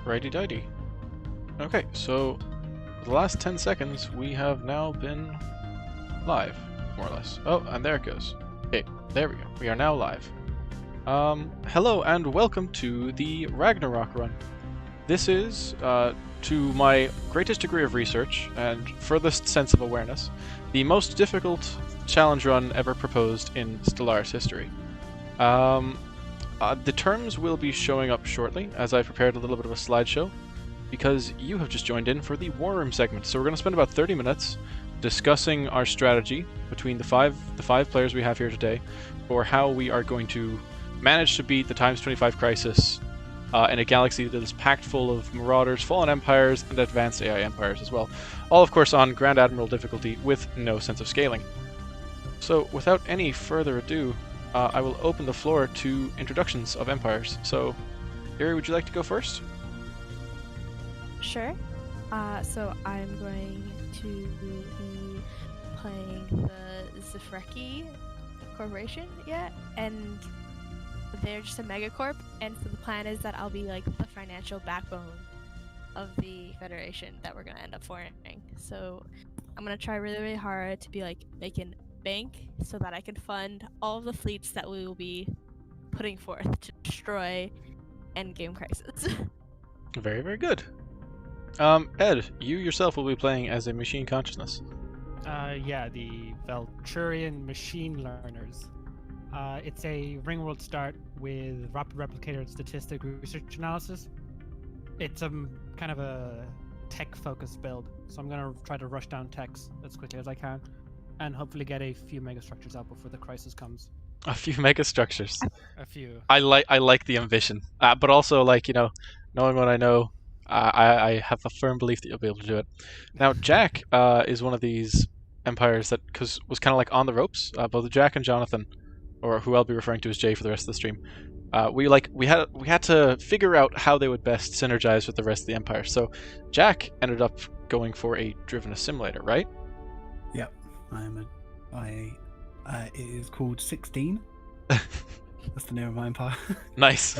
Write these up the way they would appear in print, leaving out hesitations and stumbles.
Righty-dighty. Okay, so for the last 10 seconds, we have now been live, more or less. Oh, and there it goes. Okay, there we go. We are now live. Hello and welcome to the Ragnarok run. This is, to my greatest degree of research and furthest sense of awareness, the most difficult challenge run ever proposed in Stellaris history. The terms will be showing up shortly, as I prepared a little bit of a slideshow, because you have just joined in for the War Room segment. So we're going to spend about 30 minutes discussing our strategy between the five players we have here today, for how we are going to manage to beat the times 25 crisis in a galaxy that is packed full of Marauders, Fallen Empires, and Advanced AI Empires as well. All, of course, on Grand Admiral difficulty with no sense of scaling. So, without any further ado, I will open the floor to introductions of empires. So, Yuri, would you like to go first? Sure. So I'm going to be playing the Zefreki Corporation, and they're just a megacorp, and so the plan is that I'll be like the financial backbone of the Federation that we're gonna end up forming. So I'm gonna try really, really hard to be like making bank so that I can fund all of the fleets that we will be putting forth to destroy Endgame Crisis. Very, very good. Ed, you yourself will be playing as a machine consciousness. Yeah, the Velturian Machine Learners. It's a ring world start with rapid replicator and statistic research analysis. It's kind of a tech-focused build, so I'm going to try to rush down techs as quickly as I can, and hopefully get a few megastructures out before the crisis comes. A few megastructures. A few. I like the ambition, but also, like, you know, knowing what I know, I have a firm belief that you'll be able to do it. Now, Jack is one of these empires that was kind of like on the ropes. Both Jack and Jonathan, or who I'll be referring to as Jay for the rest of the stream, we had to figure out how they would best synergize with the rest of the empire. So Jack ended up going for a driven assimilator, right? Yep, it is called 16. That's the name of my empire. Nice.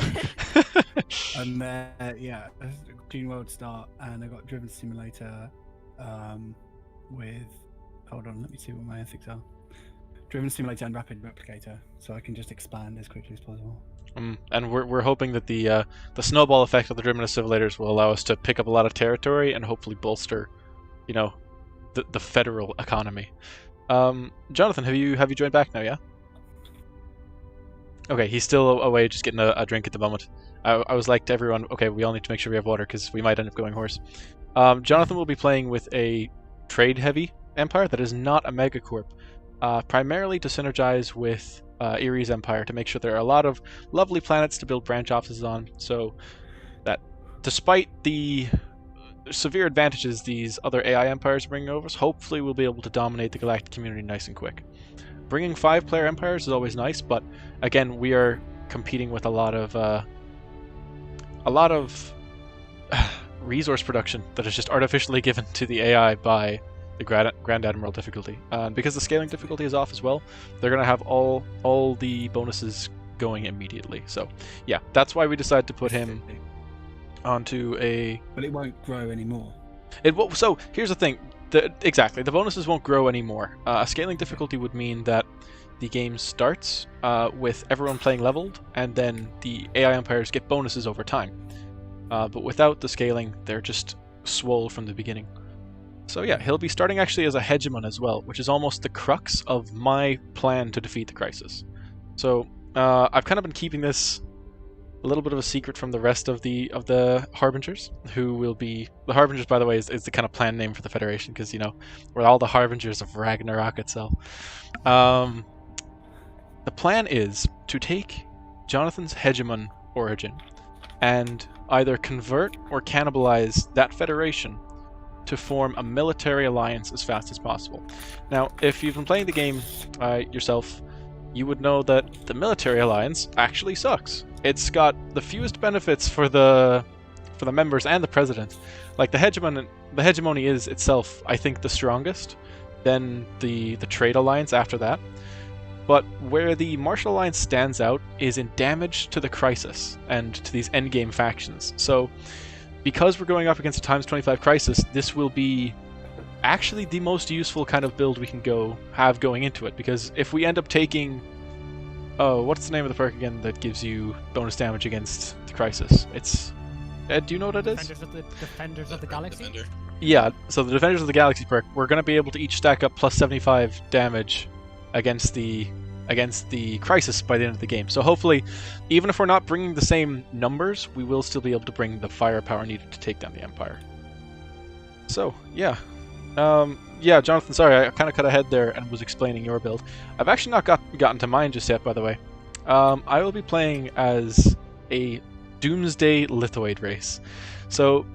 And yeah, Green World start, and I got driven simulator with. Hold on, let me see what my ethics are. Driven simulator and rapid replicator, so I can just expand as quickly as possible. And we're hoping that the snowball effect of the driven assimilators will allow us to pick up a lot of territory and hopefully bolster, you know, the federal economy. Jonathan, have you joined back now? Yeah. Okay, he's still away, just getting a drink at the moment. I was like to everyone, okay, we all need to make sure we have water because we might end up going hoarse. Jonathan will be playing with a trade-heavy empire that is not a megacorp, primarily to synergize with Erie's empire to make sure there are a lot of lovely planets to build branch offices on, so that despite the severe advantages these other AI empires are bringing over us, hopefully we'll be able to dominate the galactic community nice and quick. Bringing 5-player empires is always nice, but again, we are competing with a lot of resource production that is just artificially given to the AI by the Grand Admiral difficulty. Because the scaling difficulty is off as well, they're going to have all the bonuses going immediately. So yeah, that's why we decided to put him onto a... But it won't grow anymore. So here's the thing. Exactly, the bonuses won't grow anymore. A scaling difficulty would mean that the game starts with everyone playing leveled, and then the AI empires get bonuses over time. But without the scaling, they're just swole from the beginning. So yeah, he'll be starting actually as a hegemon as well, which is almost the crux of my plan to defeat the crisis. So I've kind of been keeping this a little bit of a secret from the rest of the Harbingers, who will be... The Harbingers, by the way, is the kind of planned name for the Federation, because, you know, we're all the Harbingers of Ragnarok itself. The plan is to take Jonathan's hegemon origin and either convert or cannibalize that Federation to form a military alliance as fast as possible. Now, if you've been playing the game yourself, you would know that the military alliance actually sucks. It's got the fewest benefits for the members and the president. Like the hegemony is itself, I think, the strongest. Then the trade alliance after that. But where the Martial Alliance stands out is in damage to the Crisis and to these endgame factions. So because we're going up against a ×25 crisis, this will be actually the most useful kind of build we can have going into it. Because if we end up taking, oh, what's the name of the perk again that gives you bonus damage against the crisis? It's Ed, do you know what it is? Defenders of the Galaxy? Defender. Yeah, so the Defenders of the Galaxy perk, we're going to be able to each stack up plus 75 damage against the crisis by the end of the game. So hopefully, even if we're not bringing the same numbers, we will still be able to bring the firepower needed to take down the Empire. So, yeah. Yeah, Jonathan, sorry, I kind of cut ahead there and was explaining your build. I've actually not gotten to mine just yet, by the way. I will be playing as a Doomsday Lithoid race. So,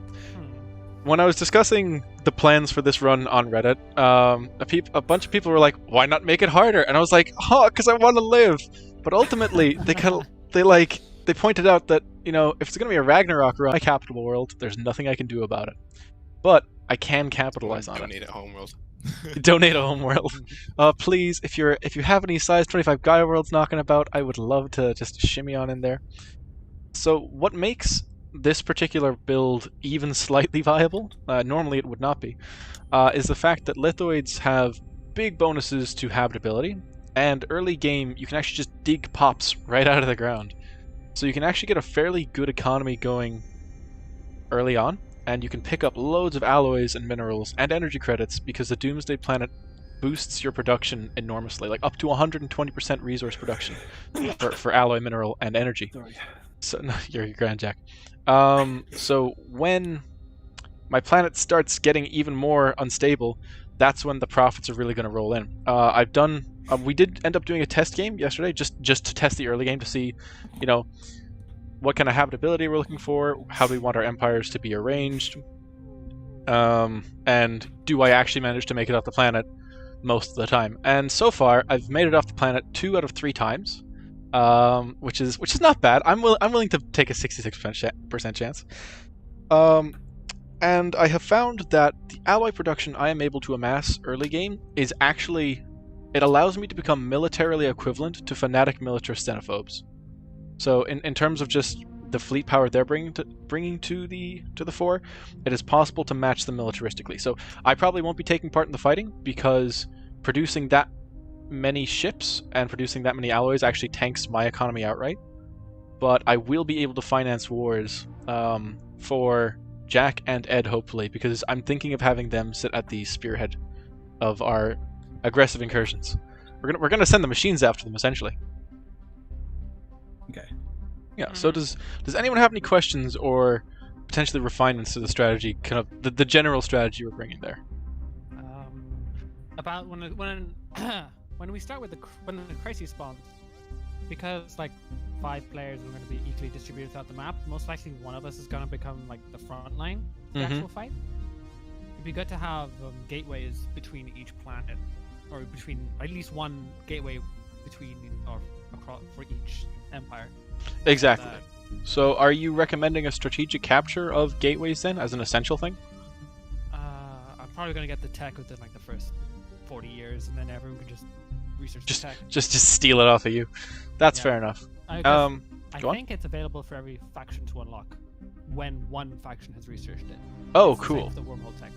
when I was discussing the plans for this run on Reddit, a bunch of people were like, "Why not make it harder?" And I was like, "Oh, because I want to live." But ultimately, they pointed out that, you know, if it's going to be a Ragnarok run, my capital world, there's nothing I can do about it. But I can capitalize on it. Donate at Homeworld. Donate a homeworld. Please, if you have any size 25 Gaia worlds knocking about, I would love to just shimmy on in there. So what makes this particular build even slightly viable, normally it would not be, is the fact that lithoids have big bonuses to habitability, and early game you can actually just dig pops right out of the ground. So you can actually get a fairly good economy going early on, and you can pick up loads of alloys and minerals and energy credits because the Doomsday Planet boosts your production enormously, like up to 120% resource production for alloy, mineral, and energy. Sorry. So no, you're Grand Jack. So when my planet starts getting even more unstable, that's when the profits are really going to roll in. We did end up doing a test game yesterday, just to test the early game to see, you know, what kind of habitability we're looking for, how do we want our empires to be arranged, and do I actually manage to make it off the planet most of the time. And so far, I've made it off the planet 2 out of 3 times. Which is not bad. I'm willing to take a 66% chance. And I have found that the alloy production I am able to amass early game is actually, it allows me to become militarily equivalent to fanatic militarist xenophobes. So in terms of just the fleet power they're bringing to the fore, it is possible to match them militaristically. So I probably won't be taking part in the fighting because producing that many ships and producing that many alloys actually tanks my economy outright, but I will be able to finance wars for Jack and Ed, hopefully, because I'm thinking of having them sit at the spearhead of our aggressive incursions. We're gonna send the machines after them, essentially. Okay. Yeah. So does anyone have any questions or potentially refinements to the strategy, kind of the general strategy we're bringing there? About when we start with when the crisis spawns, because like 5 players are going to be equally distributed throughout the map, most likely one of us is going to become like the front line of the actual fight. It'd be good to have gateways between each planet, or between at least one gateway between or across for each empire. Exactly. So are you recommending a strategic capture of gateways then as an essential thing? I'm probably going to get the tech within like the first 40 years, and then everyone can just research the tech. Just steal it off of you. That's fair enough. I think it's available for every faction to unlock when one faction has researched it. Oh, it's cool. The wormhole tech.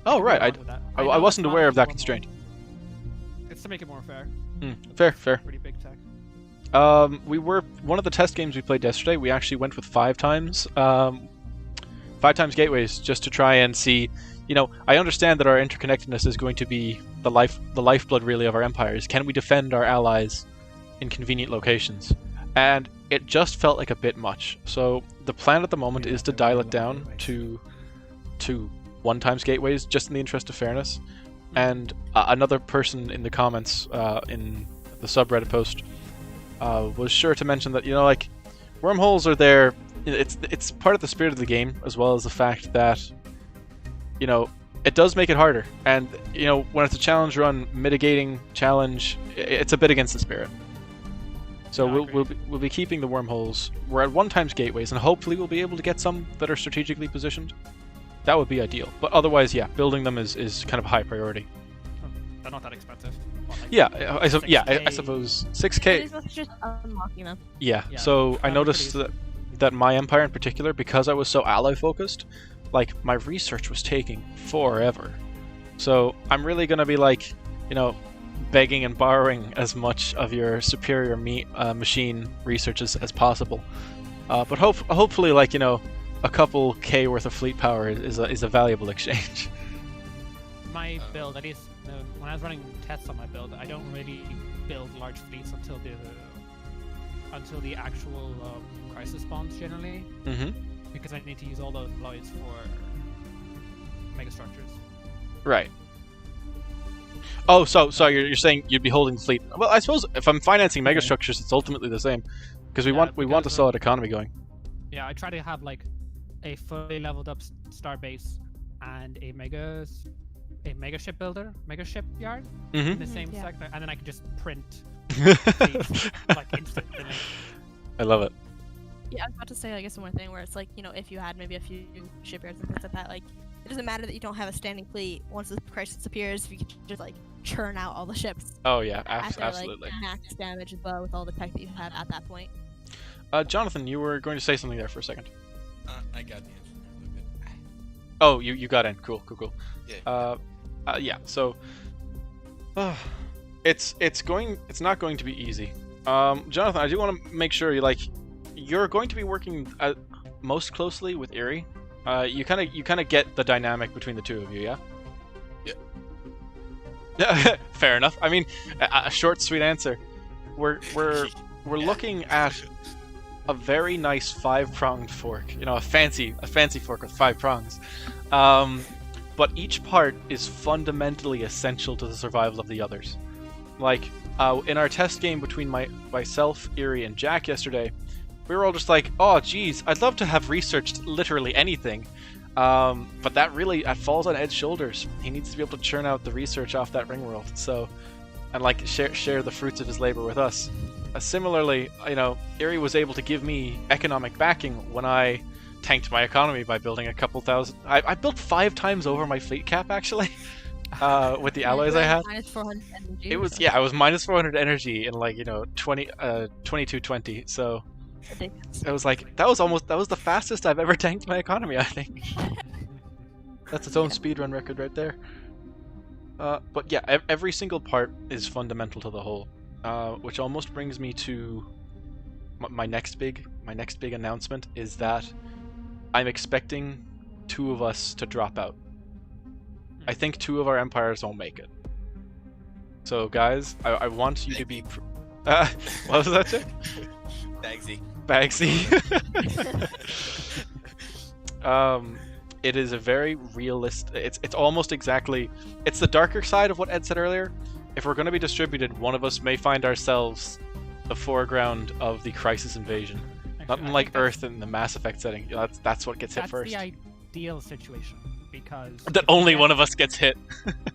Oh, right. I wasn't aware of that constraint. It's to make it more fair. Fair. Pretty big tech. One of the test games we played yesterday, we actually went with 5 times gateways just to try and see. You know, I understand that our interconnectedness is going to be the lifeblood really of our empires. Can we defend our allies in convenient locations? And it just felt like a bit much. So the plan at the moment is to dial it down to 1 times gateways, just in the interest of fairness. And another person in the comments in the subreddit post was sure to mention that, you know, like, wormholes are there. It's part of the spirit of the game, as well as the fact that, you know, it does make it harder. And, you know, when it's a challenge run, mitigating challenge, it's a bit against the spirit. So we'll be keeping the wormholes. We're at 1 times gateways, and hopefully we'll be able to get some that are strategically positioned. That would be ideal. But otherwise, yeah, building them is kind of a high priority. They're not that expensive. I suppose 6K. It is just unlocking them. Yeah. So I noticed that that my empire in particular, because I was so ally focused, like my research was taking forever. So I'm really gonna be like, you know, begging and borrowing as much of your superior machine research as possible. But hopefully, like, you know, a couple K worth of fleet power is a valuable exchange. My build, at least when I was running tests on my build, I don't really build large fleets until the actual crisis spawns generally, because I need to use all those alloys for megastructures. Right. Oh, so you're saying you'd be holding the fleet? Well, I suppose if I'm financing megastructures, it's ultimately the same, because we want a solid economy going. Yeah, I try to have like a fully leveled up star base and a mega ship builder, mega ship yard in the same sector, and then I can just print fleets, like instantly. I love it. Yeah, I was about to say, I guess, one thing where it's like, you know, if you had maybe a few shipyards and things like that, like, it doesn't matter that you don't have a standing fleet. Once the crisis appears, if you can just, like, churn out all the ships. Oh, yeah, absolutely. Like, max damage as well with all the tech that you have at that point. Jonathan, you were going to say something there for a second. I got the engine there a little bit. Oh, you got in. Cool. Yeah. Yeah, so... it's not going to be easy. Jonathan, I do want to make sure you're going to be working most closely with Eerie. You kind of get the dynamic between the two of you, yeah? Yeah. Fair enough. I mean, a short, sweet answer. We're looking at a very nice 5-pronged fork. You know, a fancy fork with 5 prongs. But each part is fundamentally essential to the survival of the others. Like, in our test game between myself, Eerie, and Jack yesterday, we were all just like, oh, geez, I'd love to have researched literally anything. But that falls on Ed's shoulders. He needs to be able to churn out the research off that ring world. So, and like share the fruits of his labor with us. Similarly, you know, Eerie was able to give me economic backing when I tanked my economy by building a couple thousand. I built 5 times over my fleet cap, actually. With the alloys I had. Minus 400 energy. It was, I was minus 400 energy in, like, you know, 2220. So it was like that was the fastest I've ever tanked my economy, I think. That's its own speedrun record right there. But yeah, every single part is fundamental to the whole, which almost brings me to my next big announcement is that I'm expecting 2 of us to drop out. I think 2 of our empires won't make it. So guys, I want you to be... what was that, Chick? Bagsy. It is a very realistic... It's almost exactly... It's the darker side of what Ed said earlier. If we're going to be distributed, one of us may find ourselves the foreground of the Crisis invasion. Not unlike Earth in the Mass Effect setting. That's what gets hit first. That's the ideal situation. Because that only one of us gets hit.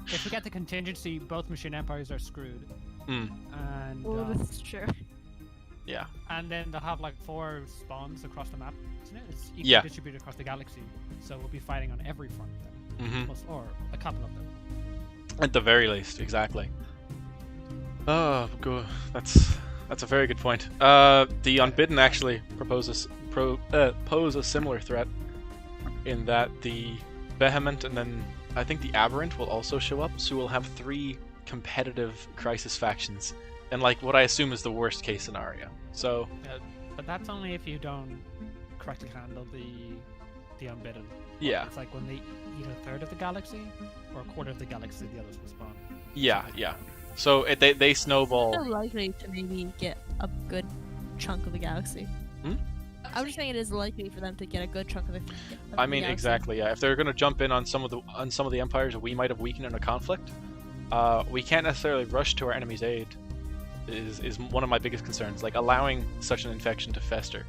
If we get the contingency, both machine empires are screwed. And this is true. Yeah. And then they'll have like 4 spawns across the map. It's equally distributed across the galaxy, so we'll be fighting on every front then, or a couple of them. At the very least, exactly. Oh, good. That's a very good point. The Unbidden actually pose a similar threat, in that the Vehement and then I think the Aberrant will also show up, so we'll have 3 competitive Crisis factions, and like what I assume is the worst case scenario. So, but that's only if you don't correctly handle the Unbidden. Yeah. It's like when they eat a third of the galaxy or a quarter of the galaxy, the others will spawn. Yeah. So they snowball. They're likely to maybe get a good chunk of the galaxy. I was just saying it is likely for them to get a good chunk of the. I mean, exactly. Yeah. If they're going to jump in on some of the empires we might have weakened in a conflict, we can't necessarily rush to our enemy's aid. Is one of my biggest concerns. Like, allowing such an infection to fester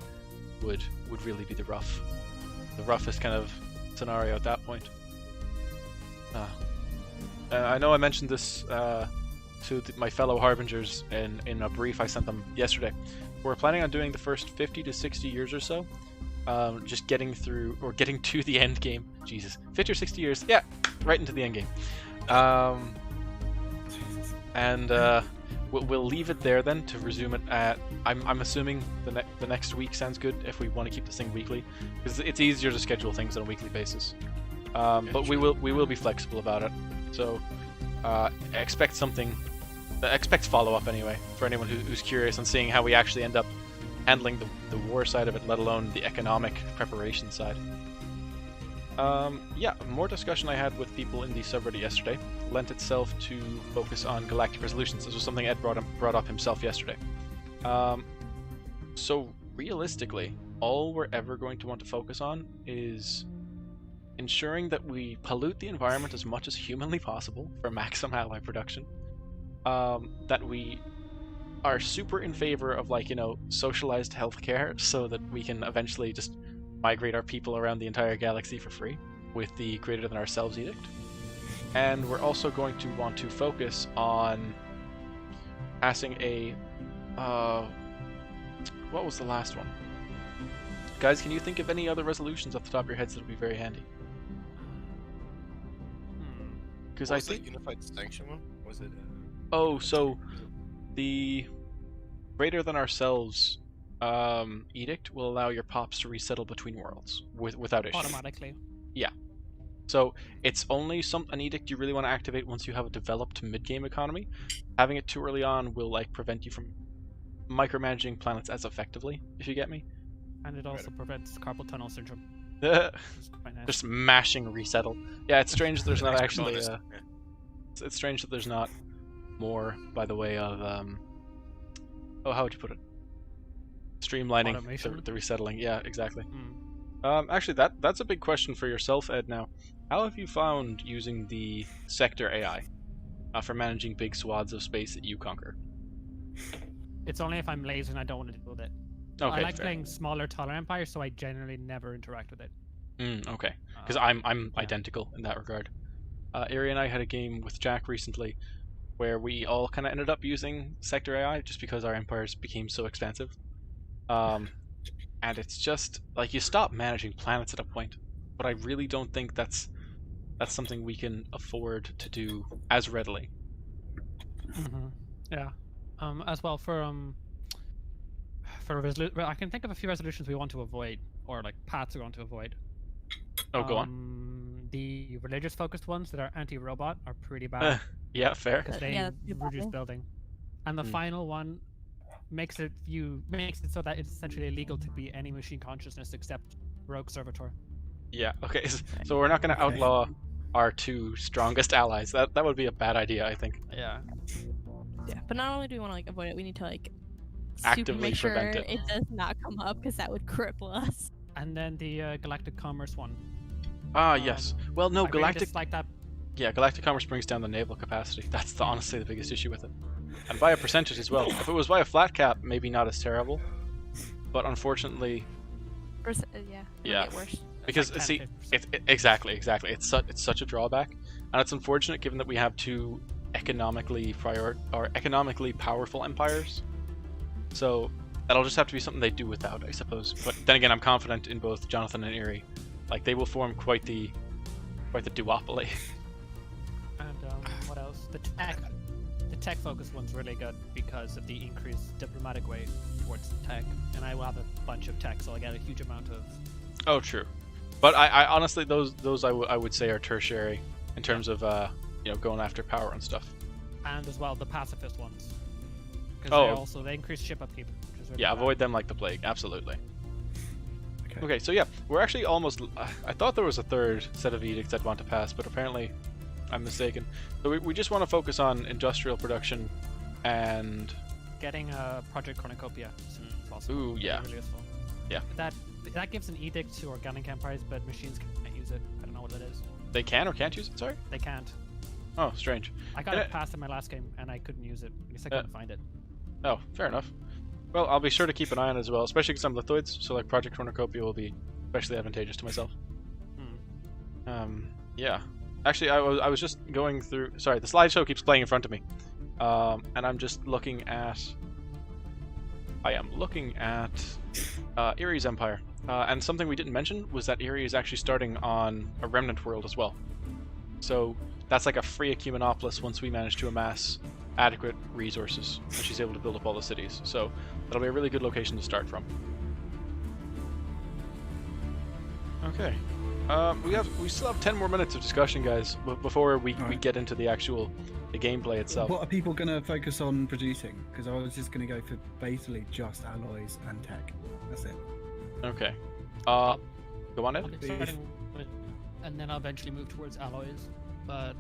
would really be the roughest kind of scenario at that point. I know I mentioned this to my fellow Harbingers in a brief I sent them yesterday. We're planning on doing the first 50 to 60 years or so, just getting through, or getting to the end game. Jesus, 50 or 60 years, yeah, right into the end game. And we'll leave it there then to resume it at. I'm assuming the next week sounds good if we want to keep this thing weekly, because it's easier to schedule things on a weekly basis. But we will be flexible about it. So expect something. Expect follow up anyway for anyone who's curious on seeing how we actually end up handling the war side of it, let alone the economic preparation side. Yeah, more discussion I had with people in the subreddit yesterday lent itself to focus on Galactic Resolutions. This was something Ed brought up himself yesterday. So realistically, all we're ever going to want to focus on is ensuring that we pollute the environment as much as humanly possible for maximum ally production. That we are super in favor of, like, socialized healthcare so that we can eventually just migrate our people around the entire galaxy for free with the greater than ourselves edict. And we're also going to want to focus on passing a what was the last one? Guys, can you think of any other resolutions off the top of your heads that would be very handy? Because I think that unified sanction one? Was it oh, so the greater than ourselves edict will allow your pops to resettle between worlds without issue. Automatically. Yeah. So it's only an edict you really want to activate once you have a developed mid-game economy. Having it too early on will prevent you from micromanaging planets as effectively, if you get me. And it also prevents carpal tunnel syndrome. Just mashing resettle. Yeah, it's strange that there's not actually. It's strange that there's not more by the way of how would you put it? Streamlining the resettling. Yeah, exactly. Actually, that's a big question for yourself, Ed. Now, how have you found using the sector AI for managing big swaths of space that you conquer? It's only if I'm lazy and I don't want to deal with it. Okay, I like playing smaller, taller empires, so I generally never interact with it. Okay, because I'm identical in that regard. Ari and I had a game with Jack recently where we all kind of ended up using sector AI just because our empires became so expensive. And it's just like you stop managing planets at a point, but I really don't think that's something we can afford to do as readily. Yeah. As well for I can think of a few resolutions we want to avoid, or like paths we want to avoid. Oh, go on. The religious focused ones that are anti-robot are pretty bad. Yeah, fair. Because they reduce building. And the final one makes it so that it's essentially illegal to be any machine consciousness except rogue servitor. Yeah. Okay. So we're not going to outlaw our two strongest allies. That would be a bad idea, I think. Yeah. Yeah, but not only do we want to avoid it, we need to actively make sure prevent it. It does not come up, because that would cripple us. And then the Galactic Commerce one. Yes. Well, no, Galactic. Really like that. Yeah, Galactic Commerce brings down the naval capacity. That's honestly the biggest issue with it, and by a percentage as well. If it was by a flat cap, maybe not as terrible, but unfortunately, yeah, get worse. Because like see, exactly. It's such a drawback, and it's unfortunate given that we have two economically powerful empires. So that'll just have to be something they do without, I suppose. But then again, I'm confident in both Jonathan and Erie. Like, they will form quite the duopoly. And what else? The tech focused one's really good because of the increased diplomatic way towards tech, and I will have a bunch of tech, so I get a huge amount of. Oh, true. But I honestly, those I would say are tertiary in terms of going after power and stuff. And as well the pacifist ones. Because they increase ship upkeep. Which is really bad. Avoid them like the plague. Absolutely. Okay, so yeah, we're actually almost. I thought there was a third set of edicts I'd want to pass, but apparently I'm mistaken. So we just want to focus on industrial production and getting a Project Cornucopia as soon as possible. Ooh, yeah. Really useful. Yeah. That gives an edict to organic empires, but machines can't use it. I don't know what it is. They can or can't use it. Sorry. They can't. Oh, strange. I got it passed in my last game, and I couldn't use it. At least I couldn't find it. Oh, fair enough. Well, I'll be sure to keep an eye on it as well, especially because I'm lithoids, so like Project Cornucopia will be especially advantageous to myself. Yeah. Actually, I was just going through. Sorry, the slideshow keeps playing in front of me, and I'm just looking at. I am looking at Erie's Empire, and something we didn't mention was that Erie is actually starting on a remnant world as well. So that's like a free ecumenopolis once we manage to amass adequate resources, and she's able to build up all the cities. So that'll be a really good location to start from. Okay. We still have 10 more minutes of discussion, guys, before we get into the gameplay itself. What are people going to focus on producing? Because I was just going to go for basically just alloys and tech. That's it. Okay. Go on, Ed. I'll get starting with, and then I'll eventually move towards alloys. But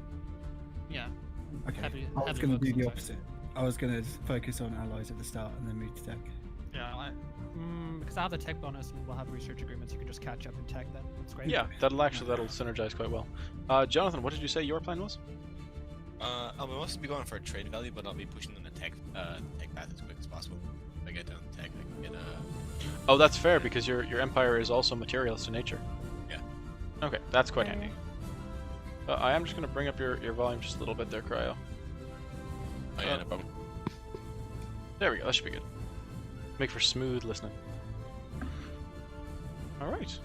yeah. Okay. I was going to do the opposite. I was going to focus on alloys at the start and then move to tech. Yeah, because I have the tech bonus and we'll have research agreements. You can just catch up in tech then. That's great. Yeah, that'll synergize quite well. Jonathan, what did you say your plan was? I'll mostly be going for a trade value, but I'll be pushing in the tech path as quick as possible. If I get down to tech, I can get Oh, that's fair because your empire is also materialist in nature. Yeah. Okay, that's quite handy. I am just going to bring up your volume just a little bit there, Cryo. Oh yeah, no problem. There we go. That should be good. Make for smooth listening. All right.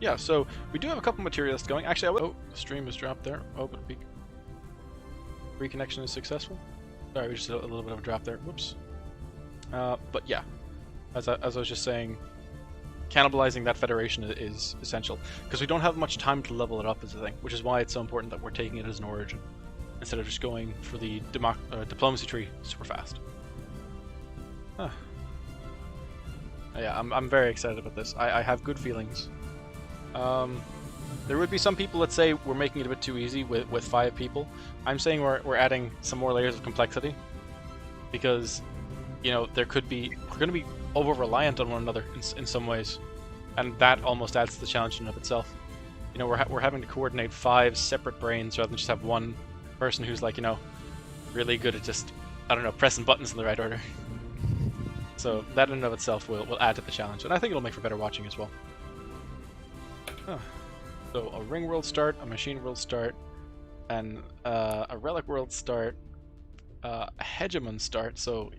Yeah. So we do have a couple materialists going. Actually, oh, the stream has dropped there. Oh, but reconnection is successful. Sorry, we just had a little bit of a drop there. Whoops. But yeah, as I was just saying, cannibalizing that federation is essential because we don't have much time to level it up as a thing, which is why it's so important that we're taking it as an origin instead of just going for the diplomacy tree super fast. Huh. Yeah, I'm very excited about this. I have good feelings. There would be some people that say we're making it a bit too easy with 5 people. I'm saying we're adding some more layers of complexity because, you know, we're going to be over-reliant on one another in some ways, and that almost adds to the challenge in and of itself. You know, we're having to coordinate 5 separate brains rather than just have one person who's like, you know, really good at just, I don't know, pressing buttons in the right order. So that in and of itself will add to the challenge, and I think it'll make for better watching as well. Huh. So a ring world start, a machine world start, and a relic world start, a hegemon start. So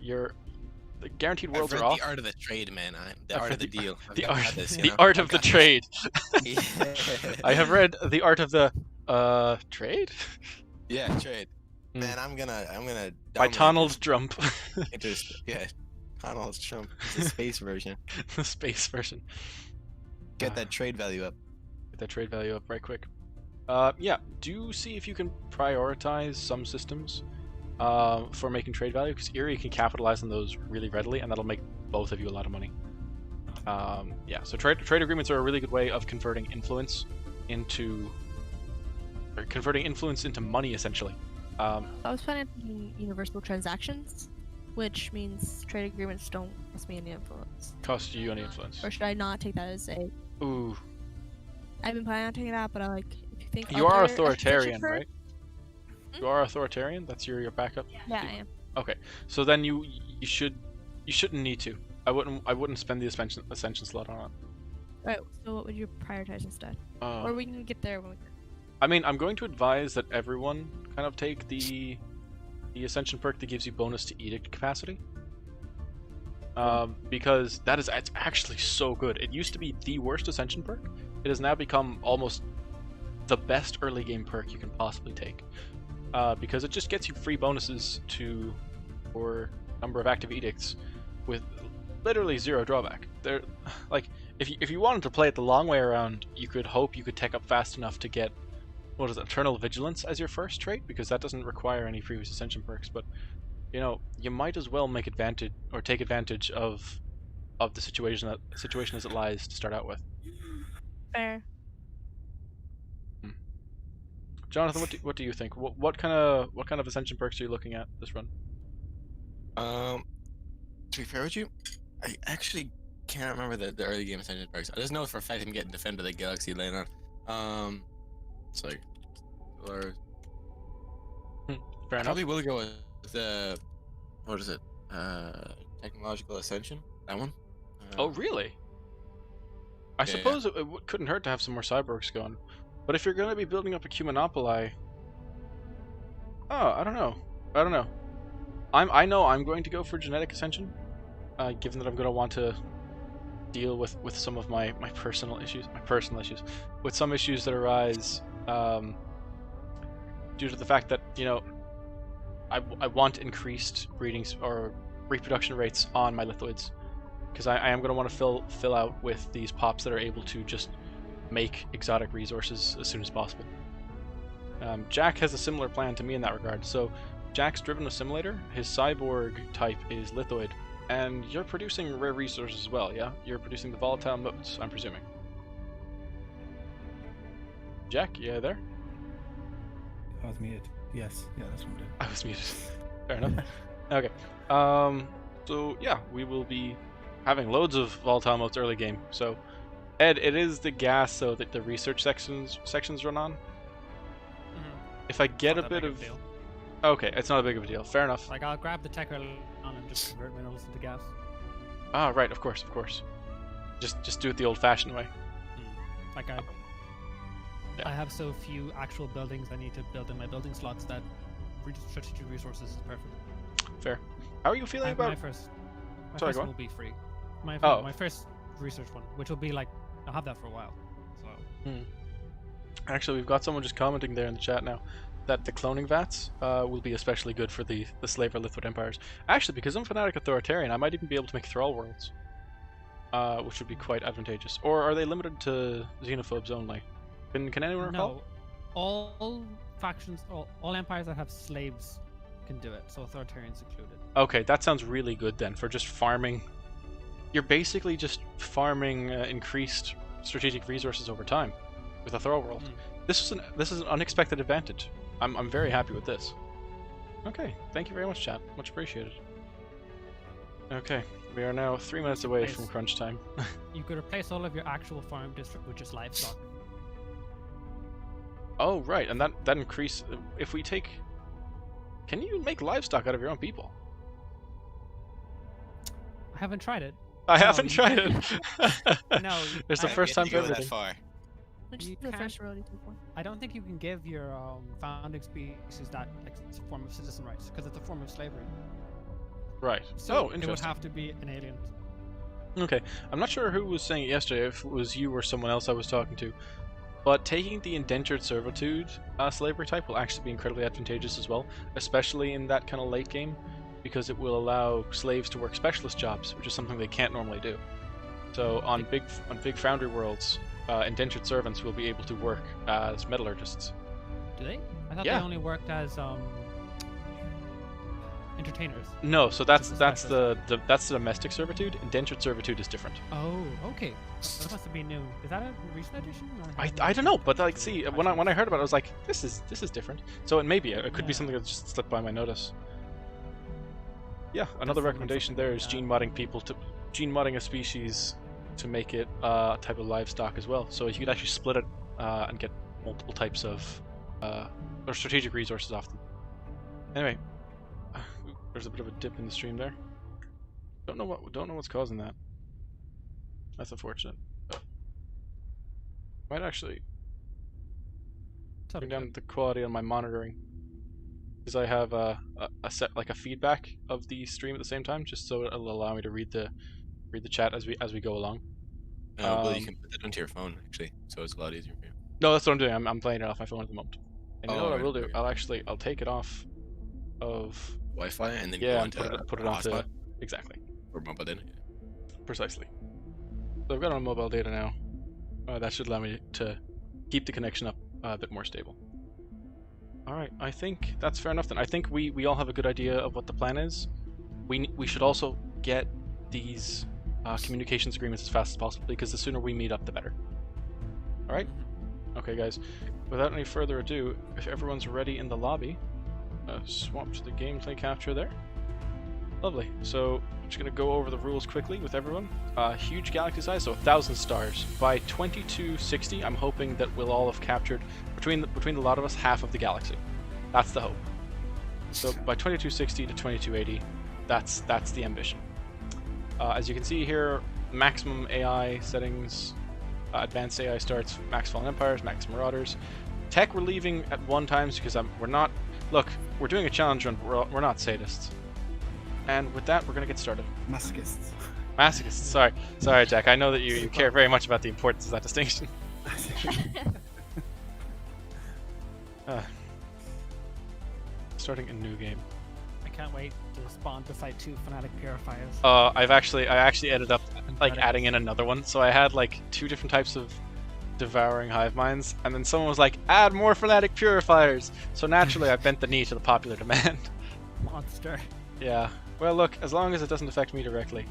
the guaranteed worlds are off. The art of the trade, man. The art of the deal. The art of the trade. I have read the art of the trade. Yeah, trade. Man, I'm gonna. By Donald Trump. Yeah, Donald Trump. The space version. The space version. Get that trade value up. Get that trade value up right quick. Yeah. Do see if you can prioritize some systems for making trade value, because Erie can capitalize on those really readily, and that'll make both of you a lot of money. Yeah. So trade agreements are a really good way of converting influence into money, essentially. I was planning on universal transactions, which means trade agreements don't cost me any influence. Cost you any influence? Or should I not take that as a... Ooh. I've been planning on taking that, but I if you think you are other authoritarian, Ascension right? You are authoritarian? That's your backup? Yeah, I am. Okay. So then you shouldn't need to. I wouldn't spend the ascension slot on it. Right, so what would you prioritize instead? Or we can get there when we... I mean, I'm going to advise that everyone kind of take the Ascension perk that gives you bonus to edict capacity. Because it's actually so good. It used to be the worst Ascension perk. It has now become almost the best early game perk you can possibly take. Because it just gets you free bonuses for number of active edicts with literally zero drawback. If you wanted to play it the long way around, you could hope you could tech up fast enough to get Eternal Vigilance as your first trait, because that doesn't require any previous Ascension perks. But you know, you might as well take advantage of the situation as it lies to start out with. Fair. Jonathan, what do you think? What kind of Ascension perks are you looking at this run? To be fair with you, I actually can't remember the early game Ascension perks. I just know for a fact I'm getting Defender of the Galaxy later on. It's like, or Fair I enough. probably will go with the what is it? Technological Ascension. That one. Oh, really? I suppose it couldn't hurt to have some more cyborgs going. But if you're going to be building up a Cumanopoli... Oh, I don't know. I know I'm going to go for Genetic Ascension, given that I'm going to want to deal with some of my personal issues. With some issues that arise due to the fact that you know, I want increased breeding or reproduction rates on my lithoids, because I am going to want to fill out with these pops that are able to just make exotic resources as soon as possible. Jack has a similar plan to me in that regard. So Jack's driven a simulator. His cyborg type is lithoid, and you're producing rare resources as well. Yeah, you're producing the volatile motes, I'm presuming. Jack, yeah, there. I was muted. Yes, yeah, that's what I'm doing. I was muted. Fair enough. Okay. So yeah, we will be having loads of volatile motes early game. So, Ed, it is the gas so that the research sections run on. Mm-hmm. If I get a Not that bit big of, a deal. okay, it's not a big of a deal. Fair enough. Like I'll grab the tech early on and just convert minerals into gas. Ah, right, of course. Just do it the old-fashioned way. Like Yeah. I have so few actual buildings I need to build in my building slots that strategic resources is perfect. Fair. How are you feeling My about? first Sorry, one go on. will be free. Oh. My first research one, which will be like I'll have that for a while. So Actually, we've got someone just commenting there in the chat now that the cloning vats will be especially good for the slaver lithoid empires. Actually, because I'm fanatic authoritarian, I might even be able to make thrall worlds, which would be quite advantageous. Or are they limited to xenophobes only? Can anyone recall? no, all factions, all empires that have slaves can do it. So authoritarians included. Okay, that sounds really good then for just farming. You're basically just farming increased strategic resources over time with a thrall world. This is an unexpected advantage. I'm very happy with this. Okay, thank you very much, chat. Much appreciated. Okay, we are now 3 minutes away Nice. from crunch time. You could replace all of your actual farm district with just livestock. Oh right, and that increase. If we take, can you make livestock out of your own people? I haven't tried it. I No, haven't you tried can't. it. No, There's the I- first time for go that everything. far. Which You is the can't- first road you take one. I don't think you can give your founding species that like form of citizen rights because it's a form of slavery. Right. So Oh, it would interesting. have to be an alien. Okay, I'm not sure who was saying it yesterday, if it was you or someone else I was talking to, but taking the indentured servitude slavery type will actually be incredibly advantageous as well, especially in that kind of late game, because it will allow slaves to work specialist jobs, which is something they can't normally do. So on big foundry worlds, indentured servants will be able to work as metallurgists. Do they? I thought Yeah. they only worked as entertainers. No, so that's Just a that's the domestic servitude. Indentured servitude is different. Oh, okay. That must be new. Is that a recent addition? Or I don't know, but like, see, when I heard about it, I was like, this is different. So it maybe it could be Yeah. something that just slipped by my notice. Yeah, another Definitely recommendation something there like is that. gene modding a species to make it a type of livestock as well. So you could actually split it and get multiple types of or strategic resources off them. Anyway, there's a bit of a dip in the stream there. Don't know what's causing that. That's unfortunate. Might actually bring down the quality on my monitoring, because I have a set like a feedback of the stream at the same time, just so it'll allow me to read the chat as we go along. Well, you can put that onto your phone actually, so it's a lot easier for you. No, that's what I'm doing. I'm playing it off my phone at the moment. And you know Oh, what I right, will do? okay. I'll take it off of Wi-Fi and then go yeah, and onto put it a onto hotspot exactly, or mobile data. precisely. So I've got it on mobile data now. That should allow me to keep the connection up a bit more stable. Alright, I think that's fair enough then. I think we all have a good idea of what the plan is. We should also get these communications agreements as fast as possible, because the sooner we meet up, the better. Alright? Okay, guys. Without any further ado, if everyone's ready in the lobby, swap to the gameplay capture there. Lovely. So, I'm just going to go over the rules quickly with everyone. Huge galaxy size, so 1,000 stars. By 2260, I'm hoping that we'll all have captured, between the lot of us, half of the galaxy. That's the hope. So by 2260 to 2280, that's the ambition. As you can see here, maximum AI settings, advanced AI starts, max fallen empires, max marauders. Tech we're leaving at 1 times because we're not. Look, we're doing a challenge run. We're not sadists. And with that, we're gonna get started. Masochists. Masochists. Sorry, Jack. I know that you care very much about the importance of that distinction. Starting a new game. I can't wait to spawn beside 2 fanatic purifiers. I actually ended up like Fanatic. adding in another one. So I had like 2 different types of devouring hive minds, and then someone was like, add more fanatic purifiers. So naturally, I bent the knee to the popular demand. Monster. Yeah. Well, look, as long as it doesn't affect me directly,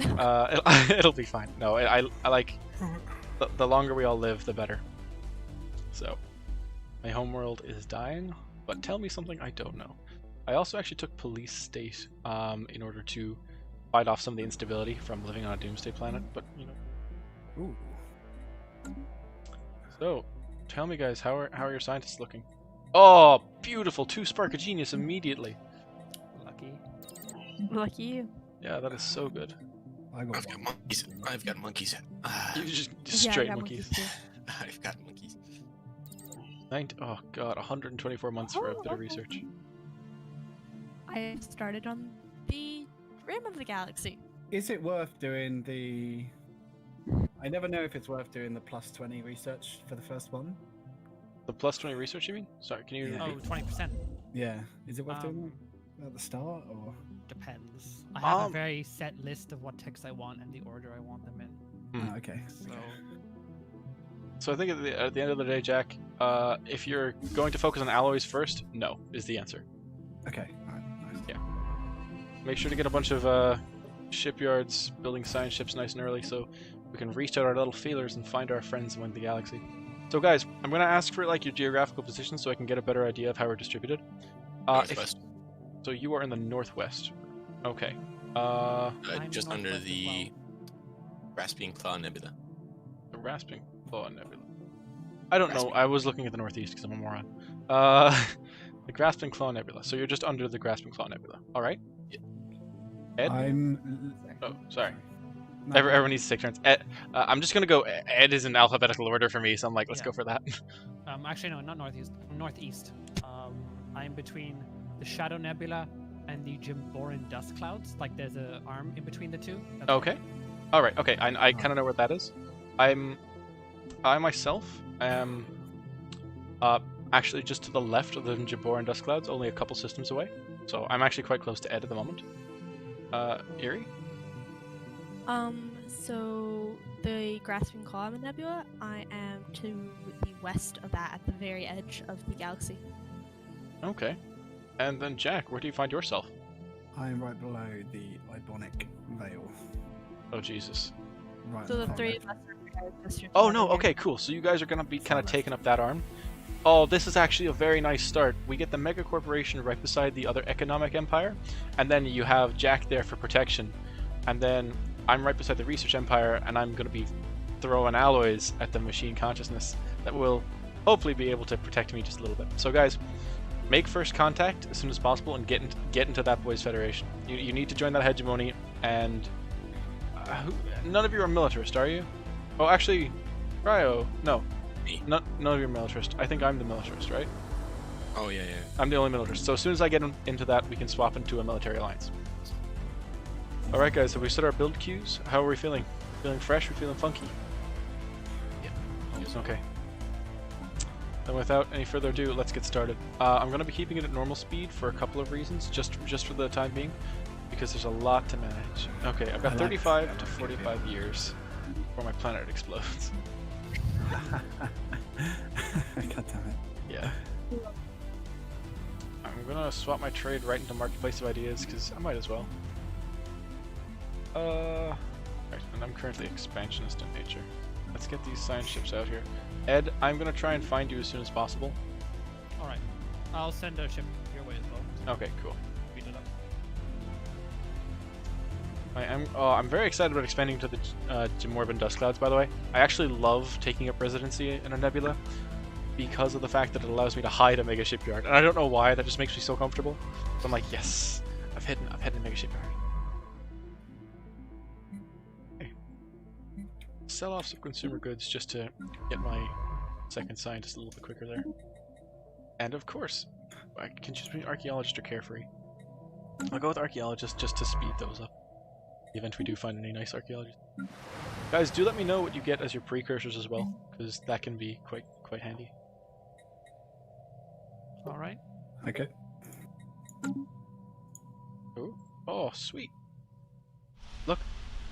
it'll be fine. No, I like the longer we all live, the better. So, my homeworld is dying, but tell me something I don't know. I also actually took police state in order to fight off some of the instability from living on a doomsday planet, but you know. Ooh. So, tell me guys, how are your scientists looking? Oh, beautiful! 2 Spark of Genius immediately. Lucky. Lucky you. Yeah, that is so good. I got I've got one. monkeys. I've got monkeys. You just Yeah, I straight got monkeys. monkeys too. I've got monkeys. Oh god, 124 months for a bit of research. I started on the rim of the galaxy. Is it worth doing the? I never know if it's worth doing the +20 research for the first one. The +20 research, you mean? Sorry, can you Yeah. Oh, repeat? 20%. Yeah. Is it worth doing Um, that at the start or? Depends. I have a Um, very set list of what texts I want and the order I want them in. Hmm. Oh, okay. So So I think at the end of the day, Jack, if you're going to focus on alloys first, no, is the answer. Okay. Alright. Nice. Make sure to get a bunch of shipyards, building science ships nice and early, so we can reach out our little feelers and find our friends among the galaxy. So guys, I'm going to ask for like your geographical position so I can get a better idea of how we're distributed. Northwest. So you are in the northwest. Okay. I'm Just under northwest as the Grasping Claw Nebula. The Rasping Claw Nebula. I don't know. Grasping. I was looking at the northeast because I'm a moron. The Grasping Claw Nebula. So you're just under the Grasping Claw Nebula. All right. Yeah. Ed. I'm. Oh, sorry. No, Everyone needs to take turns. Ed, I'm just gonna go. Ed is in alphabetical order for me, so I'm like, let's Yeah. go for that. actually no, not northeast. Northeast. I'm between the Shadow Nebula and the Jimboran dust clouds. Like there's a arm in between the 2. That's Okay. All right. Okay. I kind of know what that is. I myself am actually just to the left of the Jabor and dust clouds, only a couple systems away. So I'm actually quite close to Ed at the moment. Erie. So the Grasping Claw Nebula, I am to the west of that, at the very edge of the galaxy. Okay. And then Jack, where do you find yourself? I'm right below the Ibonic Veil. Oh Jesus. Right. So at the far 3 left. of us are just your Oh father no. here. Okay. Cool. So you guys are gonna be kind of Far taking up that arm. Oh, this is actually a very nice start. We get the mega corporation right beside the other economic empire, and then you have Jack there for protection, and then I'm right beside the research empire, and I'm going to be throwing alloys at the machine consciousness that will hopefully be able to protect me just a little bit. So guys, make first contact as soon as possible and get into that boys' federation. You need to join that hegemony, and none of you are militarist, are you? Oh, actually, Ryo, no. Me. None of you are militarist. I think I'm the militarist, right? Oh yeah, yeah. I'm the only militarist. So as soon as I get into that, we can swap into a military alliance. Alright guys, have we set our build queues? How are we feeling? Feeling fresh? We feeling funky? Okay. Then without any further ado, let's get started. I'm going to be keeping it at normal speed for a couple of reasons, just for the time being, because there's a lot to manage. Okay, I've got 35 to 45 years before my planet explodes. God damn it. Yeah. I'm gonna swap my trade right into Marketplace of Ideas, because I might as well. Right, and I'm currently expansionist in nature. Let's get these science ships out here. Ed, I'm gonna try and find you as soon as possible. Alright. I'll send a ship your way as well. Okay, cool. Speed it up. I'm very excited about expanding to the Jimorban Dust Clouds, by the way. I actually love taking up residency in a nebula because of the fact that it allows me to hide a mega shipyard. And I don't know why, that just makes me so comfortable. So I'm like, yes, I've hidden a mega shipyard. Okay. Sell off some consumer goods just to get my second scientist a little bit quicker there. And of course, I can choose between archaeologist or carefree. I'll go with archaeologist just to speed those up. In the event we do find any nice archaeologists. Guys, do let me know what you get as your precursors as well, because that can be quite handy. Alright. Okay. Ooh. Oh, sweet. Look,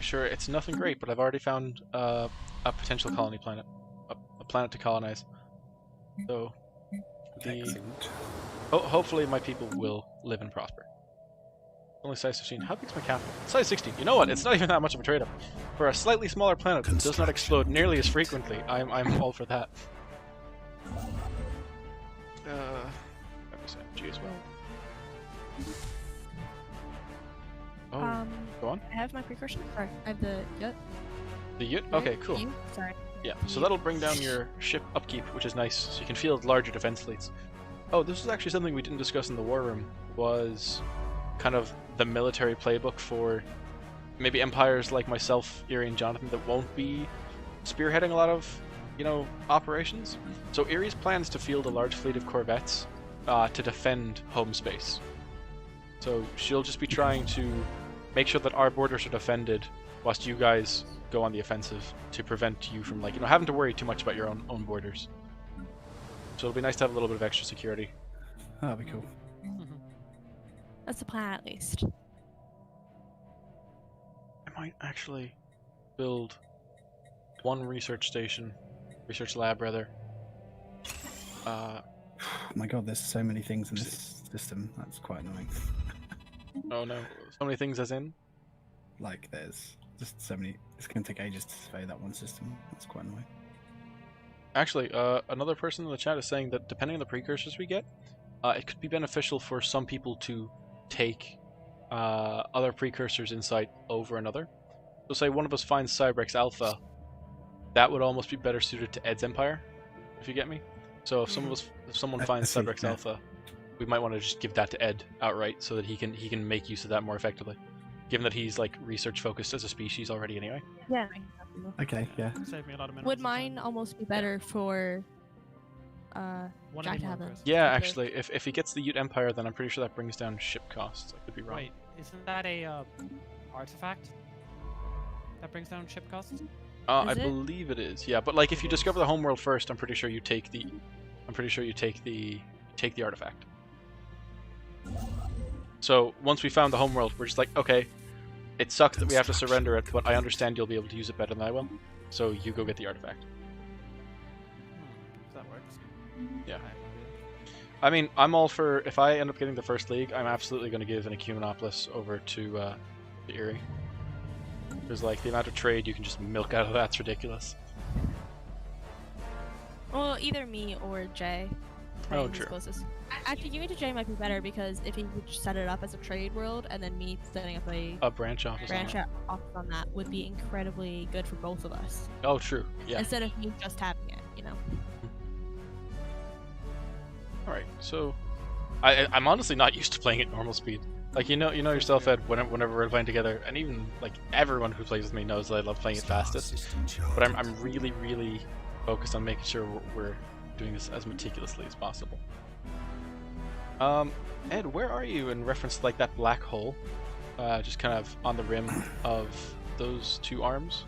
sure, it's nothing great, but I've already found a potential colony planet. A planet to colonize. So, Excellent. hopefully my people will live and prosper. Only size 16. How big's my capital? Size 16. You know what? It's not even that much of a trade-off. For a slightly smaller planet that does not explode nearly as frequently, I'm all for that. G as well. Oh, go on. I have my precursor. Sorry, I have the Yut. The Ute? Okay, cool. Sorry. Yeah, so that'll bring down your ship upkeep, which is nice, so you can field larger defense fleets. Oh, this is actually something we didn't discuss in the war room, was kind of the military playbook for maybe empires like myself, Erie, and Jonathan that won't be spearheading a lot of, operations. So Erie's plans to field a large fleet of corvettes to defend home space. So she'll just be trying to make sure that our borders are defended whilst you guys go on the offensive to prevent you from having to worry too much about your own borders. So it'll be nice to have a little bit of extra security. That'd be cool. That's the plan, at least. I might actually build one research lab rather. Oh my god, there's so many things in this system. That's quite annoying. Oh no, so many things as in? Like, there's just so many. It's going to take ages to survey that one system. That's quite annoying. Actually, another person in the chat is saying that depending on the precursors we get, it could be beneficial for some people to take other precursors insight over another. So say one of us finds Cybrex Alpha, that would almost be better suited to Ed's Empire, if you get me. So if someone finds Cybrex Alpha, we might want to just give that to Ed outright so that he can make use of that more effectively. Given that he's research focused as a species already anyway. Yeah. Okay, yeah. Save me a lot of minutes. Would mine almost be better for One Jack of to have them them? Yeah, actually, if he gets the Ute Empire, then I'm pretty sure that brings down ship costs. I could be wrong. Wait, isn't that a artifact that brings down ship costs? I Is it? believe it is. Yeah, but if you discover the homeworld first, I'm pretty sure you take the artifact. So once we found the homeworld, we're just okay, it sucks that we have to surrender it, but I understand you'll be able to use it better than I will. So you go get the artifact. If that works. Yeah. I mean, I'm all for, if I end up getting the first league, I'm absolutely going to give an Ecumenopolis over to Erie. Because the amount of trade you can just milk out of that's ridiculous. Well, either me or Jay. Oh, Who's true. closest. Actually, giving it to Jay might be better because if he would set it up as a trade world and then me setting up a Branch office. branch off on that would be incredibly good for both of us. Oh, true. Yeah. Instead of me just having it, Alright, so I'm honestly not used to playing at normal speed. You know yourself, Ed, whenever we're playing together, and even everyone who plays with me knows that I love playing it fastest. But I'm really, really focused on making sure we're doing this as meticulously as possible. Ed, where are you in reference to that black hole? Just kind of on the rim of those two arms?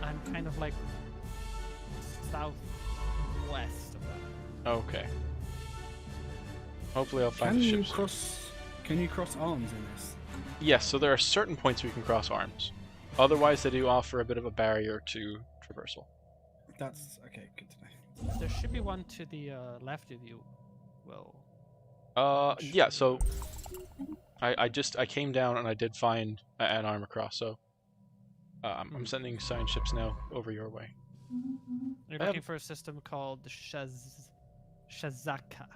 I'm kind of southwest of that. Okay. Hopefully I'll find the ships. Can you cross arms in this? Yes, so there are certain points we can cross arms. Otherwise, they do offer a bit of a barrier to traversal. That's okay. Good to know. There should be one to the left of you. Well. Yeah. So, I came down and I did find an arm across. So, I'm sending science ships now over your way. You're looking for a system called the Shazaka.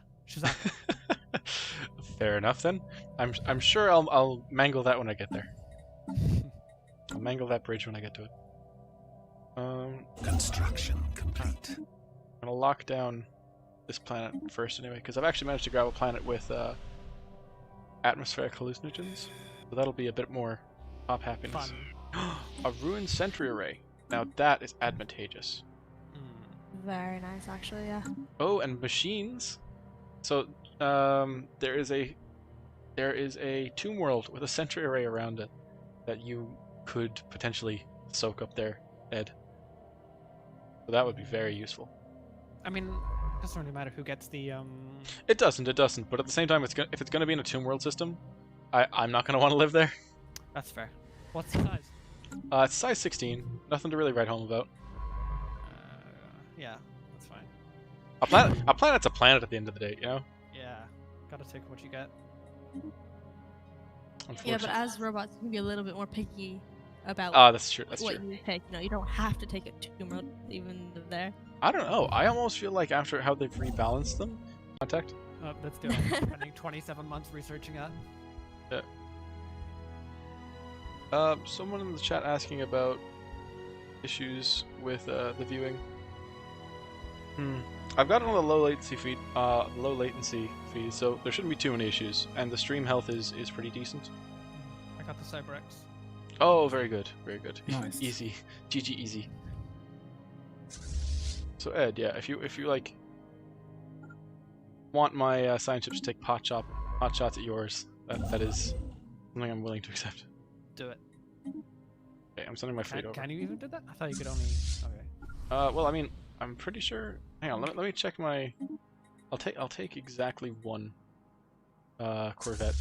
Fair enough then. I'm sure I'll mangle that when I get there. I'll mangle that bridge when I get to it. Construction complete. I'm gonna lock down this planet first anyway, because I've actually managed to grab a planet with atmospheric hallucinogens, so that'll be a bit more top happiness. A ruined sentry array. Now that is advantageous. Very nice, actually, yeah. Oh, and machines. So there is a tomb world with a sentry array around it that you could potentially soak up there, Ed. So that would be very useful. I mean, Doesn't really matter who gets the It doesn't. But at the same time, if it's gonna be in a Tomb World system, I'm not gonna want to live there. That's fair. What's the size? It's size 16. Nothing to really write home about. Yeah, that's fine. A planet's a planet at the end of the day, you know. Yeah, gotta take what you get. Yeah, but as robots, you can be a little bit more picky about That's true. That's what true. you pick. You don't have to take it to Tomb World even there. I don't know. I almost feel like after how they've rebalanced them, contact. Oh, let's do it. Spending 27 months researching that. Someone in the chat asking about issues with the viewing. I've got it on the low latency feed, so there shouldn't be too many issues, and the stream health is pretty decent. I got the CyberX. Oh, very good, very good. Nice. Easy, GG easy. So Ed, yeah, if you like want my science chips to take pot shots at yours, that is something I'm willing to accept. Do it. Okay, I'm sending my fleet over. Can you even do that? I thought you could only. Okay. Well, I mean, I'm pretty sure. Hang on, let me check my. I'll take exactly one Corvette,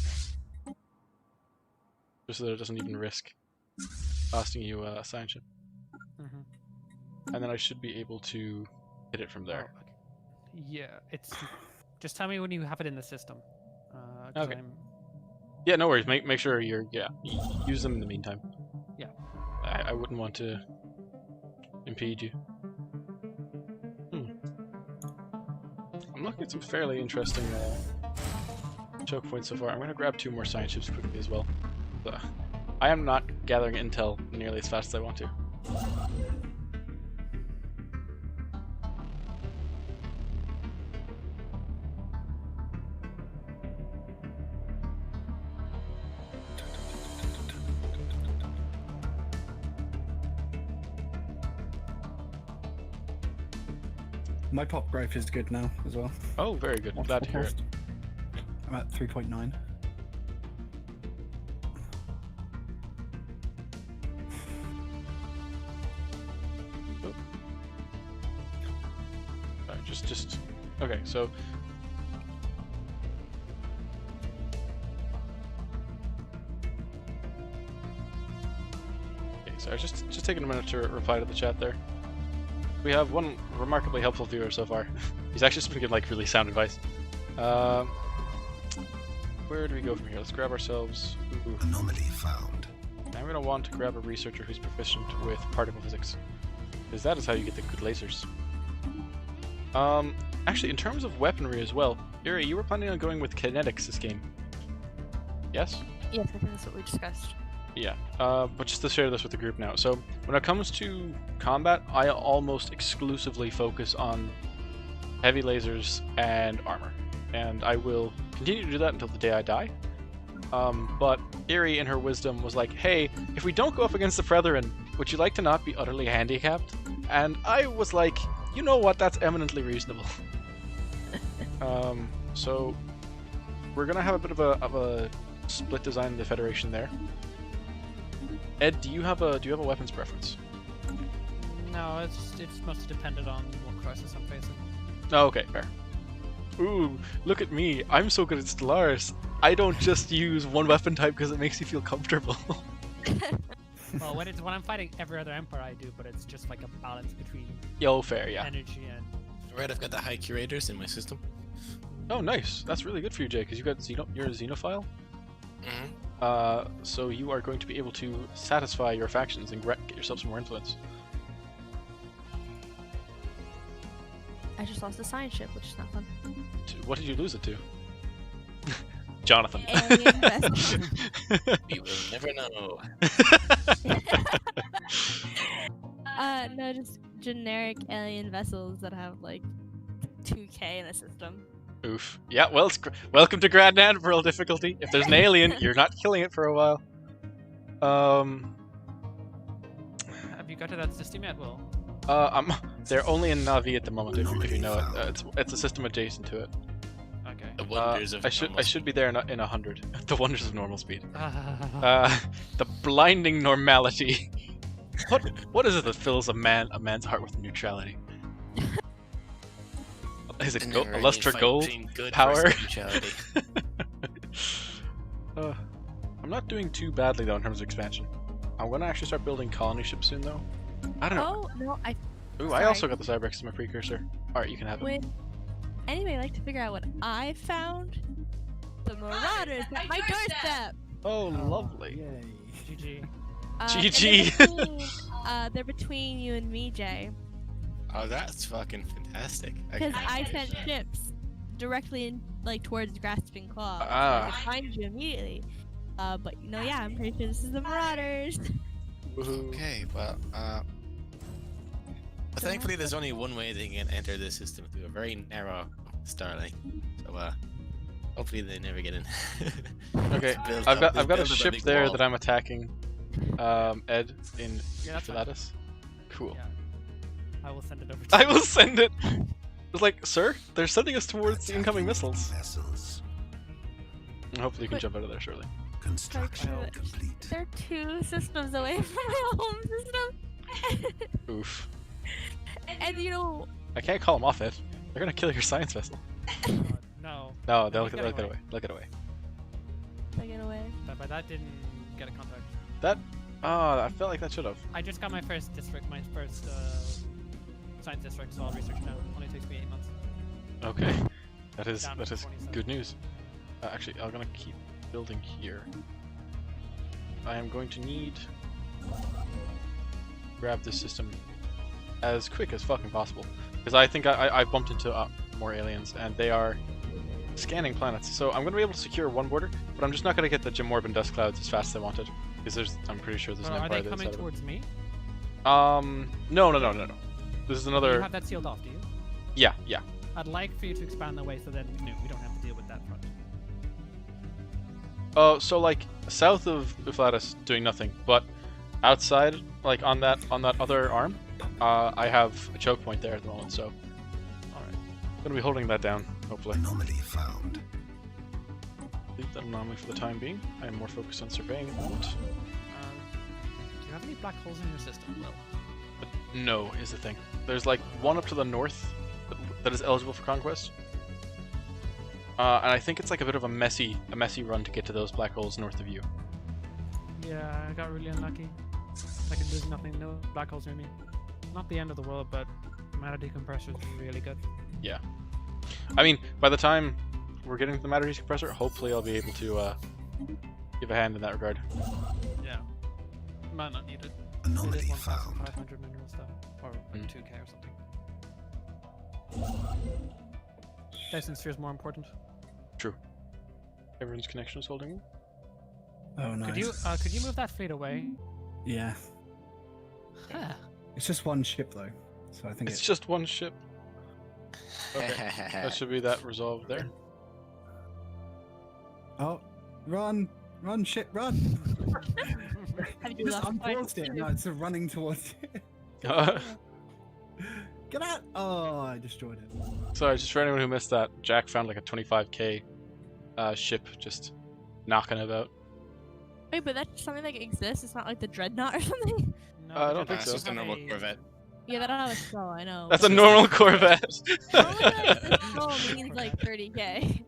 just so that it doesn't even risk costing you a science ship, and then I should be able to hit it from there. Oh, okay. Yeah, it's. Just tell me when you have it in the system. 'Cause Okay. Yeah, no worries. Make sure use them in the meantime. Yeah. I wouldn't want to impede you. I'm looking at some fairly interesting choke points so far. I'm going to grab 2 more science ships quickly as well. I am not gathering intel nearly as fast as I want to. My pop growth is good now as well. Oh, very good. Glad to hear it. I'm at 3.9. Just okay. So sorry, just taking a minute to reply to the chat there. We have one remarkably helpful viewer so far. He's actually just been giving like really sound advice. Where do we go from here? Let's grab ourselves. Ooh. Anomaly found. I'm gonna want to grab a researcher who's proficient with particle physics, because that is how you get the good lasers. Actually, in terms of weaponry as well, Yuri, you were planning on going with kinetics this game. Yes? Yes, I think that's what we discussed. Yeah, but just to share this with the group now. So, when it comes to combat, I almost exclusively focus on heavy lasers and armor. And I will continue to do that until the day I die. But Erie, in her wisdom, was like, hey, if we don't go up against the Brethren, would you like to not be utterly handicapped? And I was like, you know what, that's eminently reasonable. So, we're going to have a bit of a split design in the Federation there. Ed, do you have a weapons preference? No, it's mostly dependent on what crisis I'm facing. Oh, okay, fair. Ooh, look at me. I'm so good at Stellaris. I don't just use one weapon type because it makes me feel comfortable. Well, when I'm fighting every other Empire, I do, but it's just like a balance between Fair, yeah. energy and. Right, I've got the high curators in my system. Oh, nice. That's really good for you, Jay, because you're a xenophile. So you are going to be able to satisfy your factions and get yourself some more influence. I just lost a science ship, which is not fun. What did you lose it to? Jonathan. Alien vessels. We will never know. No, just generic alien vessels that have like 2K in a system. Oof. Yeah, well, welcome to Grand Admiral difficulty. If there's an alien, you're not killing it for a while. Have you got to that system yet, Will? They're only in Navi at the moment, if you know it. It's a system adjacent to it. Okay. The wonders of I should be there in 100. The wonders of normal speed. Uh, The blinding normality. What is it that fills a man's heart with neutrality? Is it The gold? never-ending Lustre fight gold between good power? versus neutrality. I'm not doing too badly though in terms of expansion. I'm gonna actually start building colony ships soon though. I don't know. Oh no, Ooh, I sorry. also got the Cyberx as my precursor. Alright, you can have it. would anybody like to figure out what I found? The Marauders at my doorstep. Oh, lovely. Yay. GG. And GG. they're between you and me, Jay, Oh, that's fucking fantastic. because I sent ships directly in, like, towards Grasping Claw. So Ah. I could find you immediately. But yeah, I'm pretty sure this is the Marauders. Woohoo. Okay, well, but thankfully there's only one way they can enter this system, through a very narrow starlight. So, hopefully they never get in. Okay, Build I've up- got a build up ship big there wall. that I'm attacking. Ed in Yeah, that's fine. Stellaris. Cool. Yeah. I will send it over to I you. will send it. It's like, sir, they're sending us towards the incoming missiles. Vessels. And hopefully you can But- jump out of there shortly. Construction Sorry, complete. They're 2 systems away from my home system. Oof. And you know, I can't call them off it. They're gonna kill your science vessel. No, No, they'll He's get getting away. away. They'll get away. I get away. but that didn't get a contact. That. Oh, I felt like that should have. I just got my first district, my first science district, so I'll research now. Only takes me 8 months. Okay. That is Down to 27. good news. Actually, I'm gonna keep building here. I am going to need grab this system as quick as fucking possible, because I think I bumped into more aliens and they are scanning planets. So I'm gonna be able to secure one border, but I'm just not gonna get the Jimorban dust clouds as fast as I wanted, because I'm pretty sure there's So an are empire they that's coming out of it. towards me? No. This is You another. have that sealed off, do you? Yeah. I'd like for you to expand the way so then we don't have to deal with that front. So like south of Uflatus doing nothing, but outside, like on that other arm, I have a choke point there at the moment. So, all right, gonna be holding that down hopefully. Anomaly found. Leave that anomaly for the time being. I am more focused on surveying at the moment. Do you have any black holes in your system? Well, But no is the thing. There's like one up to the north that is eligible for conquest. And I think it's like a bit of a messy run to get to those black holes north of you. yeah, I got really unlucky. I can do nothing, no black holes near me. Not the end of the world, but matter decompressor is really good. Yeah. I mean, by the time we're getting to the matter decompressor, hopefully I'll be able to give a hand in that regard. Yeah. Might not need it. It Anomaly is found. 1,500 mineral stuff. Or like 2k or something. Dyson sphere is more important. True. Everyone's connection is holding. Oh, nice. Could you move that fleet away? Yeah. Huh. It's just one ship though, so I think It's just one ship. Okay. That should be that resolved there. Oh, run, ship, run! Have you You just lost unpaused it. No, it's running towards you. Uh, Get out! Oh, I destroyed it. Sorry, just for anyone who missed that, Jack found like a 25k ship just knocking about. Wait, but that's something that exists. It's not like the dreadnought or something. No, I don't because think It's so. just a normal Corvette. Yeah, that don't have a skull. I know. That's a normal Corvette. How long does this skull means like 30k?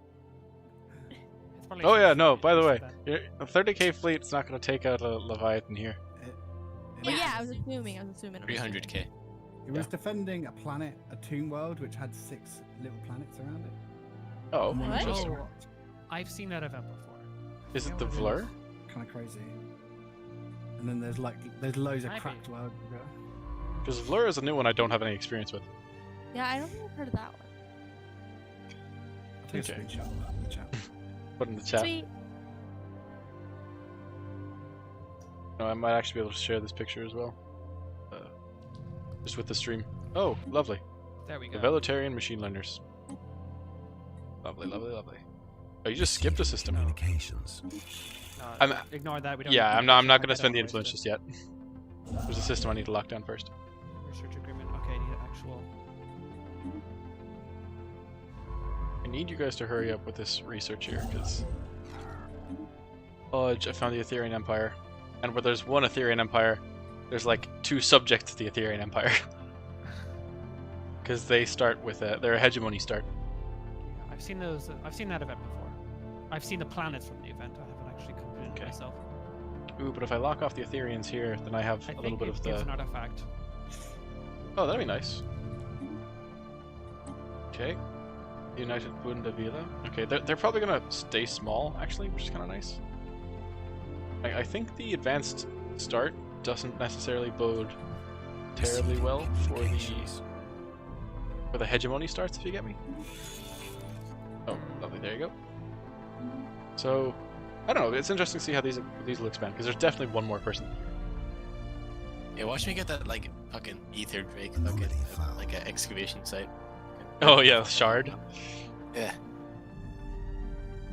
It's probably Oh yeah, no. something By the way, that- a 30k fleet's not going to take out a Leviathan here. But yeah, I was assuming. 300k. It was defending a planet, a tomb world, which had 6 little planets around it. Oh, And then What? just- Oh, I've seen that event before. is it the Yeah, Vlur? Kind of crazy. And then there's loads of Might be. cracked world. Because Vlur is a new one I don't have any experience with. Yeah, I don't think I've heard of that one. I'll take Okay. a screenshot in the chat. Put in the chat. Sweet. No, I might actually be able to share this picture as well. Just with the stream. Oh, lovely. There we The go. Veletarian machine learners. Lovely. Oh, you just skipped a system. Communications. No, I'm- ignore that. We don't. Yeah, need I'm not to going get to spend the away with influence it. just yet. There's a system I need to lock down first. Research agreement. Okay, I need an actual. I need you guys to hurry up with this research here, because I found the Etherean Empire, and where there's one Etherean Empire, there's like 2 subjects to the Etherean Empire. because they start with their hegemony start. I've seen those. I've seen that event before. I've seen the planets from the event. I haven't actually completed it Okay. myself. Ooh, but if I lock off the Ethereans here, then I have I a little think bit it of gives the. an artifact. Oh, that'd be nice. Okay. United Bundavila. Okay, they're probably gonna stay small actually, which is kind of nice. I think the advanced start doesn't necessarily bode terribly well for the hegemony starts, if you get me. Oh, lovely. There you go. So, I don't know. It's interesting to see how these will expand because there's definitely one more person. Yeah, watch me get that like fucking ether drake, fucking like an excavation site. Oh yeah, shard. Yeah.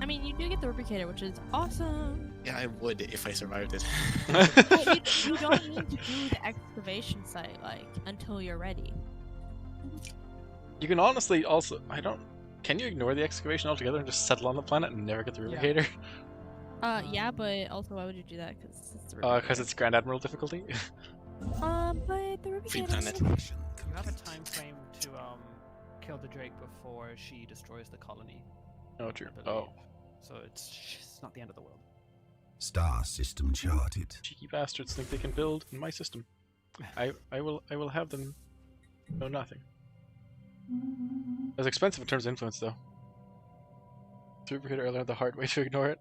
I mean, you do get the replicator, which is awesome. Yeah, I would if I survived it. But you don't need to do the excavation site like until you're ready. You can honestly also Can you ignore the excavation altogether and just settle on the planet and never get the Yeah. replicator? Yeah, but also why would you do that? Because it's the Because it's Grand Admiral difficulty. but the Free replicator. planet. You have a time frame to kill the Drake before she destroys the colony. Oh, true. I believe. Oh, So it's not the end of the world. Star system charted. cheeky bastards think they can build in my system. I will have them know nothing. It's expensive in terms of influence, though. The replicator, I learned the hard way to ignore it.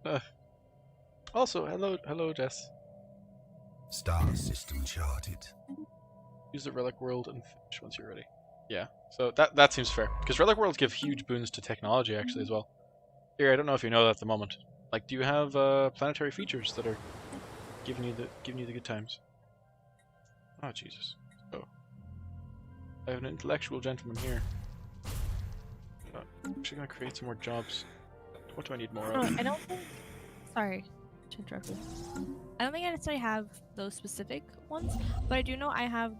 Also, hello, Jess. Star system charted. Use the relic world and finish once you're ready. Yeah, so that seems fair because relic worlds give huge boons to technology actually as well. Here, I don't know if you know that at the moment. Like, do you have planetary features that are giving you the good times? Oh Jesus! Oh, I have an intellectual gentleman here. I'm actually gonna create some more jobs. What do I need more Oh, of? I don't think. Sorry to interrupt you. I don't think I necessarily have those specific ones, but I do know I have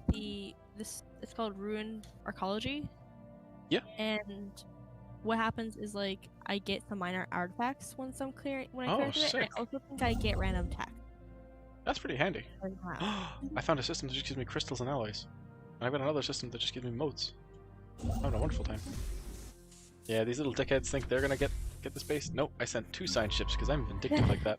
this. It's called Ruin Archaeology. Yeah. And what happens is like I get some minor artifacts when I clear through it, and sick. I also think I get random tech. That's pretty handy. as well. I found a system that just gives me crystals and alloys. And I've got another system that just gives me motes. I'm having a wonderful time. Yeah, these little dickheads think they're gonna get the space. Nope, I sent 2 science ships because I'm vindictive like that.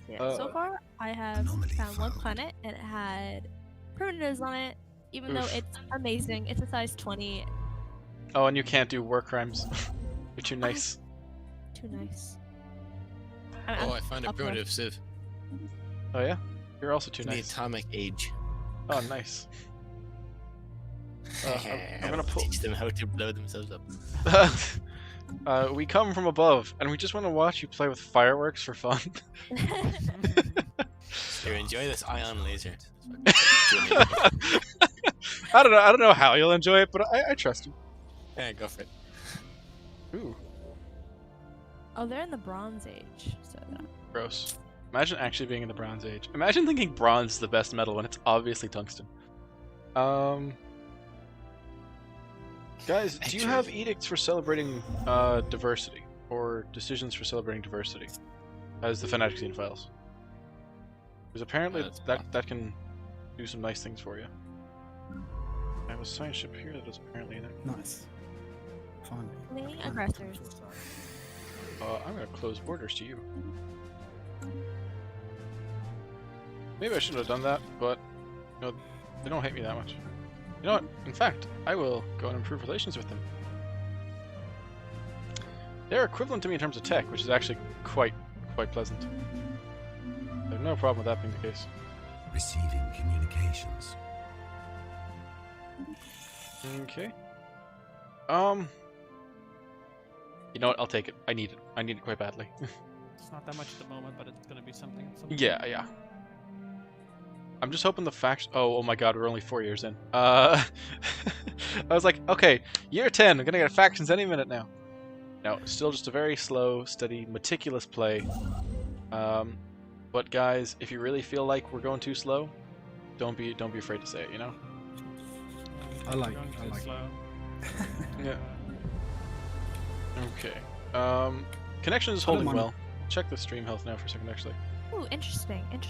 Yeah, so far I have Anomaly found one found. planet and it had primitives on it, even though Oof. it's amazing. It's a size 20. Oh, and you can't do war crimes. You're too nice. Too nice. Oh, I found a up there. primitive civ. Oh yeah? You're also too In the nice. atomic age. Oh, nice. I'm gonna I'll pull... teach them how to blow themselves up. we come from above, and we just want to watch you play with fireworks for fun. Here, enjoy this ion laser. I don't know how you'll enjoy it, but I trust you. Yeah, go for it. Ooh, Oh, they're in the Bronze Age. So gross. Imagine actually being in the Bronze Age. Imagine thinking bronze is the best metal when it's obviously tungsten. Guys, do you have edicts for celebrating diversity, or decisions for celebrating diversity, as the Fanatic Scene files? Because apparently that can do some nice things for you. I have a science ship here that is apparently in it. Nice. Finally. Fleeing aggressors. I'm gonna close borders to you. Maybe I shouldn't have done that, but you know, they don't hate me that much. You know what? In fact, I will go and improve relations with them. They're equivalent to me in terms of tech, which is actually quite pleasant. I have no problem with that being the case. Receiving communications. Okay. You know what? I'll take it. I need it. I need it quite badly. It's not that much at the moment, but it's gonna be something. at some point. Yeah. I'm just hoping the faction. Oh my God, we're only 4 years in. I was like, okay, year 10. I'm gonna get factions any minute now. No, it's still just a very slow, steady, meticulous play. But guys, if you really feel like we're going too slow, don't be afraid to say it. You know. I like Going I too like slow. Yeah. Okay. Connection is I don't holding mind. well. Check the stream health now for a second, actually. Ooh, interesting. So,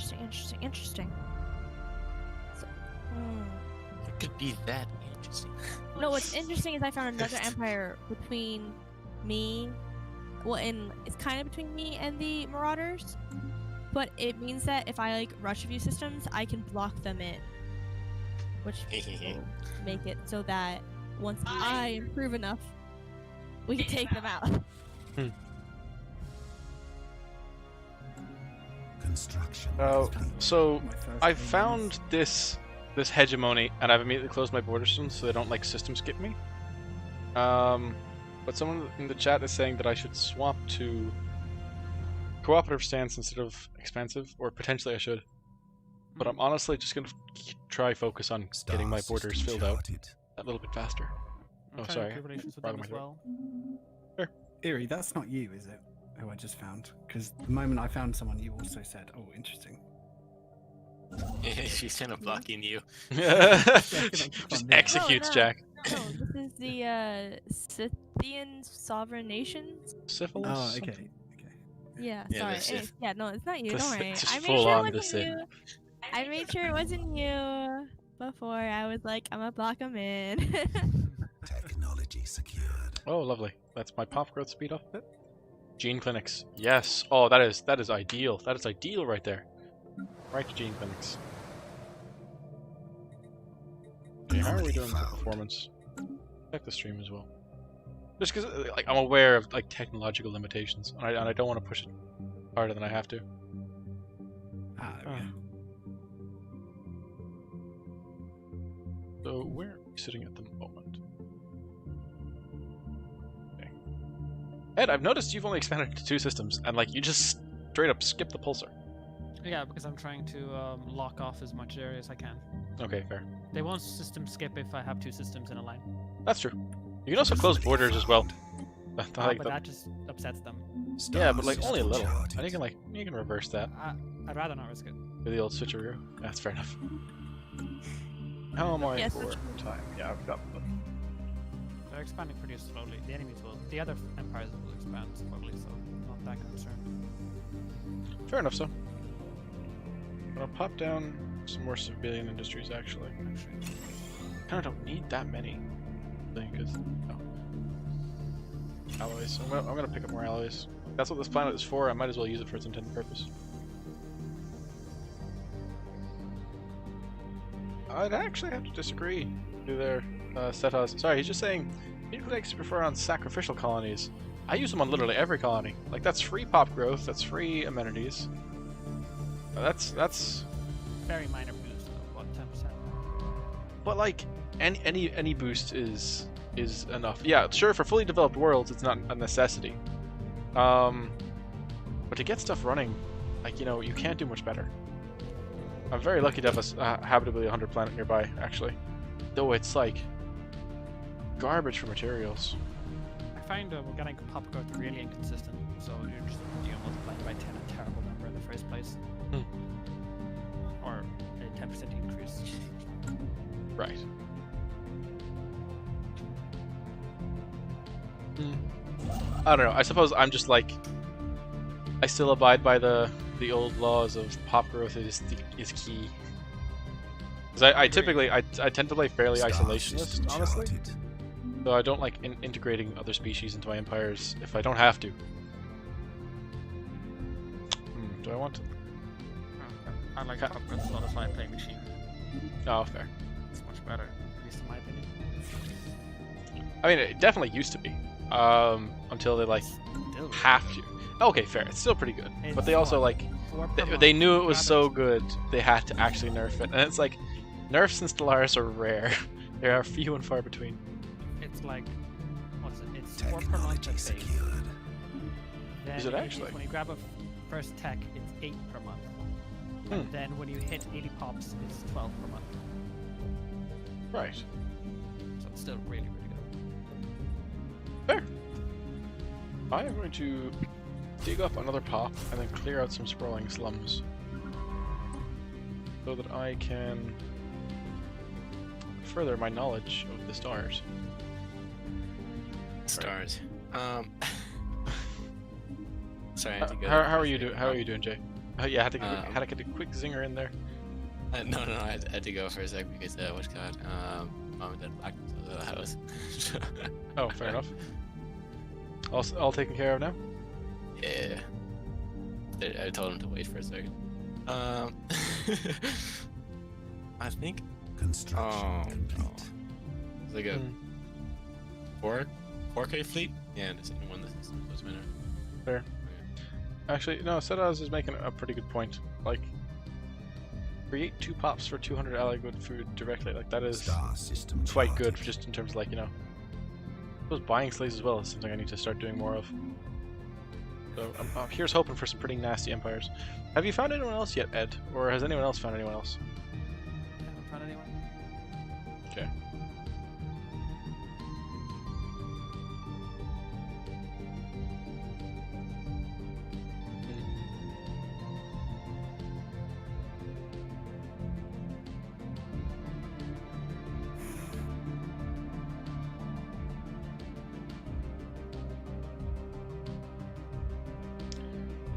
It could be that interesting. interesting. No, what's interesting is I found another empire between me. Well, it's kind of between me and the Marauders, but it means that if I like rush a few systems, I can block them in, which will make it so that once I improve enough, we can take them out. Construction. Oh, so My first I've thing found this hegemony, and I've immediately closed my border systems so they don't like system skip me. But someone in the chat is saying that I should swap to cooperative stance instead of expansive, or potentially I should. But I'm honestly just gonna try focus on getting my Star borders system filled out charted. a little bit faster. I'm Oh, trying to sorry. improve relations with Wrong them as way. well. Eerie, that's not you, is it? Who I just found? Because the moment I found someone, you also said, "Oh, interesting." She's kind of blocking you. Just executes no. Jack. No, this is the Scythian sovereign nations. Syphilis? Oh, okay. something? Okay. Yeah, Yeah, sorry. that's it. Yeah, no, it's not you. The Don't Sith- worry. just I made full sure on it the wasn't Sith. you. I made sure it wasn't you before. I was like, I'm gonna block him in. Technology secured. Oh, lovely. That's my pop growth speed up a bit. Gene clinics. Yes. Oh, that is ideal. That is ideal right there. Right to gene clinics. Okay, how are we Anomaly doing for found. performance? Check the stream as well. Just because like I'm aware of like technological limitations, and I don't want to push it harder than I have to. Ah, there we go. So where are we sitting at the moment? Okay. Ed, I've noticed you've only expanded to 2 systems, and like you just straight up skip the pulsar. Yeah, because I'm trying to lock off as much area as I can. Okay, fair. They won't system skip if I have 2 systems in a line. That's true. You can also close borders as well. But that just upsets them. Yeah, but like Star only a little. system And you can reverse that I'd rather not risk it. with the old switcheroo. That's fair enough. How am I Yes, for time? Yeah, I've got them. They're expanding pretty slowly. The enemies will. The other empires will expand slowly, so I'm not that concerned. Fair enough, so. I'll pop down some more civilian industries, actually. Kind of don't need that many. Because, no. Alloys. I'm gonna pick up more alloys. That's what this planet is for. I might as well use it for its intended purpose. I'd actually have to disagree with their Setas. Sorry, he's just saying he likes to prefer on sacrificial colonies. I use them on literally every colony. Like that's free pop growth. That's free amenities. That's. Very minor boost of what 10%. But like any boost is enough. Yeah, sure. For fully developed worlds, it's not a necessity. But to get stuff running, like you can't do much better. I'm very lucky to have a habitably 100 planet nearby, actually. Though it's like garbage for materials. I find organic pop growth really inconsistent, so you're just multiplying by 10 a terrible number in the first place. Or a 10% increase. Right. I don't know. I suppose I'm just like I still abide by the old laws of pop growth is key. Because I typically I tend to play fairly Star isolationist, system honestly. charted. So I don't like integrating other species into my empires if I don't have to. Do I want to? I like Ca- pop growth, so that's why I play machine. Oh, fair. It's much better, at least in my opinion. I mean, it definitely used to be. Until they like Still really have good. to. Okay, fair. It's still pretty good. It's But they also fun. like 4 per month. they knew it was Grab so good they had to actually nerf it, and it's like nerfs in Stellaris are rare. They are few and far between. It's like, what's it? It's 4 per month Technology at base. secured. Then Is it if- actually? When you grab a first tech, it's 8 per month. And then when you hit 80 pops, it's 12 per month. Right. So it's still really, really good. Fair. I am going to dig up another pop and then clear out some sprawling slums so that I can further my knowledge of the stars. Stars. Sorry, I had to go. How are you doing? How are you doing, Jay? Yeah, I had to get a quick zinger in there. No, I had to go for a sec because what's it called? Mom and Dad blacked us out of the house. Oh, fair enough. All taken care of now? Yeah. I told him to wait for a second. I think. Construction Oh no. complete. It's like a 4K fleet. Yeah, this isn't one that doesn't matter. Fair. Actually, no, Stellaris is making a pretty good point. Like, create 2 pops for 200 ally good food directly. Like, that is Star system quite charted. good, just in terms of, like, you know. I suppose buying slaves as well is something I need to start doing more of. So, here's hoping for some pretty nasty empires. Have you found anyone else yet, Ed? Or has anyone else found anyone else? I haven't found anyone. Okay.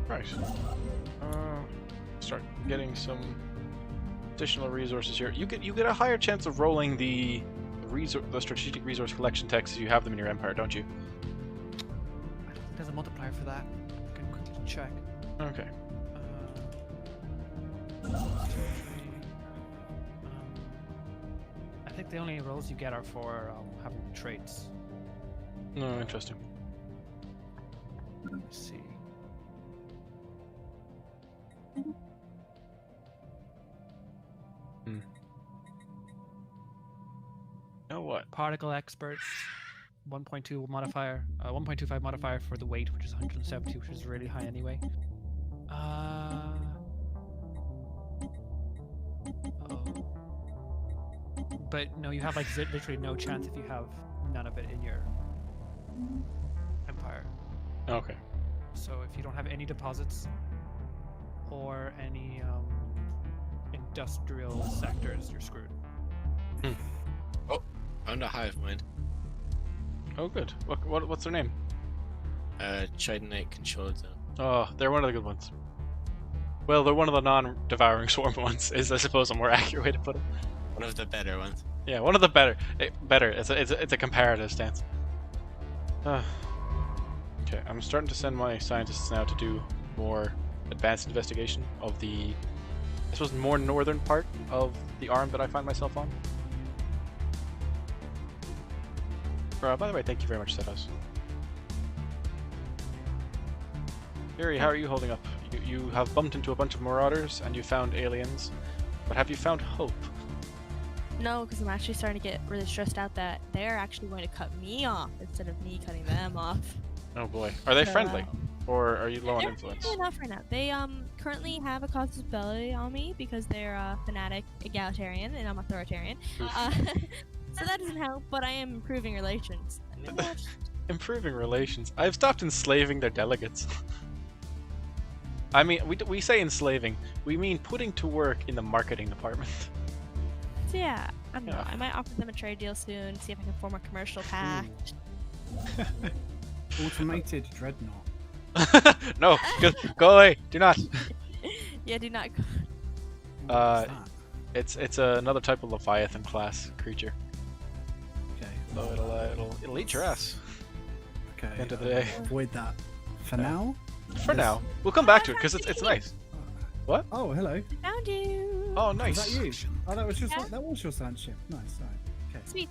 Right. Start getting some additional resources here. You get a higher chance of rolling the strategic resource collection texts if you have them in your empire, don't you? I don't think there's a multiplier for that. I can quickly check. Okay. I think the only rolls you get are for having traits. No, interesting. Let's see. Know what? Particle experts, 1.2 modifier, 1.25 modifier for the weight, which is 170, which is really high anyway. But no, you have like literally no chance if you have none of it in your empire. Okay. So if you don't have any deposits or any industrial sectors, you're screwed. Found a hive mind. Oh, good. What's their name? Chidonite controlled zone. Oh, they're one of the good ones. Well, they're one of the non-devouring swarm ones, is I suppose a more accurate way to put it. One of the better ones. Yeah, one of the better. Better. It's a comparative stance. Okay, I'm starting to send my scientists now to do more advanced investigation of the, I suppose, more northern part of the arm that I find myself on. By the way, thank you very much, Setos. Yuri, how are you holding up? You have bumped into a bunch of marauders and you found aliens, but have you found hope? No, because I'm actually starting to get really stressed out that they're actually going to cut me off instead of me cutting them off. Oh boy. Are they So, friendly? Or are you low on They're influence? friendly enough right now. They currently have a casus belli on me because they're a fanatic egalitarian and I'm authoritarian. So that doesn't help, but I am improving relations. Improving relations. I've stopped enslaving their delegates. I mean, we say enslaving. We mean putting to work in the marketing department. So yeah, I don't know. Yeah. I might offer them a trade deal soon, see if I can form a commercial pact. Automated dreadnought. No, go away. Do not. Yeah, do not. What's that? It's another type of Leviathan class creature. Okay. So it'll eat your ass. Okay. End of the day. Avoid that. For now. For now, we'll come back to it because it's nice. What? Oh, hello. Found you. Oh, Was nice. that you? Oh, that was just Yeah. that was your science ship. Nice. Right. Okay. Sweet.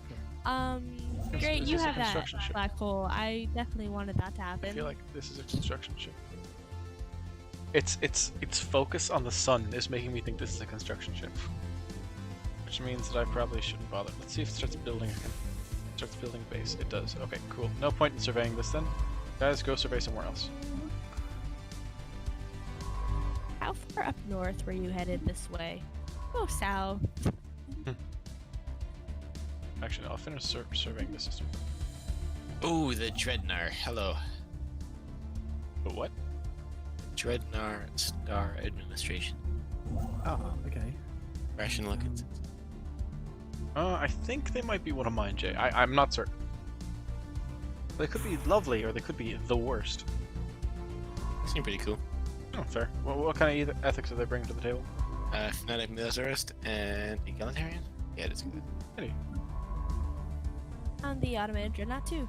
Is Great. this You a have that construction ship? black hole. I definitely wanted that to I happen. feel like this is a construction ship. Its focus on the sun is making me think this is a construction ship, which means that I probably shouldn't bother. Let's see if it starts building again. It starts building a base. It does. Okay, cool. No point in surveying this then. Guys, go survey somewhere else. How far up north were you headed this way? Go south. Actually, no, I'll finish surveying the system. Oh, the Dreadnought. Hello. But what? Dreadnought Star Administration. Oh, okay. Rational looking. I think they might be one of mine, Jay. I'm not certain. They could be lovely, or they could be the worst. Seem pretty cool. Oh, fair. What kind of ethics do they bring to the table? Fanatic Militarist and Egalitarian? Yeah, that's good. On the automated dreadnought too.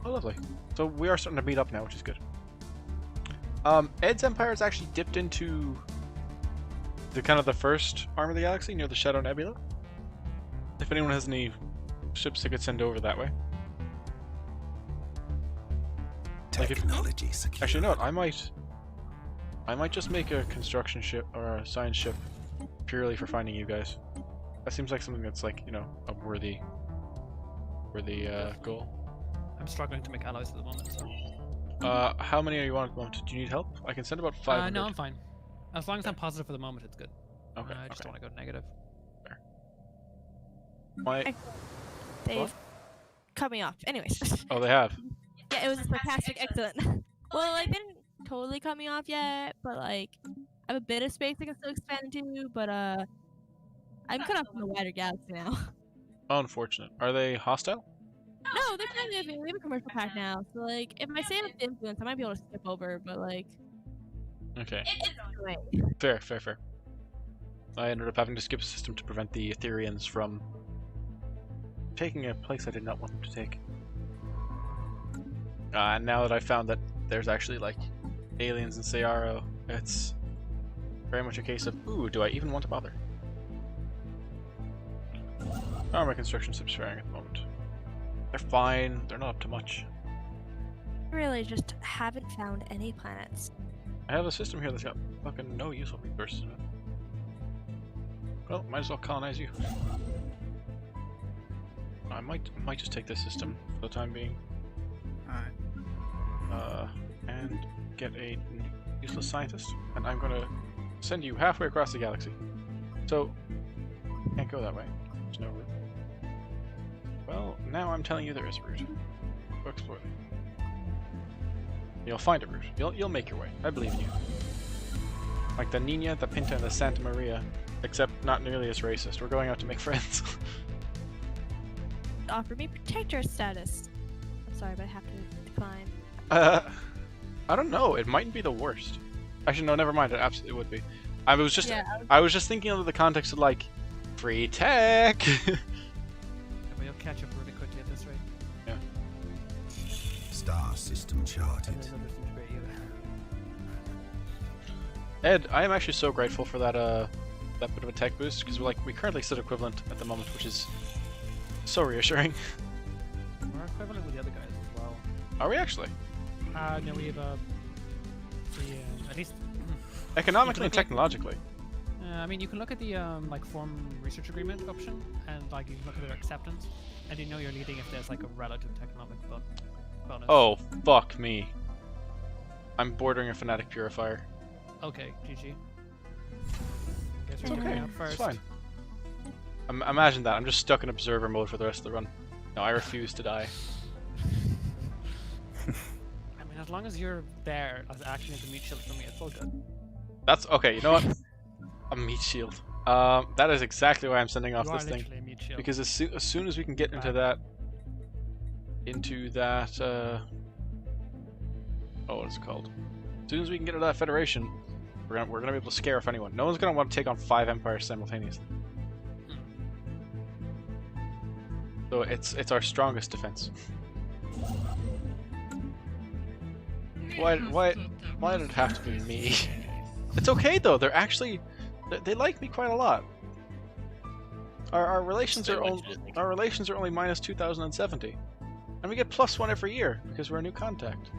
Oh, lovely. So we are starting to meet up now, which is good. Ed's Empire has actually dipped into the kind of the first arm of the galaxy near the Shadow Nebula. If anyone has any ships they could send over that way. Technology secure. Actually, you know what? I might just make a construction ship or a science ship purely for finding you guys. That seems like something that's like, you know, a worthy goal. I'm struggling to make allies at the moment, so. How many are you on at the moment? Do you need help? I can send about 500. No, I'm fine. As long as I'm positive for the moment, it's good. Okay. I just don't want to go negative. My... They've What? cut me off. Anyways. Oh, they have. Yeah, it was a sarcastic excellent. Well, like, they didn't totally cut me off yet, but like, I have a bit of space I can still expand into, but I'm cut off from the wider galaxy now. Unfortunate. Are they hostile? No, they're kind of we have a commercial pack now, so like, if I say I have influence, I might be able to skip over, but like, Okay. it's great. Fair. I ended up having to skip a system to prevent the Ethereans from taking a place I did not want them to take. And now that I found that there's actually like aliens in Sayaro, it's very much a case of, ooh, do I even want to bother? How are my construction ships faring at the moment? They're fine, they're not up to much. Really, just haven't found any planets. I have a system here that's got fucking no useful resources in it. Well, might as well colonize you. I might just take this system for the time being. Alright. And get a useless scientist, and I'm gonna send you halfway across the galaxy. So, can't go that way. There's no route. Well, now I'm telling you there is a route. Go explore it. You'll find a route. You'll make your way. I believe in you. Like the Nina, the Pinta, and the Santa Maria, except not nearly as racist. We're going out to make friends. Offer me protector status. I'm sorry, but I have to decline. I don't know. It mightn't be the worst. Actually, no, never mind. It absolutely would be. I was just thinking of the context of like free tech. Yeah, but you'll catch up really quickly at this rate. Yeah. Star system charted. There's other things about you. Ed, I am actually so grateful for that that bit of a tech boost because we currently sit equivalent at the moment, which is so reassuring. We're equivalent with the other guys as well. Are we actually? No, we have at least Economically and technologically. I mean, you can look at the like form research agreement option, and like you can look at their acceptance, and you know you're leading if there's like a relative economic bonus. Oh, fuck me. I'm bordering a fanatic purifier. Okay, GG. Guess It's you're okay. getting out It's first. fine. Imagine that. I'm just stuck in observer mode for the rest of the run. No, I refuse to die. I mean, as long as you're there as acting as a meat shield for me, it's all good. That's okay. You know what? A meat shield. That is exactly why I'm sending off You are this thing. literally a meat shield. Because as soon as we can get into that, oh, what is it called? As soon as we can get into that Federation, we're gonna be able to scare off anyone. No one's gonna want to take on 5 empires simultaneously. So it's our strongest defense. Why did it have to be me? It's okay though. They're actually they like me quite a lot. Our relations are only minus 2,070, and we get +1 every year because we're a new contact.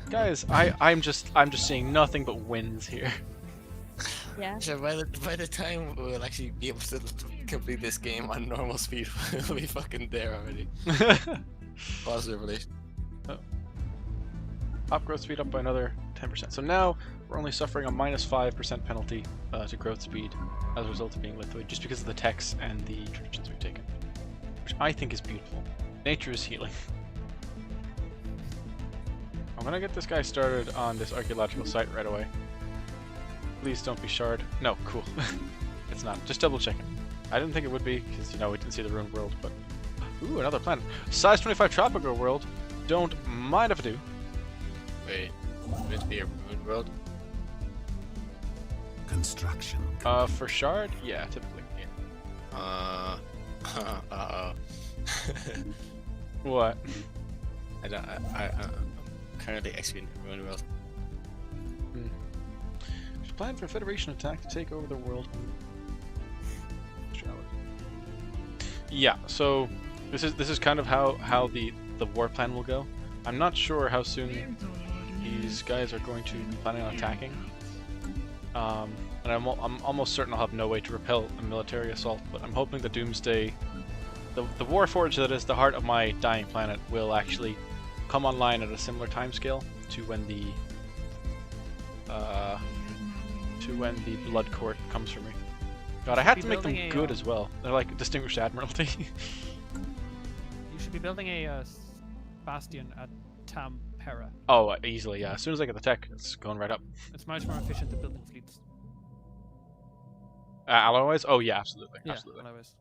Guys, I'm just seeing nothing but wins here. Yeah. So by the time we'll actually be able to complete this game on normal speed, we'll be fucking there already. Positive relation. Op growth speed up by another 10%. So now we're only suffering a -5% penalty to growth speed as a result of being lithoid, just because of the techs and the traditions we've taken, which I think is beautiful. Nature is healing. I'm gonna get this guy started on this archaeological site right away. Please don't be shard. No, cool. It's not. Just double checking. I didn't think it would be, because, you know, we didn't see the ruined world, but... Ooh, another planet. Size 25 tropical world. Don't mind if I do. Wait, would it be a ruined world? Construction. For shard, yeah, typically. What? I'm currently executing everyone else. Plan for Federation attack to take over the world. Yeah, so this is kind of how the war plan will go. I'm not sure how soon these guys are going to be planning on attacking. And I'm almost certain I'll have no way to repel a military assault, but I'm hoping the Doomsday, the Warforge that is the heart of my dying planet, will actually come online at a similar timescale to when the Blood Court comes for me. God, I had to make them good as well. They're like Distinguished Admiralty. You should be building a bastion at Tampere. Oh, easily, yeah. As soon as I get the tech, it's going right up. It's much more efficient than building fleets. Alloy-wise? Oh, yeah, absolutely. Yeah, absolutely. alloy-wise.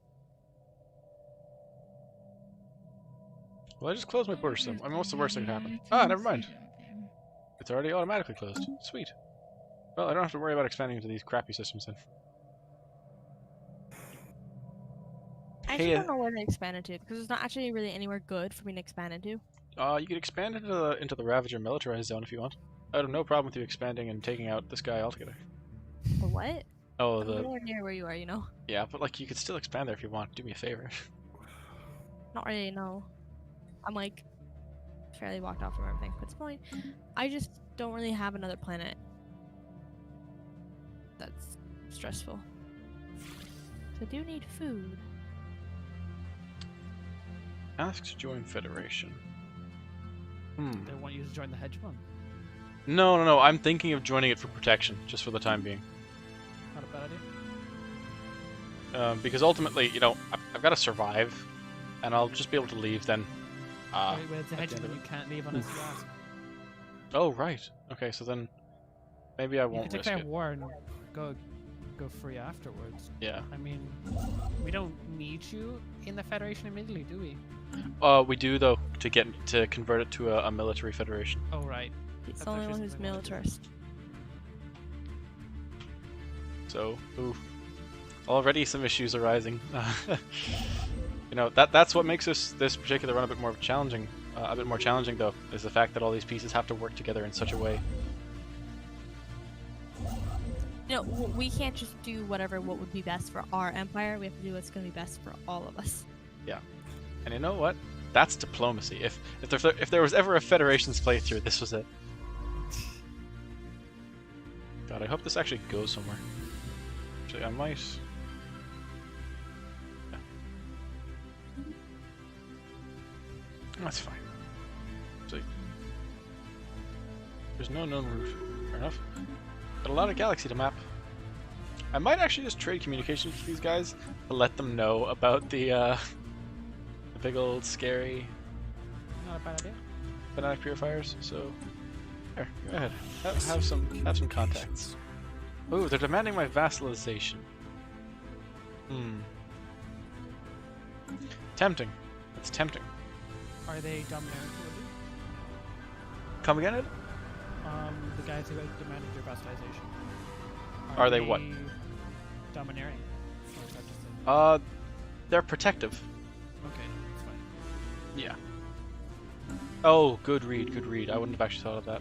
Well, I just closed my border system. I mean, what's the worst that could happen? Ah, never mind. It's already automatically closed. Sweet. Well, I don't have to worry about expanding into these crappy systems then. I actually don't know where to expand into, because there's not actually really anywhere good for me to expand into. You could expand into the Ravager militarized zone if you want. I have no problem with you expanding and taking out this guy altogether. The what? Oh, I'm nowhere near where you are, you know? Yeah, but like you could still expand there if you want. Do me a favor. Not really, no. I'm like fairly walked off from everything, but it's fine. I just don't really have another planet that's stressful. So I do need food. Ask to join Federation. They want you to join the hedge fund. No. I'm thinking of joining it for protection, just for the time being. Not a bad idea. Because ultimately, you know, I've got to survive, and I'll just be able to leave then. Wait, it's a hedge fund. You can't leave unless you ask. Oh, right. Okay, so then maybe I won't You can risk declare it. war and go free afterwards. Yeah. I mean, we don't need you in the Federation immediately, do we? We do though to convert it to a military federation. Oh right. It's That's the only actually one who's something I wanted to do. militarist. So, already some issues arising. You know, that's what makes this particular run a bit more challenging. A bit more challenging though is the fact that all these pieces have to work together in such a way. You know, we can't just do what would be best for our empire. We have to do what's going to be best for all of us. Yeah. And you know what? That's diplomacy. If there was ever a Federation's playthrough, this was it. God, I hope this actually goes somewhere. Actually, I might. Yeah. That's fine. See, there's no known route. Fair enough. Got a lot of galaxy to map. I might actually just trade communications with these guys to let them know about the big old scary Not a bad idea. fanatic purifiers. So, there, go ahead. Have some contacts. Ooh, they're demanding my vassalization. Tempting. It's tempting. Are they domineering? Come again, Ed? The guys who demanded your vassalization. Are they what? Domineering. Or is that just a... They're protective. Okay, that's fine. Yeah. Oh, good read, good read. I wouldn't have actually thought of that.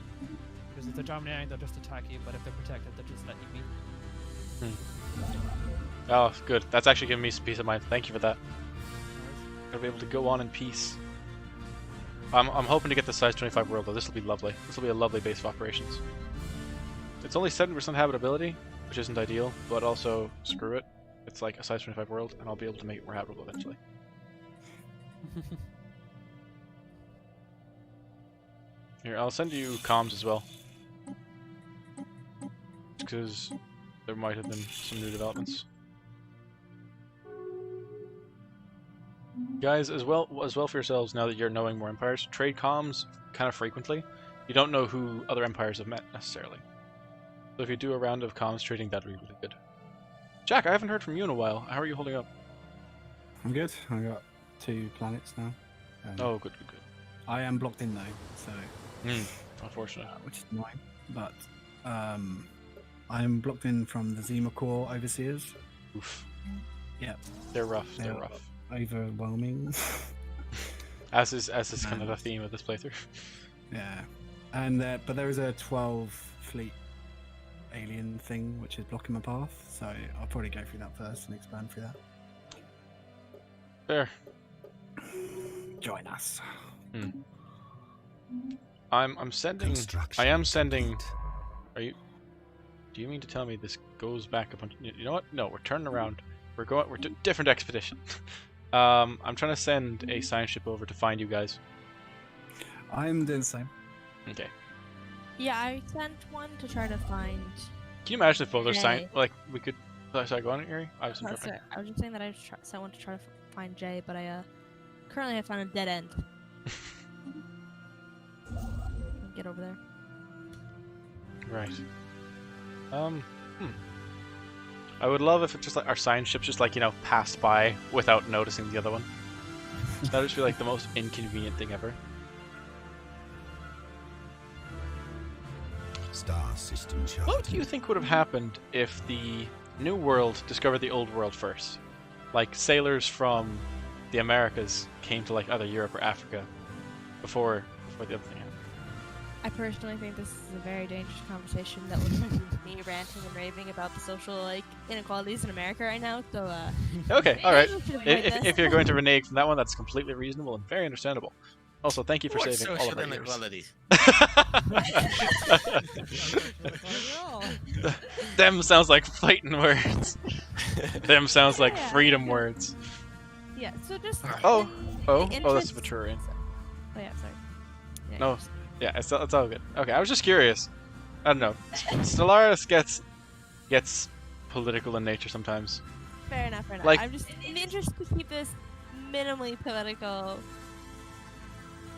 Because if they're domineering, they'll just attack you, but if they're protected, they'll just let you be. Oh, good. That's actually giving me some peace of mind. Thank you for that. I'll be able to go on in peace. I'm hoping to get the size 25 world though. This will be lovely. This will be a lovely base of operations. It's only 7% habitability, which isn't ideal, but also screw it. It's like a size 25 world, and I'll be able to make it more habitable eventually. Here, I'll send you comms as well, because there might have been some new developments. Guys, as well for yourselves, now that you're knowing more empires, trade comms kind of frequently. You don't know who other empires have met necessarily. So if you do a round of comms trading, that'd be really good. Jack, I haven't heard from you in a while. How are you holding up? I'm good. I got 2 planets now. Oh, good. I am blocked in though, so Unfortunate. which is annoying. But I'm blocked in from the Zima Corps Overseers. Oof. Yep. They're rough. They're They're rough. Overwhelming. As is kind of the theme of this playthrough. Yeah. And but there is a 12 fleet alien thing which is blocking my path, so I'll probably go through that first and expand through that. Fair. Join us. I'm sending. Construction I am sending. complete. Are you? Do you mean to tell me this goes back a bunch? You know what? No, we're turning around. We're going. We're different expedition. I'm trying to send a science ship over to find you guys. I'm doing the same. Okay. Yeah, I sent one to try to find. Can you imagine if both are Okay. science? Like we could. Sorry, go on, Yuri. I was Oh, interrupting. sorry. I was just saying that I sent one to try to find Jay, but I currently have found a dead end. Get over there. Right. I would love if it just like our science ships just like passed by without noticing the other one. That would just be like the most inconvenient thing ever. Star system charted. What do you think would have happened if the New World discovered the Old World first? Like sailors from the Americas came to like either Europe or Africa before the other thing happened. I personally think this is a very dangerous conversation that would lead to me ranting and raving about the social inequalities in America right now. So Okay, all right. maybe we should avoid If this. you're going to renege from that one, that's completely reasonable and very understandable. Also, thank you for What saving all of social our years. inequalities? Them sounds like fighting words. Them sounds like Yeah. freedom words. Yeah, so just Oh, in oh, the oh, that's interest- Viturian. Oh yeah, sorry. Yeah, No. Yeah, it's all good. Okay, I was just curious. I don't know. Stellaris gets political in nature sometimes. fair enough, fair enough. Like- I'm just in the interest to keep this minimally political.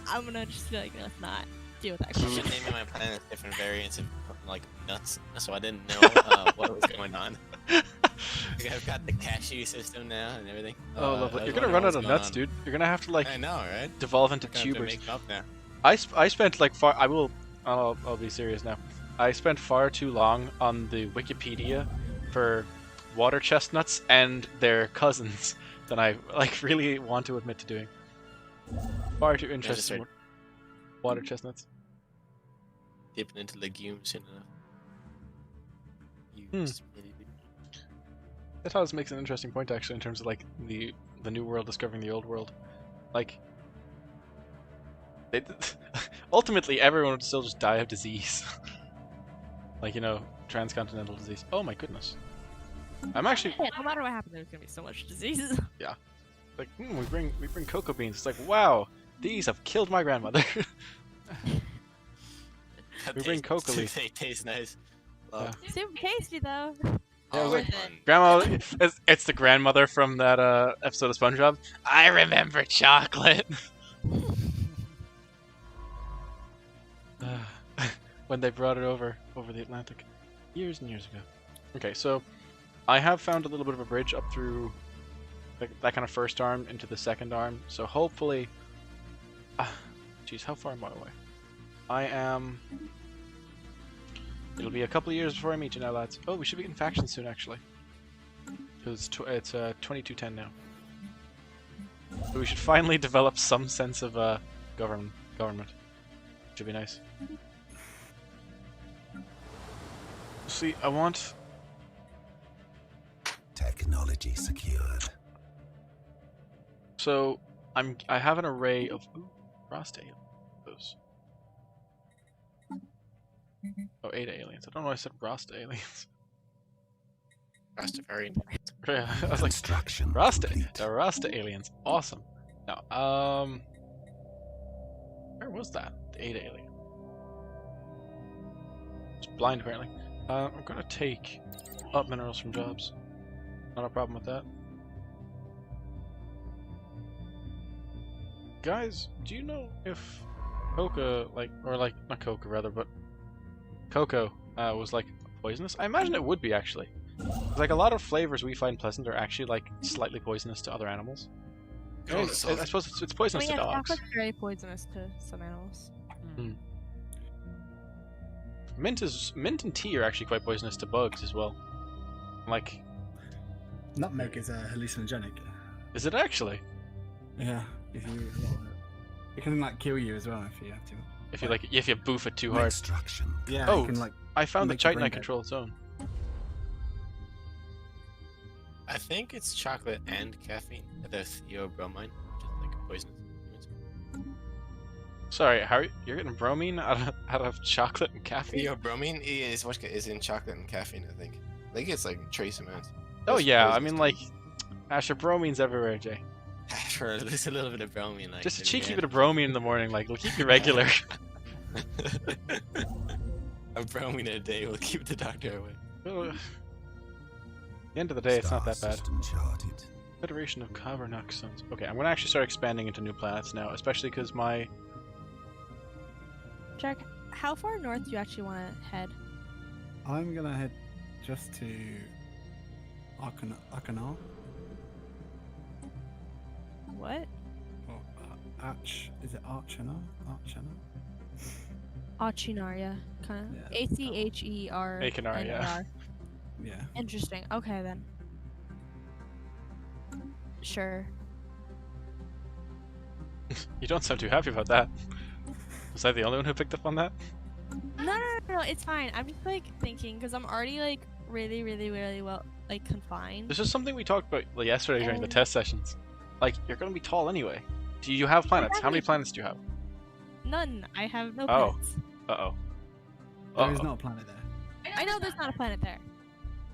I'm gonna just be like, let's not deal with that You question. should name my planets different variants of like nuts, so I didn't know what was going on. Like, I've got the cashew system now and everything. Oh, I lovely. was You're gonna wondering run what's out of going nuts, on. dude. You're gonna have to like I know, right? devolve into Gonna have to tubers. make up now. I spent like I'll be serious now. I spent far too long on the Wikipedia for water chestnuts and their cousins than I like really want to admit to doing. Far too interested in right. water chestnuts. Dipping into legumes in Hmm. a. I thought this makes an interesting point actually in terms of like the New World discovering the Old World. Like, ultimately everyone would still just die of disease. Like transcontinental disease. Oh my goodness. I'm actually Yeah, no matter what happens, there's gonna be so much disease. like we bring cocoa beans. It's like wow, these have killed my grandmother. We bring cocoa leaf. They taste nice. Yeah. Super tasty though. Yeah, I was like, Worth it. Grandma, it's the grandmother from that episode of SpongeBob. I remember chocolate. When they brought it over the Atlantic, years and years ago. Okay, so I have found a little bit of a bridge up through that kind of first arm into the second arm. So hopefully, geez, how far am I away? I am. It'll be a couple of years before I meet you now, lads. Oh, we should be getting factions soon, actually. Because it's 2210 now. So we should finally develop some sense of government. Should be nice. See, I want. Technology secured. So I have an array of Rasta aliens. Oh, Ada aliens. I don't know why I said Rasta aliens. Rastafarian. Yeah, I was like, Construction Rasta, complete. the Rasta aliens, awesome. Now, where was that? The Ada alien. It's blind apparently. I'm gonna take up minerals from jobs. Not a problem with that. Guys, do you know if coca, not coca rather, but cocoa was like poisonous? I imagine it would be actually. Like a lot of flavors we find pleasant are actually like slightly poisonous to other animals. Oh, I suppose it's poisonous to yeah, dogs. chocolate's very poisonous to some animals. Mint and tea are actually quite poisonous to bugs as well. Like, Nutmeg is hallucinogenic. is it actually? Yeah, if you it can like kill you as well if you have to. If you boof it too hard. Extraction. Yeah, Oh, it can like. I found the make your Chitinite brain control zone. I think it's chocolate and caffeine. The theobromine, which is like poisonous. Sorry, you're getting bromine out of chocolate and caffeine? Theobromine is in chocolate and caffeine, I think. I think it's like trace amounts. Oh It's yeah, I poisonous mean to like, me. Asher, bromine's everywhere, Jay. Sure, there's a little bit of bromine. Like, Just a in the cheeky end. bit of bromine in the morning, like, it'll keep you regular. A bromine a day will keep the doctor away. At the end of the day, it's not that bad. System charted. Federation of Ragnarok Suns. Okay, I'm gonna actually start expanding into new planets now, especially because my... Jack, how far north do you actually want to head? I'm gonna head just to Arcanar. What? Or is it Archanar? Achinaria, kind of. Yeah. Acher. Achenar, yeah. Yeah. Interesting. Okay then. Sure. You don't sound too happy about that. Was I the only one who picked up on that? No, it's fine. I'm just like thinking because I'm already like really well like confined. This is something we talked about yesterday during the And- test sessions. Like, you're gonna be tall anyway. Do you have planets? How many planets do you have? None. I have no Oh. planets. Uh-oh. There is Uh-oh. not a planet there. I know there's not a planet there.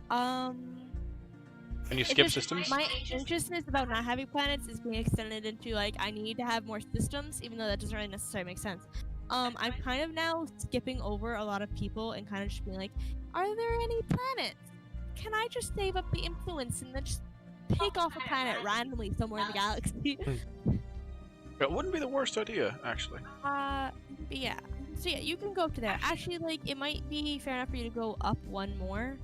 Can you It's skip just systems? My anxiousness about not having planets is being extended into like I need to have more systems, even though that doesn't really necessarily make sense. I'm kind of now skipping over a lot of people and kind of just being like, are there any planets? Can I just save up the influence and then just take off a planet randomly somewhere in the galaxy? It wouldn't be the worst idea, actually. But yeah. So yeah, you can go up to there. Actually, like it might be fair enough for you to go up one more.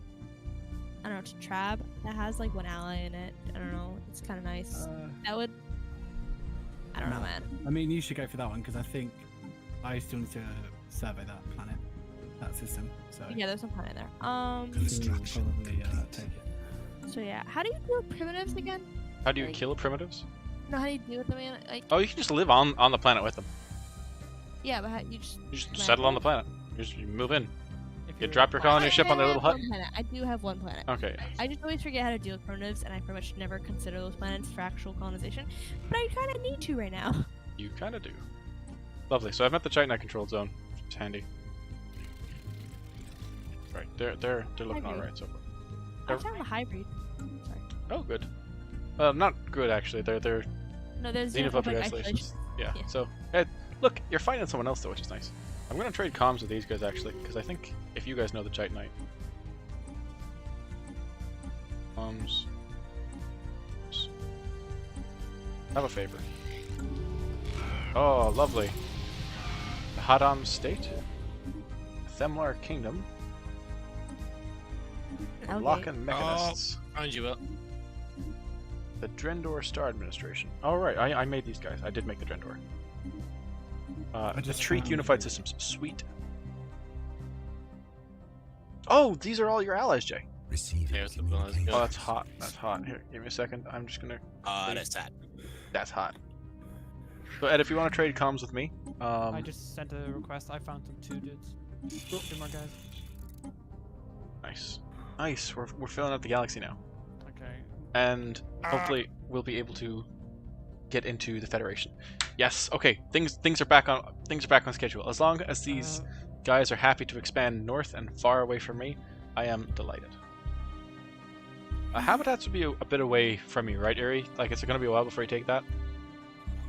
I don't know, to Trab. That has like one ally in it. I don't know. It's kind of nice. That would. I don't know, man. I mean, you should go for that one because I think I still need to survey that planet, that system. So Yeah, there's some planet there. you Construction probably complete. take it. So yeah, how do you deal with primitives again? How do you Like- kill primitives? No, how do you deal with them? Man? Like, Oh, you can just live on the planet with them. yeah, but how, you just. You just Right. settle on the planet. You move in. If You you're- drop your colony ship on their little hut. One planet. I do have one planet. Okay. I just always forget how to deal with primitives, and I pretty much never consider those planets for actual colonization. But I kind of need to right now. You kind of do. Lovely. So I've met the Chitinite controlled zone. It's handy. Right. They're looking Agree. alright so far. I found a hybrid. Sorry. Oh, good. Not good actually. They're No, there's xenophobic xenophobic isolations. Yeah. Yeah. So, look, you're fighting someone else though, which is nice. I'm gonna trade comms with these guys actually, because I think if you guys know the Chitinite. Comms. Have a favor. Oh, lovely. The Hadam State. Themlar Kingdom. Okay. Lockin Mechanists. Found you up. The Drendor Star Administration. Oh, right. I made these guys. I did make the Drendor. The just Treek found Unified you. Systems. Sweet. Oh, these are all your allies, Jay. Receiving Here's the bonus. communication. Oh, that's hot. That's hot. Here, give me a second. I'm just gonna... That's that. That's hot. So, Ed, if you want to trade comms with me... I just sent a request. I found them 2 dudes. 2 more guys. Nice. Nice. We're filling up the galaxy now. Okay. And hopefully we'll be able to get into the Federation. Yes. Okay. Things are back on schedule. As long as these guys are happy to expand north and far away from me, I am delighted. Habitats would be a bit away from you, right, Eri? Like, it's going to be a while before you take that.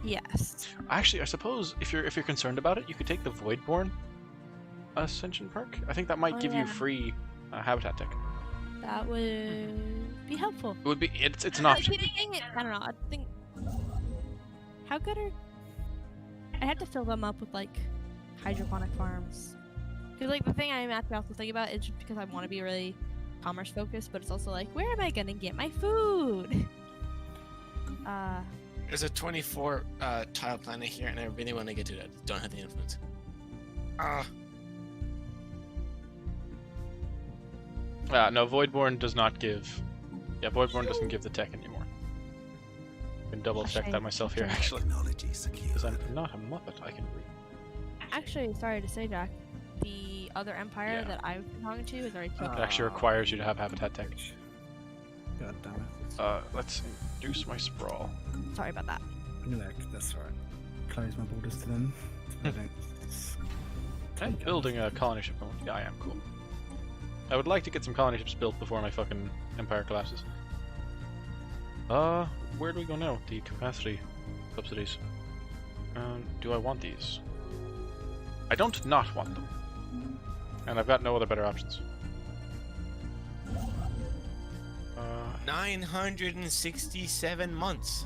Yes. Actually, I suppose if you're concerned about it, you could take the Voidborn Ascension perk. I think that might Oh, give you yeah. free habitat tech. That would be helpful. It would be. It's an I option. don't know. I think. How good are? I have to fill them up with like hydroponic farms. Because like the thing I have to also think about is just because I want to be really commerce focused, but it's also like where am I gonna get my food? There's a 24 tile planet here, and I really want to get to that. Don't have the influence. No, Voidborn does not give. Yeah, Voidborn doesn't give the tech anymore. I can double check that myself here, actually. Technology secured. Because I'm not a Muppet, I can read. Actually, sorry to say, Jack, the other Empire Yeah. that I've been talking to is already killed. It actually requires you to have habitat tech. God damn it. Let's induce my sprawl. Sorry about that. Look, that's alright. Close my borders to them. So they don't I'm take building a colony ship. Yeah, I am cool. I would like to get some colony ships built before my fucking empire collapses. Where do we go now? The capacity subsidies. Do I want these? I don't not want them. And I've got no other better options. 967 months.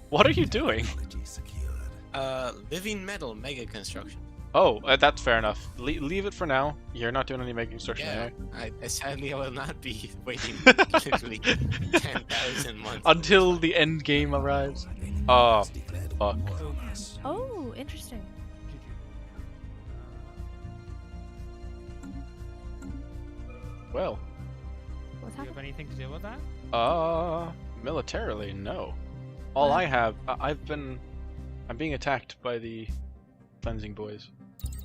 What are you doing? Technology secured. Living metal mega construction. Oh, that's fair enough. Leave it for now. You're not doing any mega construction Yeah, anyway. sadly I will not be waiting literally 10,000 months. Until the end game arrives. Oh, Declared fuck. war on us. Oh, interesting. Well. What's Do you have happening? anything to do with that? Militarily, no. All I have, I'm being attacked by the cleansing boys.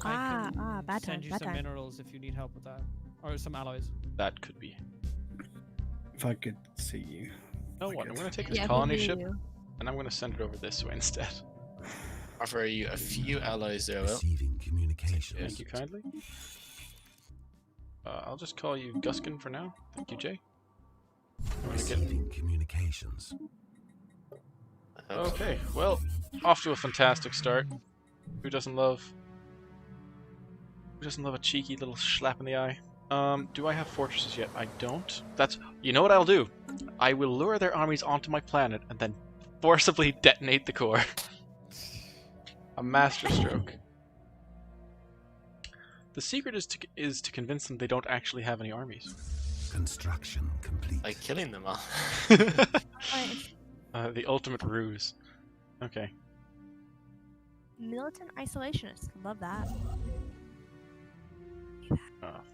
I can Bad send time, you bad some time. minerals if you need help with that, or some alloys. That could be. If I could see you. No I one. I'm could. gonna take this Yeah, colony we ship do. and I'm gonna send it over this way instead. Offer you a few alloys there, Will. Receiving communications. Thank you kindly. I'll just call you Guskin for now. Thank you, Jay. I'm gonna get... Receiving communications. Okay, well, off to a fantastic start. Who doesn't love a cheeky little slap in the eye? Do I have fortresses yet? I don't. You know what I'll do? I will lure their armies onto my planet and then forcibly detonate the core. A masterstroke. The secret is to convince them they don't actually have any armies. Construction complete. Like killing them all. The ultimate ruse. Okay. Militant isolationist. Love that. Fuck.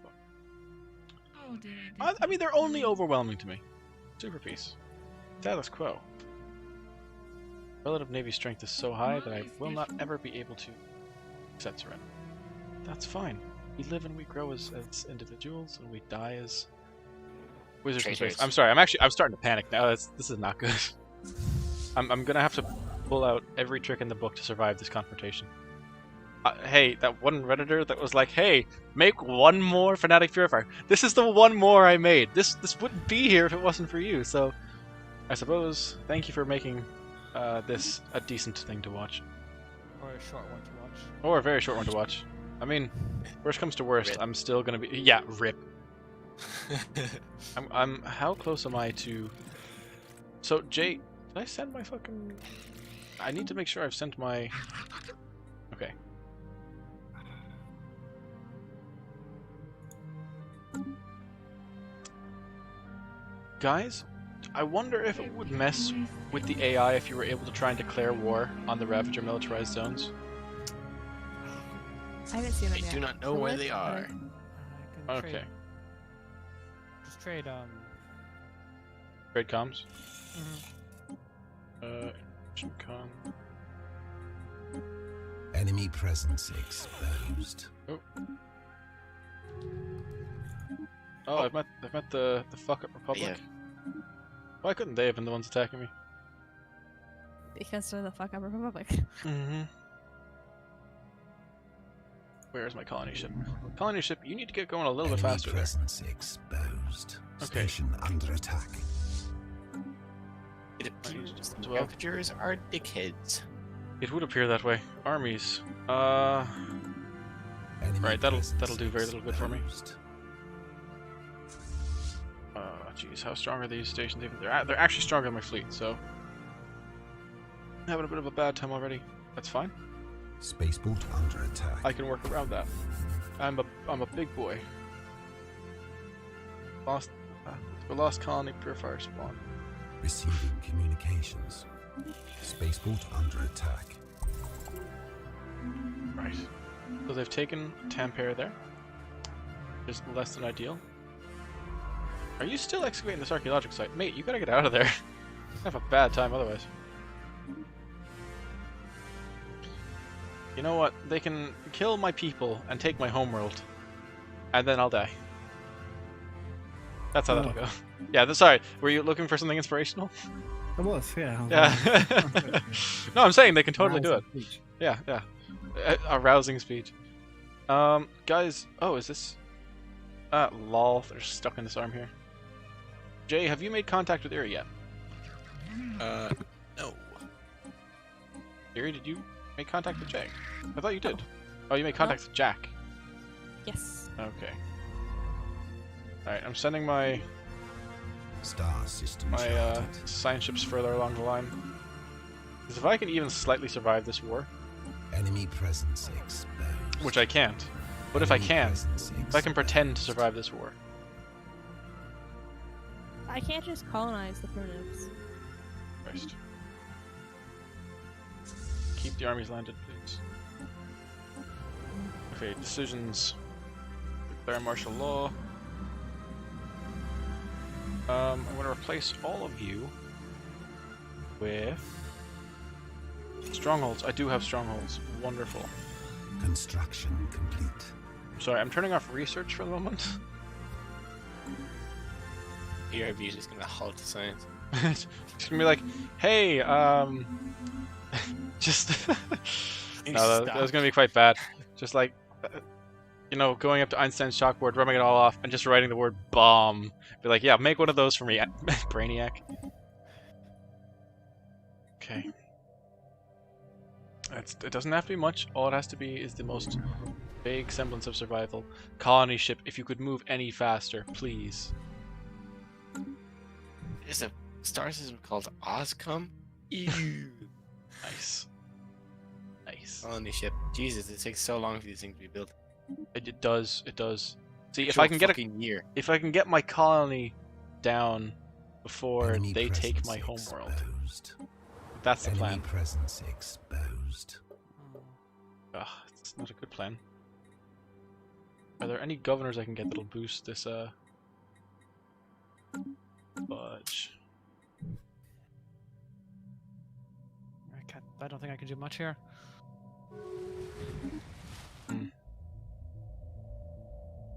I mean, they're only overwhelming to me. Super peace. Status quo. Relative navy strength is so high that I will not ever be able to accept surrender. That's fine. We live and we grow as individuals, and we die as wizards in space. Traitors. I'm sorry. I'm starting to panic now. This is not good. I'm gonna have to pull out every trick in the book to survive this confrontation. Hey, that one redditor that was like, "Hey, make one more fanatic purifier." This is the one more I made. This wouldn't be here if it wasn't for you. So, I suppose thank you for making this a decent thing to watch, Or a short one to watch. or a very short one to watch. I mean, worst comes to worst, Rip. I'm still gonna be rip. I'm how close am I to? So Jay, did I send my fucking? I need to make sure I've sent my. Okay. Guys, I wonder if it would mess with the AI if you were able to try and declare war on the Ravager militarized zones. I haven't seen them I yet. do not know The where list, they but- are. I can Okay. trade. Just trade Trade comms. mhm. Action com. Enemy presence exposed. Oh, I've met the fuck up Republic. Why couldn't they have been the ones attacking me? Because they're the fuck up Republic. Mm-hmm. Where's my colony ship? Colony ship, you need to get going a little bit Enemy faster there. presence exposed. Okay. Station under attack. It appears the well. Ravagers are dickheads. It would appear that way. Armies. Enemy Right, that'll presence do very little good for me. exposed. Jeez, how strong are these stations even? They're actually stronger than my fleet, so having a bit of a bad time already. That's fine. Spaceport under attack. I can work around that. I'm a big boy. We lost colony purifier spawn. Receiving communications. Spaceport under attack. Right. So they've taken Tampere there. Just less than ideal. Are you still excavating this archaeological site? Mate, you gotta get out of there. I have a bad time otherwise. You know what? They can kill my people and take my homeworld. And then I'll die. That's how that'll go. Yeah, sorry. Were you looking for something inspirational? I was, yeah. Yeah. No, I'm saying they can totally do it. Yeah, yeah. A rousing speech. Guys. Oh, is this... lol. They're stuck in this arm here. Jay, have you made contact with Iri yet? No. Iri, did you make contact with Jay? I thought you did. Oh, you made contact with Jack. Yes. Okay. Alright, I'm sending my Star system charted. science ships further along the line. Because if I can even slightly survive this war, Enemy presence exposed. which I can't, but if I Enemy can, presence if I can pretend to exposed. survive this war. I can't just colonize the primitives. Christ. Keep the armies landed, please. Okay, decisions. Declare martial law. I'm going to replace all of you with strongholds. I do have strongholds. Wonderful. Construction complete. Sorry, I'm turning off research for the moment. ERV is just gonna halt science. It's gonna be like, hey, just no, that was gonna be quite bad. Just like, you know, going up to Einstein's chalkboard, rubbing it all off, and just writing the word bomb. Be like, yeah, make one of those for me, Brainiac. Okay. It doesn't have to be much. All it has to be is the most vague semblance of survival. Colony ship, if you could move any faster, please. There's a star system called Ozcom. Ew. Nice. Nice. Colony ship. Jesus, it takes so long for these things to be built. It does. It does. See, if Actual I can get fucking year. if I can get my colony down before Enemy they take presence my homeworld, exposed. that's the Enemy plan. presence exposed. Ugh, it's not a good plan. Are there any governors I can get that'll boost this fudge? I don't think I can do much here.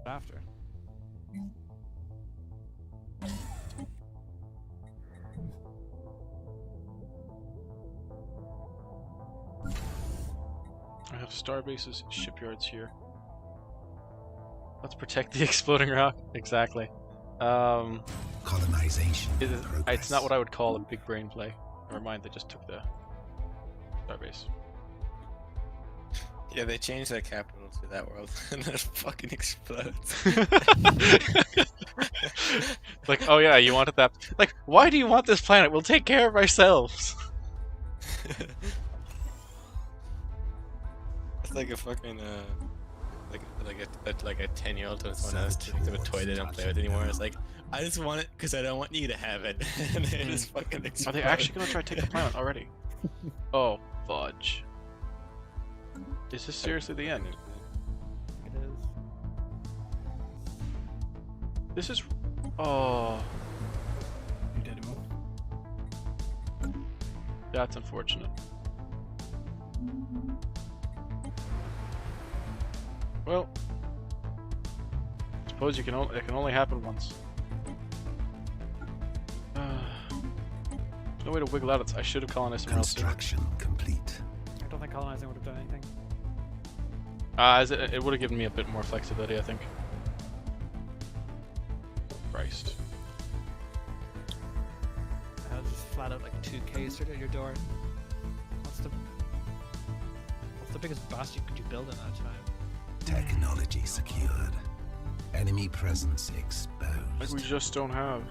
After. I have star bases, shipyards here. Let's protect the exploding rock. Exactly. Colonization in It's progress. not what I would call a big brain play. Never mind, they just took the starbase. Yeah, they changed their capital to that world, and it fucking explodes. Like, oh yeah, you wanted that. Like, why do you want this planet? We'll take care of ourselves. It's like a fucking like a 10-year-old telling someone else to pick up a toy they don't play with anymore. It's like, I just want it because I don't want you to have it, and they just fucking explode. Are they actually gonna try to take the planet already? Oh, fudge. Is this seriously the end? It is. This is... Oh, You did it well. that's unfortunate. Well, suppose it can only happen once. There's no way to wiggle out. I should have colonized somewhere else. Construction complete. I don't think colonizing would have done anything. It would have given me a bit more flexibility, I think. Christ. I'll just flat out like 2K straight at your door. What's the biggest bastion could you build in that time? Technology secured. Enemy presence exposed. Like we just don't have.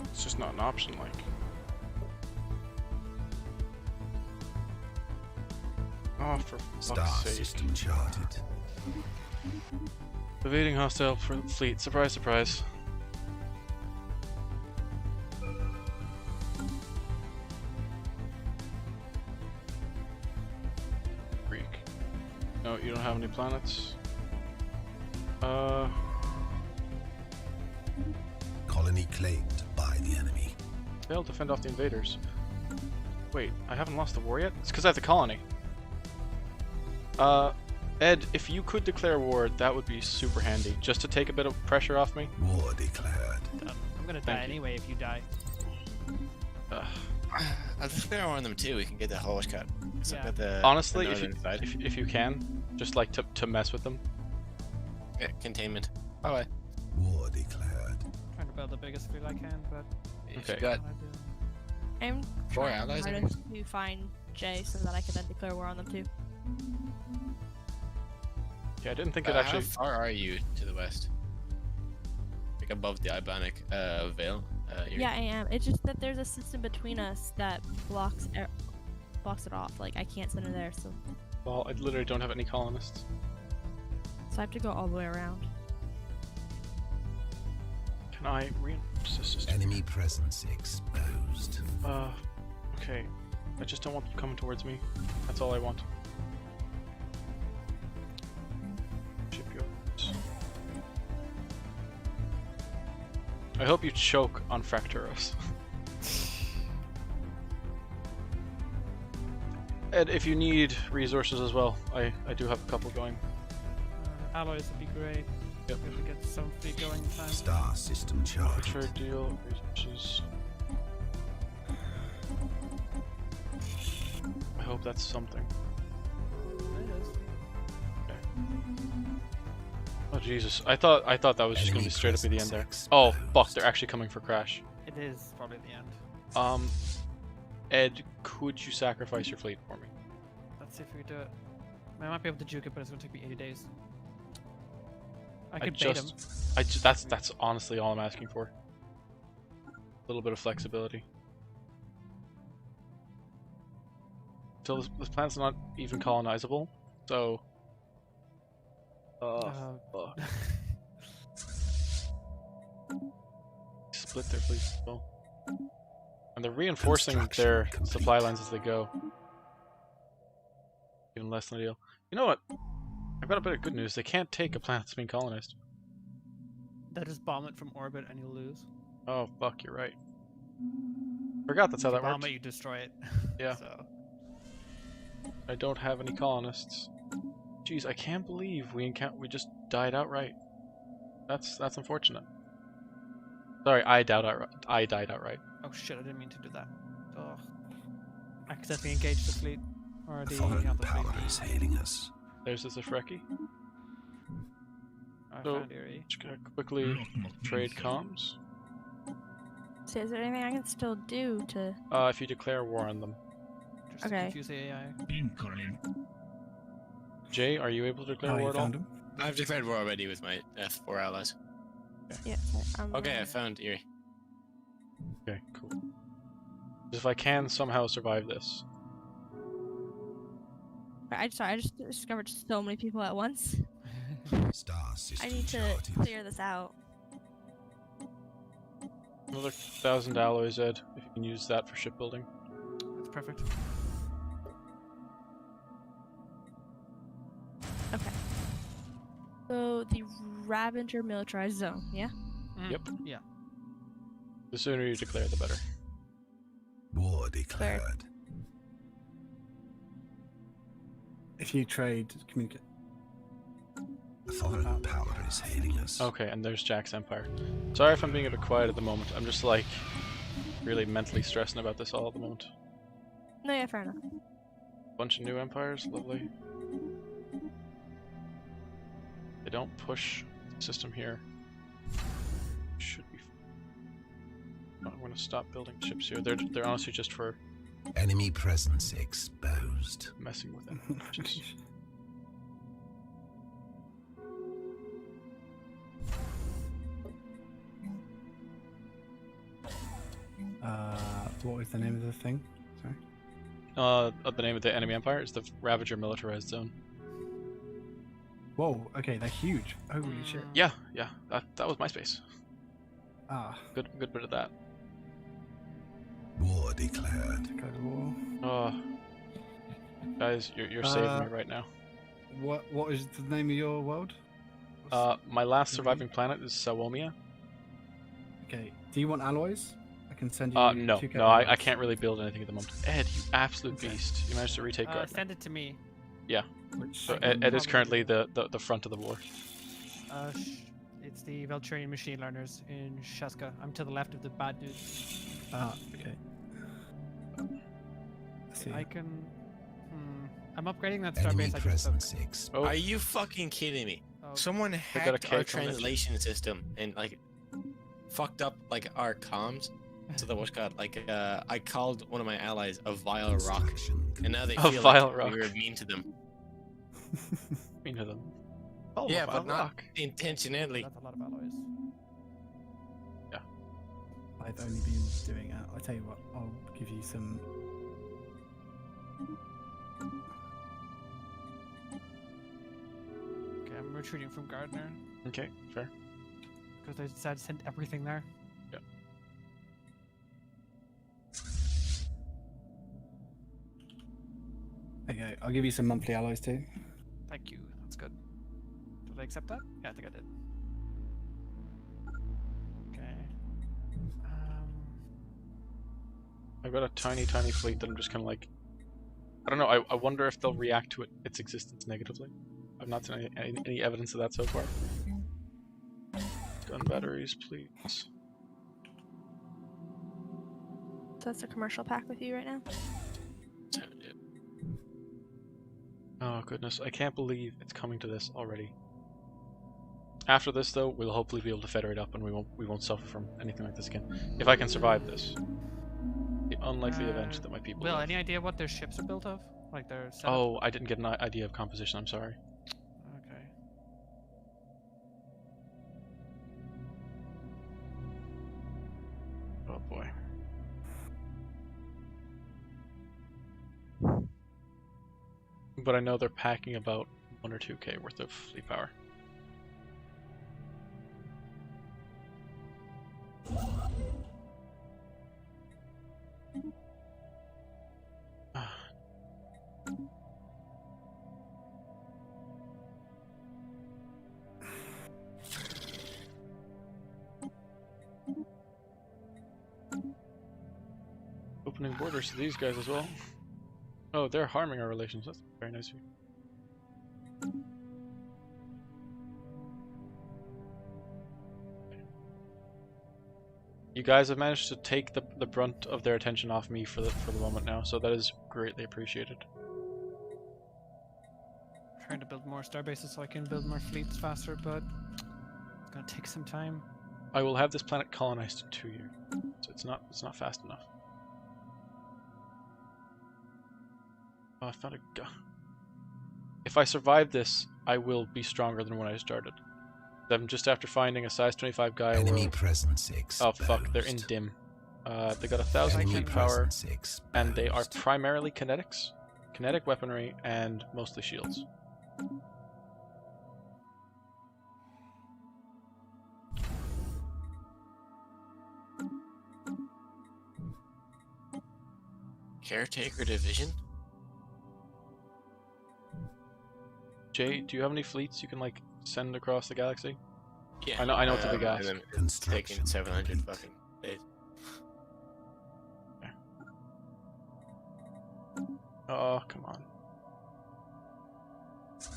It's just not an option, like. Oh, for Star fuck's sake. system charted. Evading hostile fleet. Surprise, surprise. Greek. No, you don't have any planets. claimed by the enemy. Failed to fend off the invaders. Wait, I haven't lost the war yet? It's because I have the colony. Ed, if you could declare war, that would be super handy, just to take a bit of pressure off me. War declared. I'm gonna Thank die you. anyway if you die. I'll just clear on them too. We can get the horse cut. So Yeah. got the Honestly, the if you, northern side. if you can, just like to mess with them. Yeah, containment. Bye bye. War declared. Trying to build the biggest fleet I can, but Okay. You got what I do. I'm Four trying allies, I hardest to find Jay so that I can then declare war on them too. Yeah, I didn't think it how actually. far are you to the west? Like above the Ibanic veil? Yeah, I am. It's just that there's a system between us that blocks it off. Like I can't send it there, so Well, I literally don't have any colonists. I have to go all the way around. Can I reinforce this system? Enemy presence exposed. Okay. I just don't want them coming towards me. That's all I want. Shipyards. I hope you choke on Fracturos. Ed, if you need resources as well, I do have a couple going. Alloys would be great. Yep. If we get some fleet going in time. Star system charged. Trade deal, resources. I hope that's something. It is. Oh Jesus! I thought that was just gonna be straight up at the end there. Oh fuck! They're actually coming for crash. It is probably the end. Ed, could you sacrifice your fleet for me? Let's see if we can do it. I might be able to juke it, but it's gonna take me 80 days. I could bait him. That's honestly all I'm asking for. A little bit of flexibility. So this planet's not even colonizable, so. Fuck. Split their fleets as well. And they're reinforcing their supply lines as they go. Even less than ideal. You know what? I've got a bit of good news. They can't take a planet that's being colonized. That is bomb it from orbit and you'll lose. Oh, fuck, you're right. Forgot that's how that Bomb works. it, you destroy it. Yeah. So. I don't have any colonists. Jeez, I can't believe we just died outright. That's unfortunate. Sorry, I died outright. Oh shit! I didn't mean to do that. Oh. Accidentally engaged the fleet. Or A the foreign other power fleet. is hailing us. There's this Zefreki. I So- found Erie. Just gonna quickly trade comms. So is there anything I can still do to? If you declare war on them. Just Okay. confuse the AI. Jay, are you able to declare Oh, war you at all? found him? I've declared war already with my F4 allies. Yeah. Sorry, Okay, I found Erie. Okay, cool. If I can somehow survive this. I just discovered so many people at once. Star system I need to charted. clear this out. Another 1,000 alloys, Ed, if you can use that for shipbuilding. That's perfect. Okay. So the Ravager militarized zone, yeah? Yep. Yeah. The sooner you declare, the better. War declared. If you trade, communicate. A foreign power is hailing us. Okay, and there's Jack's Empire. Sorry if I'm being a bit quiet at the moment. I'm just like really mentally stressing about this all at the moment. No, yeah, fair enough. Bunch of new empires, lovely. They don't push the system here. Should be. I'm gonna stop building ships here. They're honestly just for Enemy presence exposed. messing with it. Just- What was the name of the thing? Sorry. The name of the enemy empire is the Ravager Militarized Zone. Whoa. Okay, they're huge. Holy shit. Yeah, that was my space. Ah, Good bit of that. War declared. go to war. Guys, you're saving me right now. What is the name of your world? My last surviving planet is Sawomia. Okay. Do you want alloys? I can send you. No, 2K no, I alloys. can't really build anything at the moment. Ed, you absolute Okay. beast! You managed to retake Gardner. Send it to me. Which So I can Ed is probably- currently the front of the war. It's the Velturian machine learners in Sheska. I'm to the left of the bad dudes. Okay. Let's see. I can. I'm upgrading that Enemy starbase I just presence took. 6. Oh, Are you fucking kidding me? Oh, Someone got a hacked our cake on it. translation system and like fucked up like our comms. So that was got like I called one of my allies a vile rock, Construction and now they A feel vile like rock. we were mean to them. you know them. Oh, Yeah, Vile but not Rock. intentionally. That's a lot of alloys. I've only been doing it. I'll tell you what. I'll give you some. Okay, I'm retreating from Gardner Okay, fair. because they decided to send everything there. Okay. I'll give you some monthly alloys too. Thank you. That's good. Did I accept that? Yeah, I think I did. Okay. I've got a tiny fleet that I'm just kind of like. I don't know. I wonder if they'll react to its existence negatively. I've not seen any evidence of that so far. Gun batteries, please. So that's a commercial pack with you right now? Oh goodness, I can't believe it's coming to this already. After this, though, we'll hopefully be able to federate up, and we won't suffer from anything like this again. If I can survive this, the unlikely event that my people. Will, die. any idea what their ships are built of? Like their setup? Oh, I didn't get an idea of composition. I'm sorry. Okay. Oh boy. But I know they're packing about 1 or 2k worth of fleet power. Opening borders to these guys as well. Oh, they're harming our relations. That's very nice of you. You guys have managed to take the brunt of their attention off me for the moment now, so that is greatly appreciated. Trying to build more starbases so I can build more fleets faster, but it's gonna take some time. I will have this planet colonized in 2 years, so it's not fast enough. Oh, I found a gun. If I survive this, I will be stronger than when I started. I'm just after finding a size 25 Gaia Enemy world. presence 6. Oh fuck, they're in balanced. dim. They got 1,000 Enemy fleet power, presence 6. and they are balanced. primarily kinetics, kinetic weaponry, and mostly shields. Caretaker division? Jay, do you have any fleets you can like send across the galaxy? Yeah. I know it's a big ask. And then it's taking Construction 700 complete. fucking days. Oh, come on. If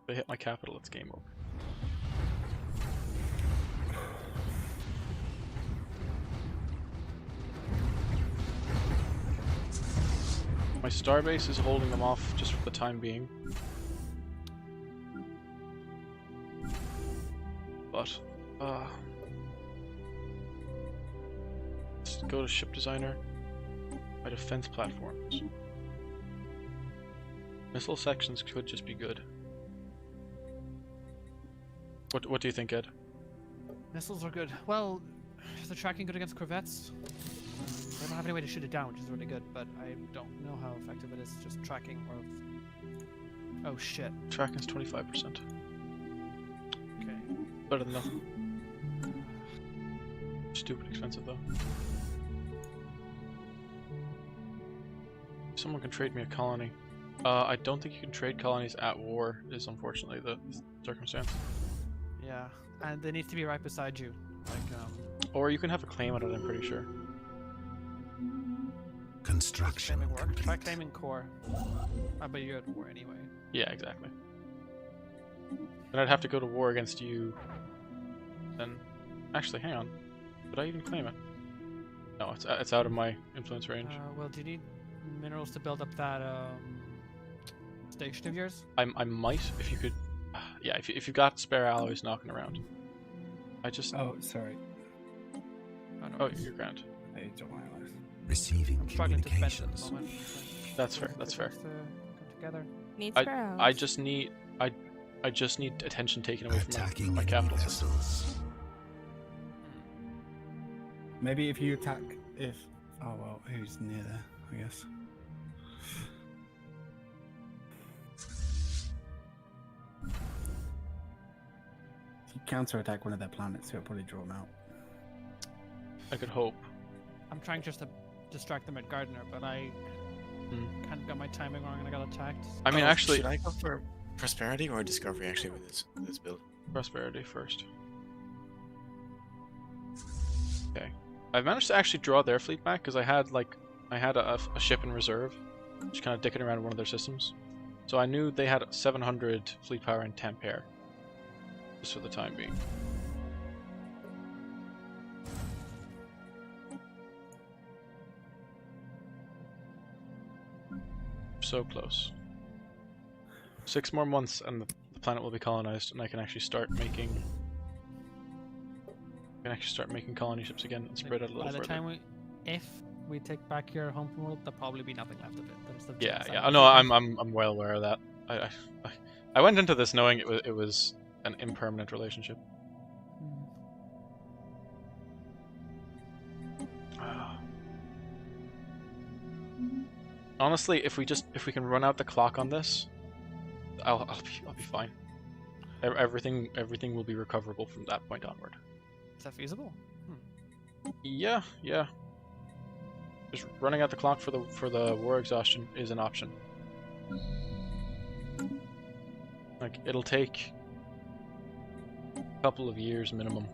they hit my capital, it's game over. My starbase is holding them off just for the time being. But, let's go to ship designer. My defense platforms. Missile sections could just be good. What do you think, Ed? Missiles are good. Well, is the tracking good against corvettes? I don't have any way to shoot it down, which is really good, but I don't know how effective it is just tracking or... Oh shit. Tracking's 25%. Okay. Better than nothing. Stupid expensive though. Someone can trade me a colony. I don't think you can trade colonies at war, is unfortunately the circumstance. Yeah, Yeah, and they need to be right beside you. Like, Or you can have a claim on it, I'm pretty sure. Construction claiming work. Try complete. claiming core. But you're at war anyway. Yeah, exactly. Then I'd have to go to war against you. Then, actually, hang on. Did I even claim it? No, it's out of my influence range. Well, do you need minerals to build up that station of yours? I might, if you could. Yeah, if you got spare alloys knocking around. I just. Oh, sorry. Oh, you're grand. I don't want to. Receiving I'm struggling to spend at the communications. moment. That's fair. That's fair. Come together. Needs spare I just need. I just need attention taken away from Attacking my enemy capital system. vessels. Maybe if you attack, if oh well, who's near there? I guess. You counter-attack one of their planets, so it'll probably draw them out. I could hope. I'm trying just to distract them at Gardener, but I Hmm. kind of got my timing wrong and I got attacked. I mean, actually, should I go for prosperity or discovery actually with this build? prosperity first. Okay, I've managed to actually draw their fleet back because I had a ship in reserve, just kind of dicking around in one of their systems. So I knew they had 700 fleet power and 10 pair, just for the time being. So close. 6 more months and the planet will be colonized, and I can actually start making. Colony ships again and spread out a little By the further. time if we take back your home world, there'll probably be nothing left of it. There's the Yeah, genocide. yeah. No, I'm well aware of that. I went into this knowing it was an impermanent relationship. Honestly, if we can run out the clock on this, I'll be fine. Everything will be recoverable from that point onward. Is that feasible? Yeah. Just running out the clock for the war exhaustion is an option. Like, it'll take a couple of years minimum,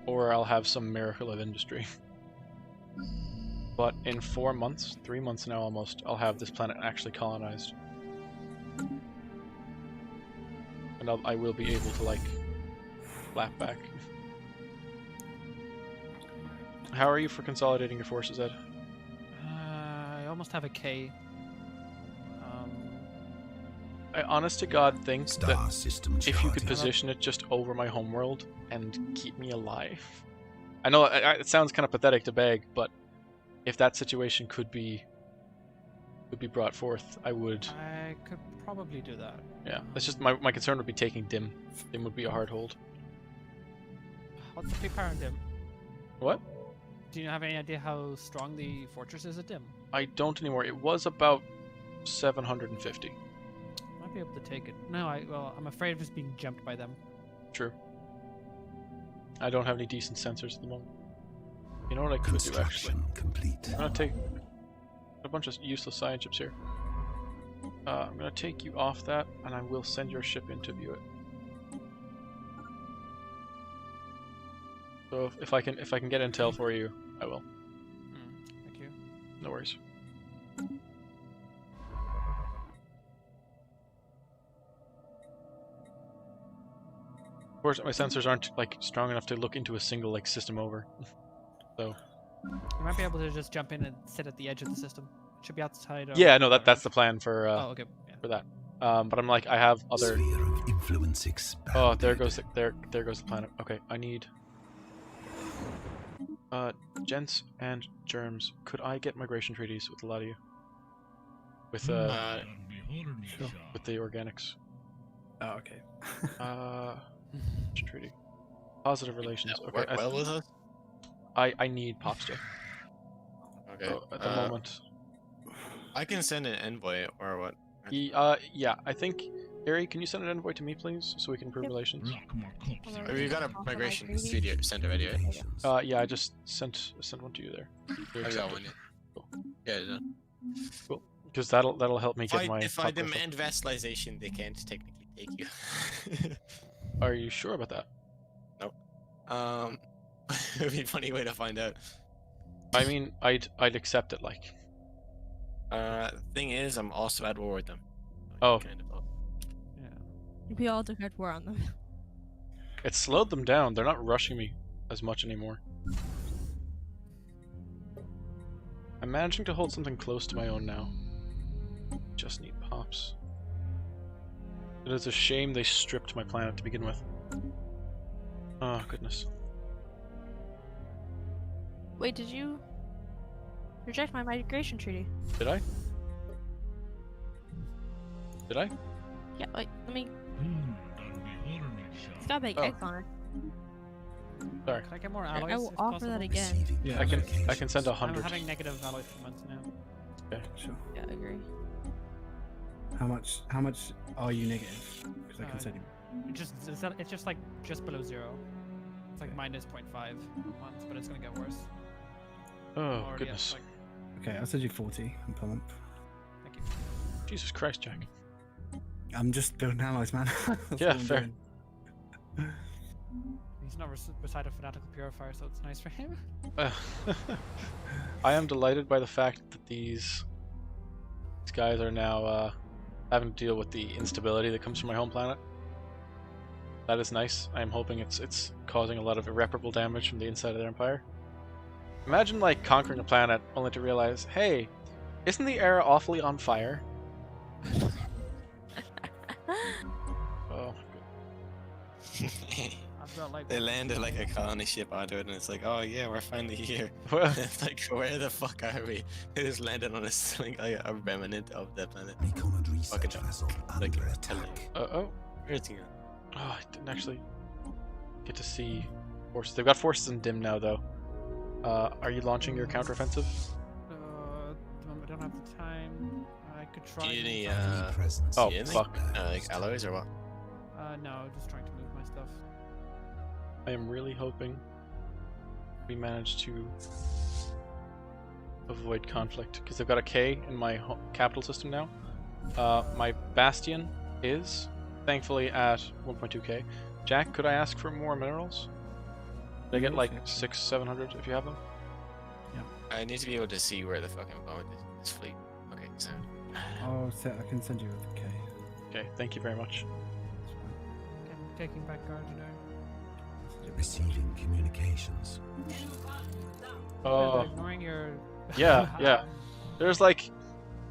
or I'll have some miracle of industry. But in 4 months, 3 months now almost, I'll have this planet actually colonized, and I will be able to like lap back. How are you for consolidating your forces, Ed? I almost have a K. I honest to God think Star that system if you could charted. position it just over my homeworld and keep me alive. I know it sounds kind of pathetic to beg, but if that situation could be brought forth, I would. I could probably do that. Yeah, that's just my concern would be taking Dim. Dim would be a hard hold. What's the fleet power in Dim? What? Do you have any idea how strong the fortress is at Dim? I don't anymore. It was about 750. Might be able to take it. No, I'm afraid of just being jumped by them. True. I don't have any decent sensors at the moment. You know what I could do actually? Construction complete. I'm gonna take a bunch of useless science ships here. I'm gonna take you off that, and I will send your ship in to view it. So if I can get intel for you, I will. Thank you. No worries. Of course, my sensors aren't like strong enough to look into a single like system over. So You might be able to just jump in and sit at the edge of the system. It should be outside of... yeah, no, that's the plan for Oh, okay. Yeah. for that. But I'm like, I have other. Sphere of influence expanded. Oh, there goes the planet. Okay, I need. Gents and germs, could I get migration treaties with a lot of you? With with the organics. Oh, okay. Treaty. Positive relations. That Okay, work well with us? I need pop stuff. Okay. So at the moment. I can send an envoy or what? Yeah, I think. Ari, can you send an envoy to me, please, so we can improve relations? We've got a migration studio center ready, right? Yeah, I just sent one to you there. I got one. Yeah, yeah. Cool. Because that'll help me get my. If I population. demand vassalization, they can't technically take you. Are you sure about that? It would be a funny way to find out. I mean, I'd accept it, like. Thing is, I'm also at war with them. Oh. Kind of. Yeah. We all declared war on them. It slowed them down. They're not rushing me as much anymore. I'm managing to hold something close to my own now. Just need pops. It is a shame they stripped my planet to begin with. Oh, goodness. Wait, did you reject my migration treaty? Did I? Did I? Yeah, wait, let me... It's got big Oh. eggs on it. Sorry. Can I get more I alloys? will if offer possible? that again. Receiving Yeah, I can notifications. send I'm 100. having negative alloys for months now. Sure. Yeah, I agree. How much are you negative? Because I can send you. It's just like just below 0. It's like minus 0.5 months, but it's gonna get worse. Oh, Already at, goodness. like, Okay, I'll send you 40 per month. thank you. Jesus Christ, Jack. I'm just building allies, man. That's Yeah, what I'm fair. doing. He's not beside a fanatical purifier, so it's nice for him. I am delighted by the fact that these guys are now having to deal with the instability that comes from my home planet. That is nice. I'm hoping it's causing a lot of irreparable damage from the inside of their empire. Imagine like conquering a planet only to realize, hey, isn't the era awfully on fire? Oh, I've got like They landed like a colony ship onto it, and it's like, oh yeah, we're finally here. well, It's like, where the fuck are we? They just landed on a remnant of that planet. Recon and research Fucking vessel like under telling. attack. oh, Where's it going? I didn't actually get to see forces. They've got forces in dim now, though. Are you launching your counteroffensive? I don't have the time. I could try. Do you need Enemy presence. Oh, do you need, fuck. like alloys or what? No, just trying to move my stuff. I am really hoping we manage to avoid conflict, because they've got a K in my capital system now. My Bastion is, thankfully, at 1.2k. Jack, could I ask for more minerals? They get like 600-700 if you have them. I need to be able to see where the fucking boat is. This fleet. Okay, so. I can send you a K. Okay, thank you very much. That's fine. Okay, I'm taking back guard now. Receiving communications. Oh, Ignoring your. yeah, yeah. There's like,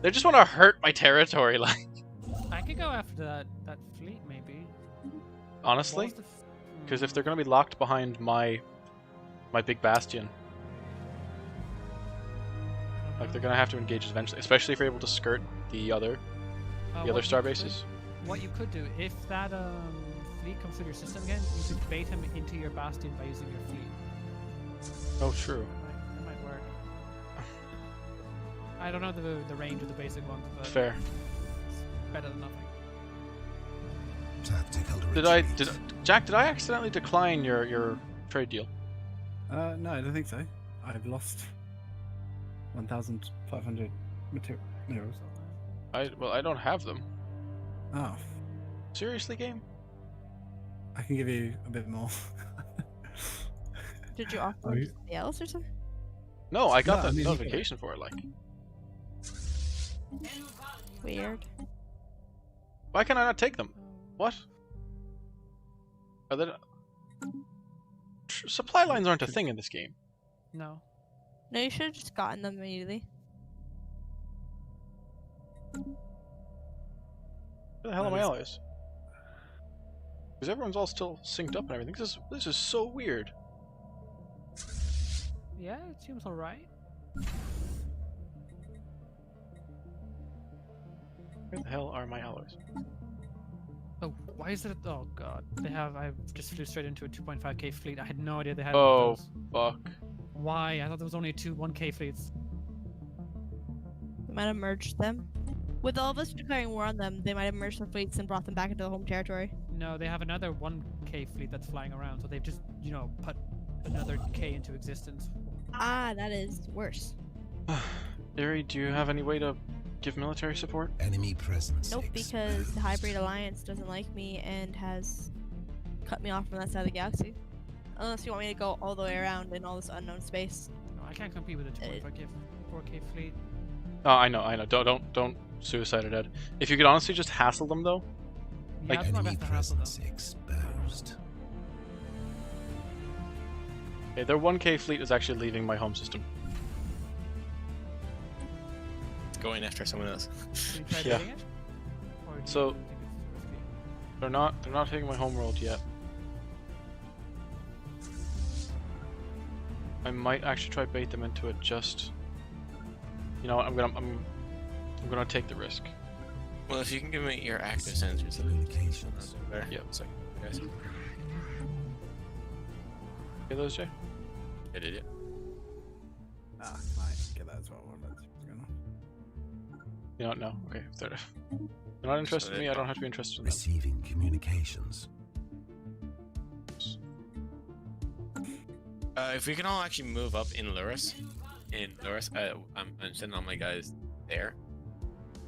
they just want to hurt my territory. Like, I could go after that fleet maybe. honestly, What was the because if they're gonna be locked behind my big bastion, like they're gonna have to engage eventually, especially if you're able to skirt the other what star you bases. What you could do, if that fleet comes through your system again, you could bait him into your bastion by using your fleet. Oh, true. That might work. I don't know the range of the basic ones, but Fair. it's better than nothing. Tactical Jack, did I accidentally decline your trade deal? No, I don't think so. I've lost 1,500 minerals. I don't have them. Oh, Seriously, game? I can give you a bit more. Did you offer Are them you- to somebody else or something? No, I got No, the I mean, you can- notification for it. Like, Weird. why can I not take them? What? Are they? Supply lines aren't a thing in this game. No. No, you should have just gotten them immediately. Where the hell are my Nice. allies? Because everyone's all still synced up and everything. This is so weird. Yeah, it seems alright. Where the hell are my allies? Oh, why is it? Oh god, I just flew straight into a 2.5k fleet. I had no idea they had Oh, those. fuck. Why? I thought there was only two 1k fleets. They might have merged them. With all of us declaring war on them, they might have merged the fleets and brought them back into the home territory. No, they have another 1k fleet that's flying around, so they've just, put another k into existence. Ah, that is worse. Iri, do you have any way to give military support? Enemy presence. Nope, exposed. because the Hybrid Alliance doesn't like me and has cut me off from that side of the galaxy. Unless you want me to go all the way around in all this unknown space. No, I can't compete with a 2.4K 4K fleet. Oh, I know. Don't suicide it, Ed. If you could honestly just hassle them though. Yeah, Like, that's my Enemy best to hassle them. presence exposed. Okay, their 1K fleet is actually leaving my home system. Going after someone else. Have you tried Yeah. hitting it? Or do So- you think it's risky? They're not hitting my home world yet. I might actually try bait them into it. Just, you know what? I'm gonna take the risk. Well, if you can give me your active sensors, Communications. there. Yep. So, guys, Okay, those Jay. I did it. Ah, might get that as well. Let's see what's going on. You don't know. Okay, if they're not interested in me, I don't have to be interested in them. Receiving communications. If we can all actually move up in Luris, I'm sending all my guys there.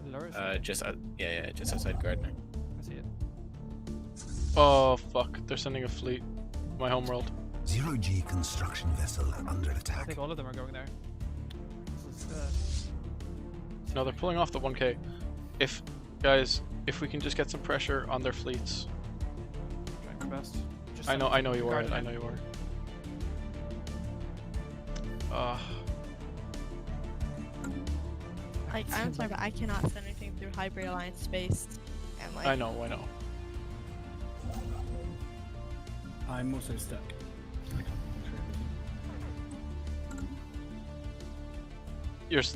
Luris? Just outside Gardner. I see it. Oh fuck! They're sending a fleet. My home world. Zero-G construction vessel under I attack. think all of them are going there. This is, No, they're pulling off the 1K. If we can just get some pressure on their fleets. trying my best. Just I know you are. Gardner. I know you are. Like, I'm sorry, but I cannot send anything through Hybrid Alliance space. And like, I know. I'm also stuck.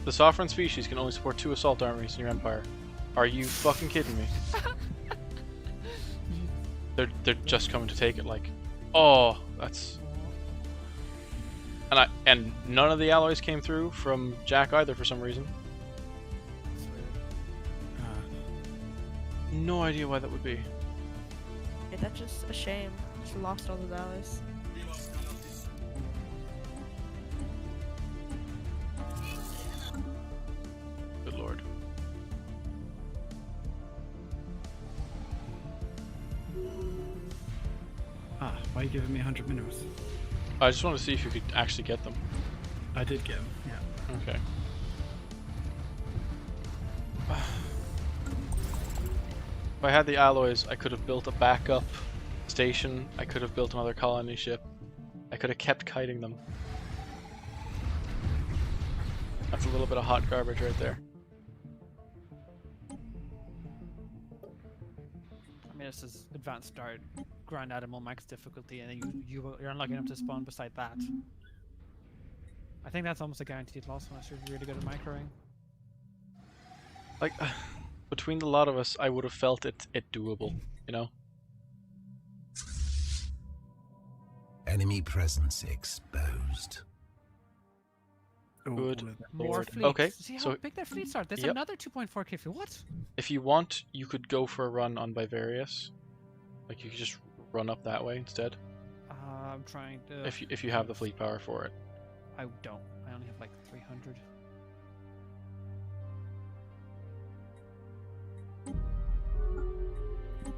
The sovereign species can only support 2 assault armies in your empire. Are you fucking kidding me? They're just coming to take it. Like, oh, that's. And none of the alloys came through from Jack either for some reason. No idea why that would be. yeah, that's just a shame. Just lost all those allies. Good lord. Ah, why are you giving me 100 minerals? I just wanted to see if you could actually get them. I did get them, yeah. Okay. If I had the alloys, I could have built a backup station. I could have built another colony ship. I could have kept kiting them. That's a little bit of hot garbage right there. I mean, this is advanced start, Grand Admiral max difficulty, and then you're unlucky enough to spawn beside that. I think that's almost a guaranteed loss unless you're really good at microing. Like, between the lot of us, I would have felt it doable, you know? Enemy presence exposed. Oh, Good. all of them. More Lord. fleets. Okay, See how so- big their fleets are? There's Yep. another 2.4K fleet. What? If you want, you could go for a run on Bivarius. Like, you could just run up that way instead. I'm trying to. If you have the fleet power for it. I don't. I only have like 300.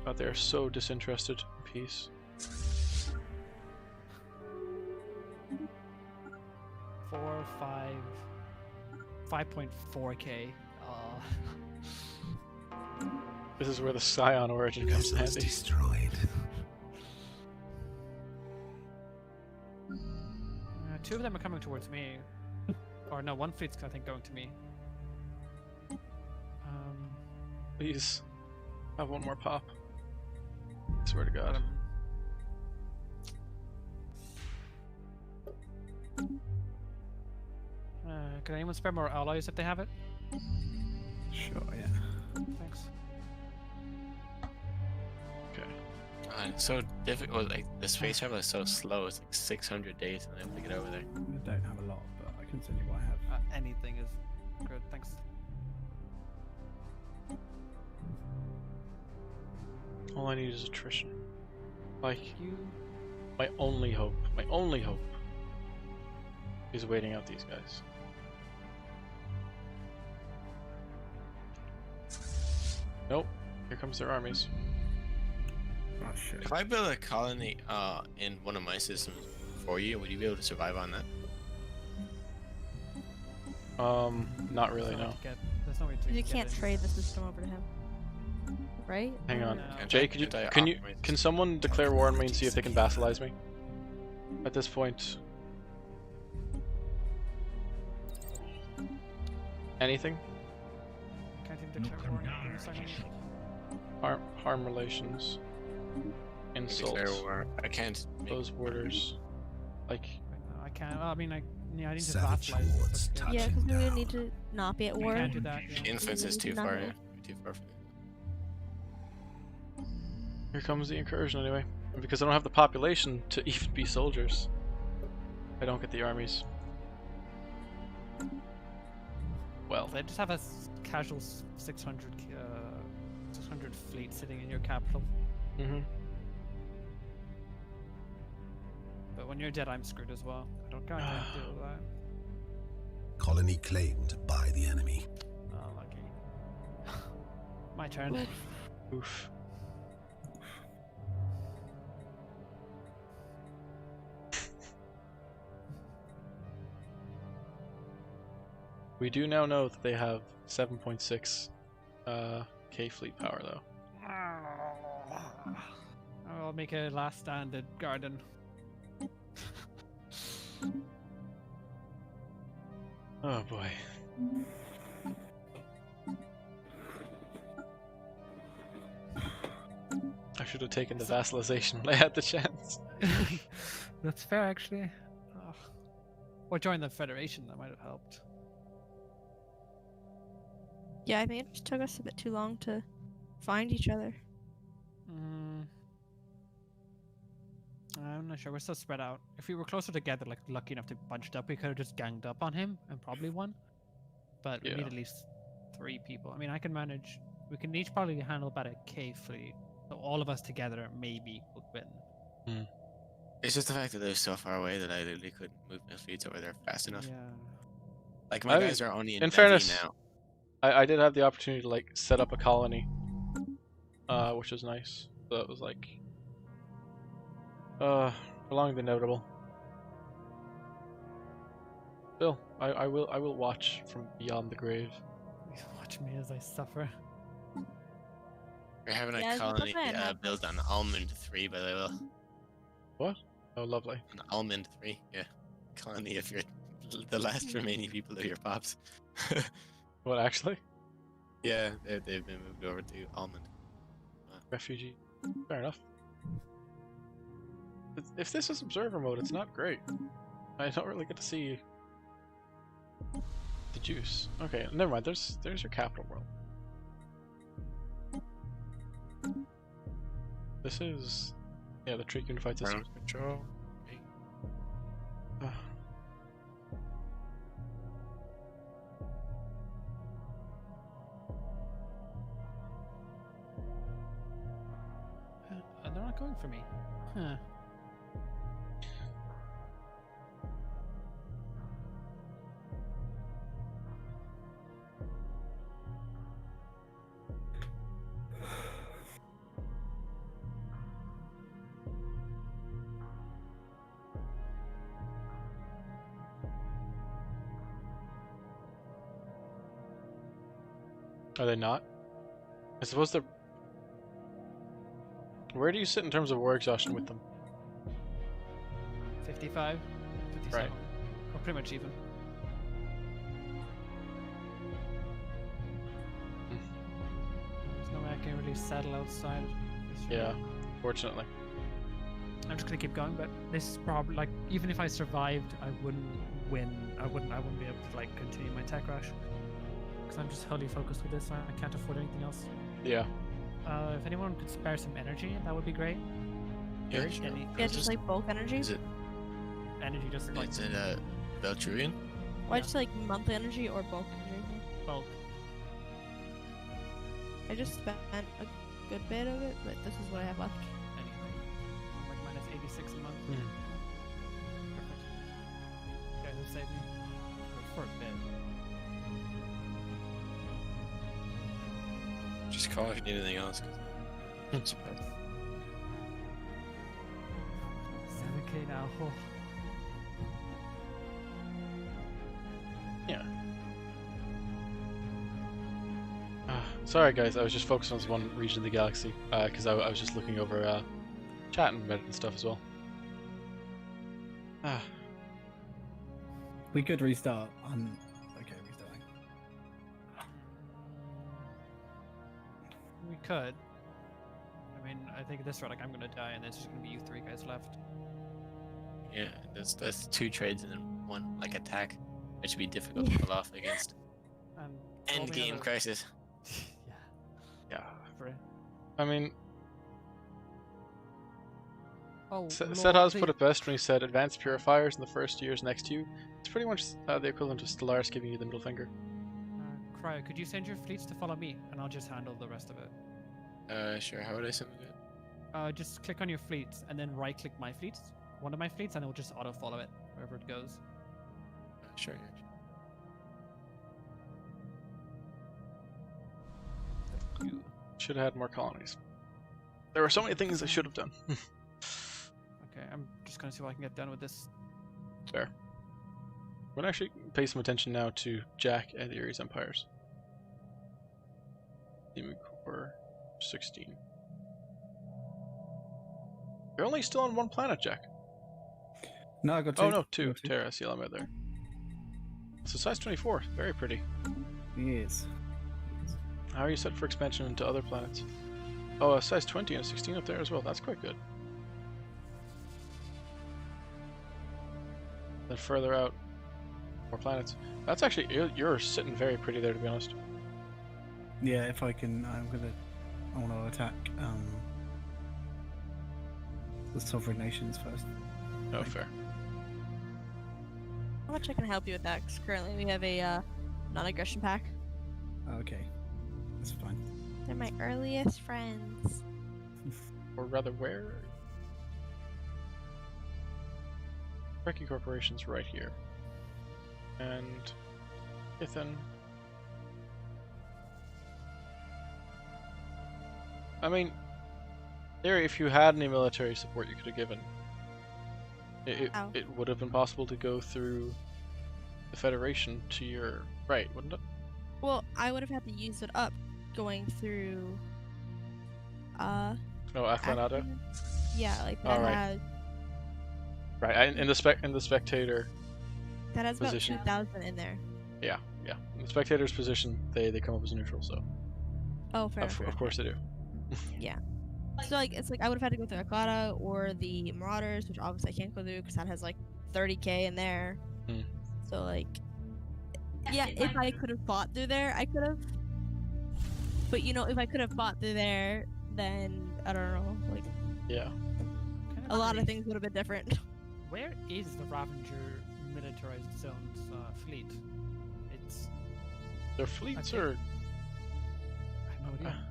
But they're so disinterested in peace. 5.4K. This is where the Scion origin comes in Vessels handy. destroyed. 2 of them are coming towards me. Or no, one fleet's I think going to me. Please, have one more pop. I swear to God. Can anyone spare more alloys if they have it? Sure, yeah. Thanks. Okay. It's so difficult. Like the space travel is so slow. It's like 600 days, and I have to get over there. I don't have a lot, but I can send you what I have. Anything is good. Thanks. All I need is attrition. Like, You. my only hope is waiting out these guys. Nope. Here comes their armies. Oh shit. If I build a colony in one of my systems for you, would you be able to survive on that? Not really, There's no way no. to get- There's no way to You get can't in. trade the system over to him, right? Hang on. No. Jay, could you can someone declare war on me and see if they can vassalize me? At this point. Anything? Can't even declare war. on it. Harm relations. Insults. Declare war. I can't. Those borders. Like No, I can't. Well, I mean, I need to Savage vassalize. hordes but, Yeah, touching because we down. need to not be at I war. can't do that. Yeah. Influence is too Not far. really. Yeah. Too far for me. here comes the incursion anyway. And because I don't have the population to even be soldiers, I don't get the armies. Well, They just have a casual 600 fleet sitting in your capital. But when you're dead, I'm screwed as well. I don't got time to deal with that. Colony claimed by the enemy. Oh, lucky. My turn. Oof. We do now know that they have 7.6 K fleet power though. I'll make a last stand at Garden. Oh boy. I should have taken the vassalization when I had the chance. That's fair, actually. Oh. Or join the Federation, that might have helped. Yeah, I think it just took us a bit too long to find each other. I'm not sure. We're so spread out. If we were closer together, like lucky enough to be bunched up, we could have just ganged up on him and probably won. But we Yeah. need at least 3 people. I mean, I can manage. We can each probably handle about a K fleet. So all of us together maybe would win. It's just the fact that they're so far away that I literally couldn't move my fleets over there fast enough. Yeah. Like my I- guys are only in in Levy fairness, now. I did have the opportunity to like set up a colony, which was nice. So it was like, prolong the inevitable. Still, I will watch from beyond the grave. Watch me as I suffer. We're having a Yeah, it's not colony bad. built on Almond 3, by the way. What? Oh, lovely. On Almond 3, yeah. Colony of your the last remaining people of your pops. What actually? Yeah, they've been moved over to Almond. Refugee. Fair enough. If this is observer mode, it's not great. I don't really get to see the juice. Okay, never mind. There's your capital world. This is the Treek Unified System. Ground control. Ah. They're not going for me. Huh. Are they not? I suppose they're. Where do you sit in terms of war exhaustion with them? 55, 57. Right. We're pretty much even. There's no way I can really settle outside. This Yeah, room. fortunately. I'm just gonna keep going, but this is probably like even if I survived, I wouldn't win. I wouldn't be able to like continue my tech rush because I'm just wholly focused with this. I can't afford anything else. Yeah. If anyone could spare some energy, that would be great. Yeah, sure. Any Yeah, just like bulk energy. Is it energy, just like is it Belturian? Why just like monthly energy or bulk energy? bulk. I just spent a good bit of it, but this is what I have left. Anything. I'm like minus 86 a month. Hmm. Perfect. You guys have saved me for a bit. Just call if you need anything else. 'Cause I'm surprised. okay now. Oh. Yeah. Sorry guys, I was just focused on this one region of the galaxy, because I was just looking over chat and Reddit and stuff as well. We could restart on. Okay, restarting. We could. I mean, I think this round, like, I'm gonna die, and there's just gonna be you three guys left. Yeah, there's 2 trades and then 1 like attack, which would be difficult to pull off against. And End roll me game another- crisis. yeah. Yeah. For I mean, oh, Sethaz put it best when he said advanced purifiers in the first years next to you. It's pretty much the equivalent of Stellaris giving you the middle finger. Cryo, could you send your fleets to follow me, and I'll just handle the rest of it. Sure. How would I send it? Just click on your fleets, and then right-click my fleets, one of my fleets, and it will just auto-follow it wherever it goes. Sure. You. Should have had more colonies. There were so many things I should have done. Okay, I'm just gonna see what I can get done with this. Fair. We're gonna actually pay some attention now to Jack and the Ares Empires. Demon Core 16. You're only still on 1 planet, Jack. No, I got 2. Oh no, 2. Terra, see, I'm out there. So size 24, very pretty. Yes. How are you set for expansion into other planets? Oh, a size 20 and a 16 up there as well. That's quite good. Then further out, more planets. That's actually you're sitting very pretty there, to be honest. Yeah, if I can, I want to attack the sovereign nations first. Oh, fair. How much I can help you with that? 'Cause currently we have a non-aggression pack. Okay, that's fine. They're my earliest friends. Or rather, where? Brekkie Corporation's right here. And Ithan. I mean, there, if you had any military support you could have given, it would have been possible to go through the Federation to your right, wouldn't it? Well, I would have had to use it up going through. No, Aklanada. Yeah, like that Alright. has Right, in the spectator. that has about Position. 2,000 in there. Yeah. In the spectator's position, they come up as neutral, so Oh, fair. of course they do. So like it's like I would have had to go through Akata or the Marauders, which obviously I can't go through because that has like 30k in there. Hmm. So like, yeah, if I could have fought through there, I could have. But you know, if I could have fought through there, then I don't know, like Yeah. a lot of things would have been different. Where is the Ravager militarized zone's fleet? It's Their fleets Okay. are. I have no idea.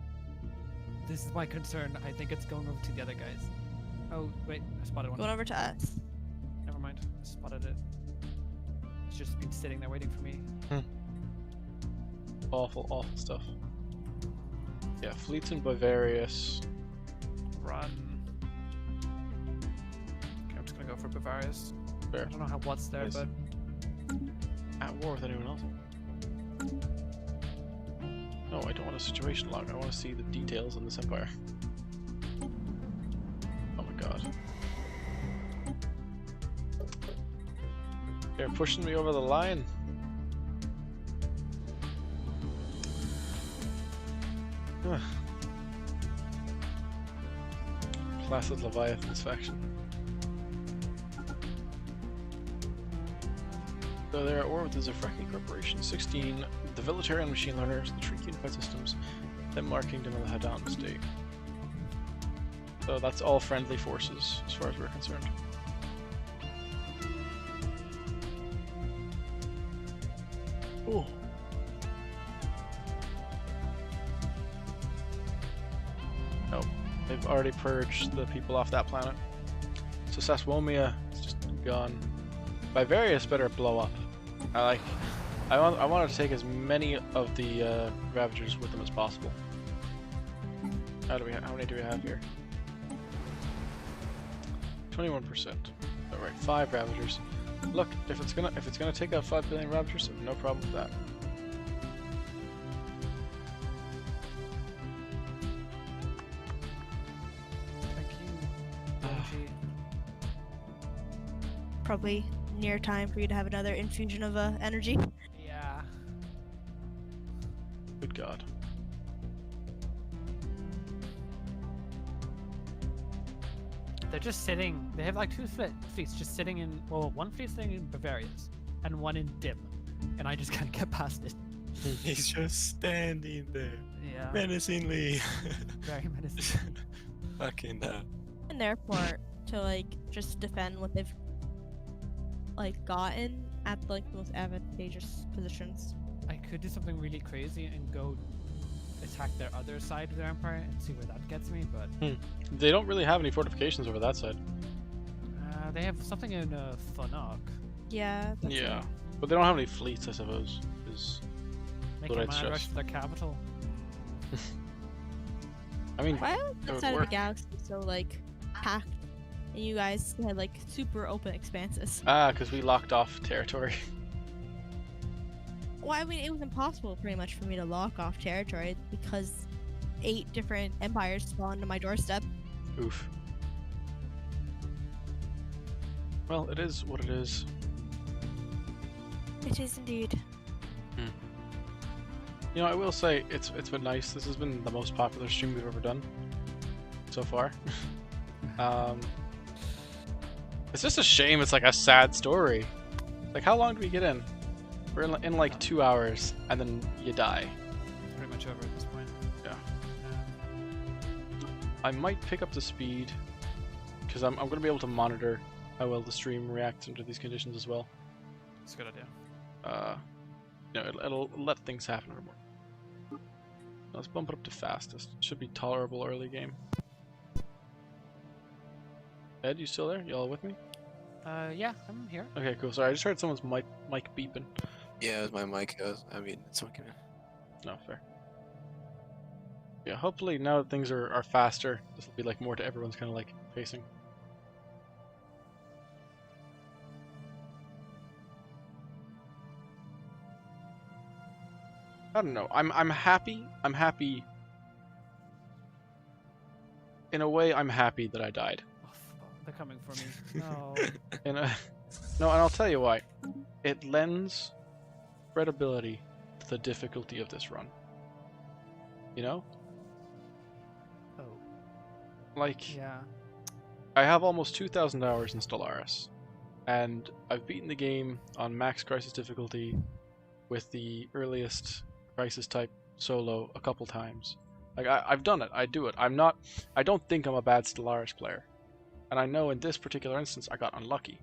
This is my concern. I think it's going over to the other guys. Oh wait, I spotted one. Going over to us. Never mind, I spotted it. It's just been sitting there waiting for me. Awful stuff. Yeah, fleets in Bavarius. Run. Okay, I'm just gonna go for Bavarius. Fair. I don't know how what's there, Nice. but At war with anyone else? No, I don't want a situation log. I want to see the details in this empire. Oh my god. They're pushing me over the line. Ugh. Placid Leviathan's faction. So they're at war with the Zephraki Corporation. 16, the Veletarian Machine Learners, the Trick Unified Systems, Denmark Kingdom, and the Hadan State. So that's all friendly forces, as far as we're concerned. Oh. Nope. They've already purged the people off that planet. So Saswomia is just gone. Bavarius better blow up. I wanted to take as many of the Ravagers with them as possible. How many do we have here? 21%. right, 5 Ravagers. Look, if it's gonna take out 5 billion Ravagers, no problem with that. Thank you. Energy. Probably near time for you to have another infusion of energy. Yeah. Good God. They're just sitting. They have like 2 fleets just sitting in. Well, one fleet's sitting in Bavarians and one in Dim, and I just can't get past it. He's just standing there, Yeah. menacingly. Very menacing. Fucking hell. And therefore, to like just defend what they've like gotten at like the most advantageous positions. I could do something really crazy and go attack their other side of their empire and see where that gets me, but They don't really have any fortifications over that side. they have something in Funok. Yeah. That's Yeah, but they don't have any fleets, I suppose. Is Make What a I'd mad stress. rush to their capital. I mean, Why it that would side of the work. galaxy is so like packed, and you guys had like super open expanses? Because we locked off territory. Well, I mean, it was impossible pretty much for me to lock off territory because 8 different empires spawned on my doorstep. Oof. Well, it is what it is. It is indeed. You know, I will say it's been nice. This has been the most popular stream we've ever done so far. It's just a shame. It's like a sad story. Like, how long do we get in? We're in like 2 hours, and then you die. It's pretty much over at this point. Yeah. I might pick up the speed because I'm going to be able to monitor how well the stream reacts under these conditions as well. It's a good idea. You know, it'll let things happen a little more. Let's bump it up to fastest. Should be tolerable early game. Ed, you still there? You all with me? Yeah, I'm here. Okay, cool. Sorry, I just heard someone's mic beeping. Yeah, it was my mic. I mean, it's okay. No, fair. Yeah, hopefully now that things are faster, this will be like more to everyone's kind of like pacing. I don't know. I'm happy. I'm happy. In a way, I'm happy that I died. Oh, they're coming for me. No. No, and I'll tell you why. It lends credibility to the difficulty of this run. You know? Oh. Like, Yeah. I have almost 2,000 hours in Stellaris, and I've beaten the game on max crisis difficulty with the earliest crisis type solo a couple times. Like, I've done it. I do it. I don't think I'm a bad Stellaris player. And I know in this particular instance I got unlucky.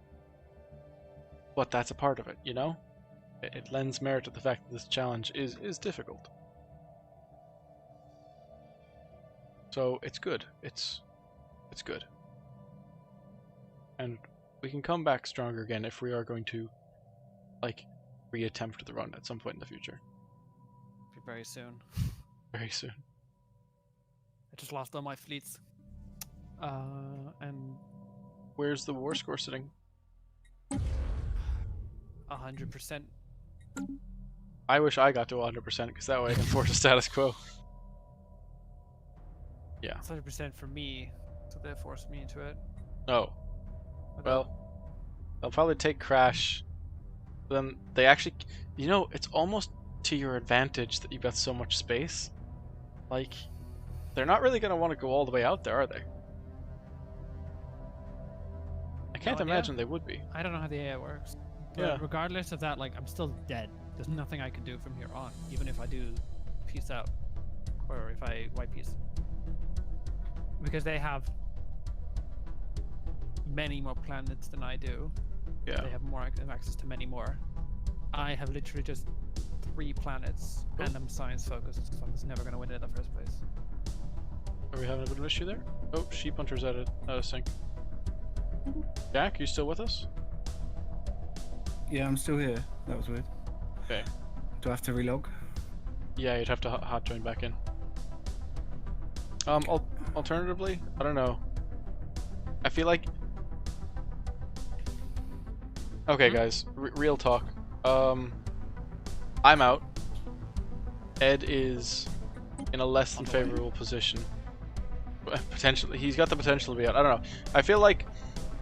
But that's a part of it, you know? It lends merit to the fact that this challenge is difficult. So it's good. It's good. And we can come back stronger again if we are going to, like, reattempt the run at some point in the future. Be very soon. Very soon. I just lost all my fleets. And Where's the war score sitting? 100%. I wish I got to 100% because that way I can force a status quo. Yeah. It's 100% for me, so they forced me into it. Oh. But Well, they'll probably take Crash. Then they actually, you know, it's almost to your advantage that you've got so much space. Like, they're not really going to want to go all the way out there, are they? I can't idea. imagine they would be. I don't know how the AI works. But Yeah. regardless of that, like, I'm still dead. There's nothing I can do from here on, even if I do peace out. Or if I white peace. Because they have many more planets than I do. Yeah. They have more access to many more. I have literally just 3 planets, and I'm science focused, so I'm just never going to win it in the first place. Are we having a bit of an issue there? Oh, Sheep Hunter's out of sync. Jack, you still with us? Yeah, I'm still here. That was weird. Okay. Do I have to relog? Yeah, you'd have to hot join back in. Alternatively, I don't know. I feel like Okay, guys, real talk. I'm out. Ed is in a less than favorable position. Potentially, he's got the potential to be out. I don't know. I feel like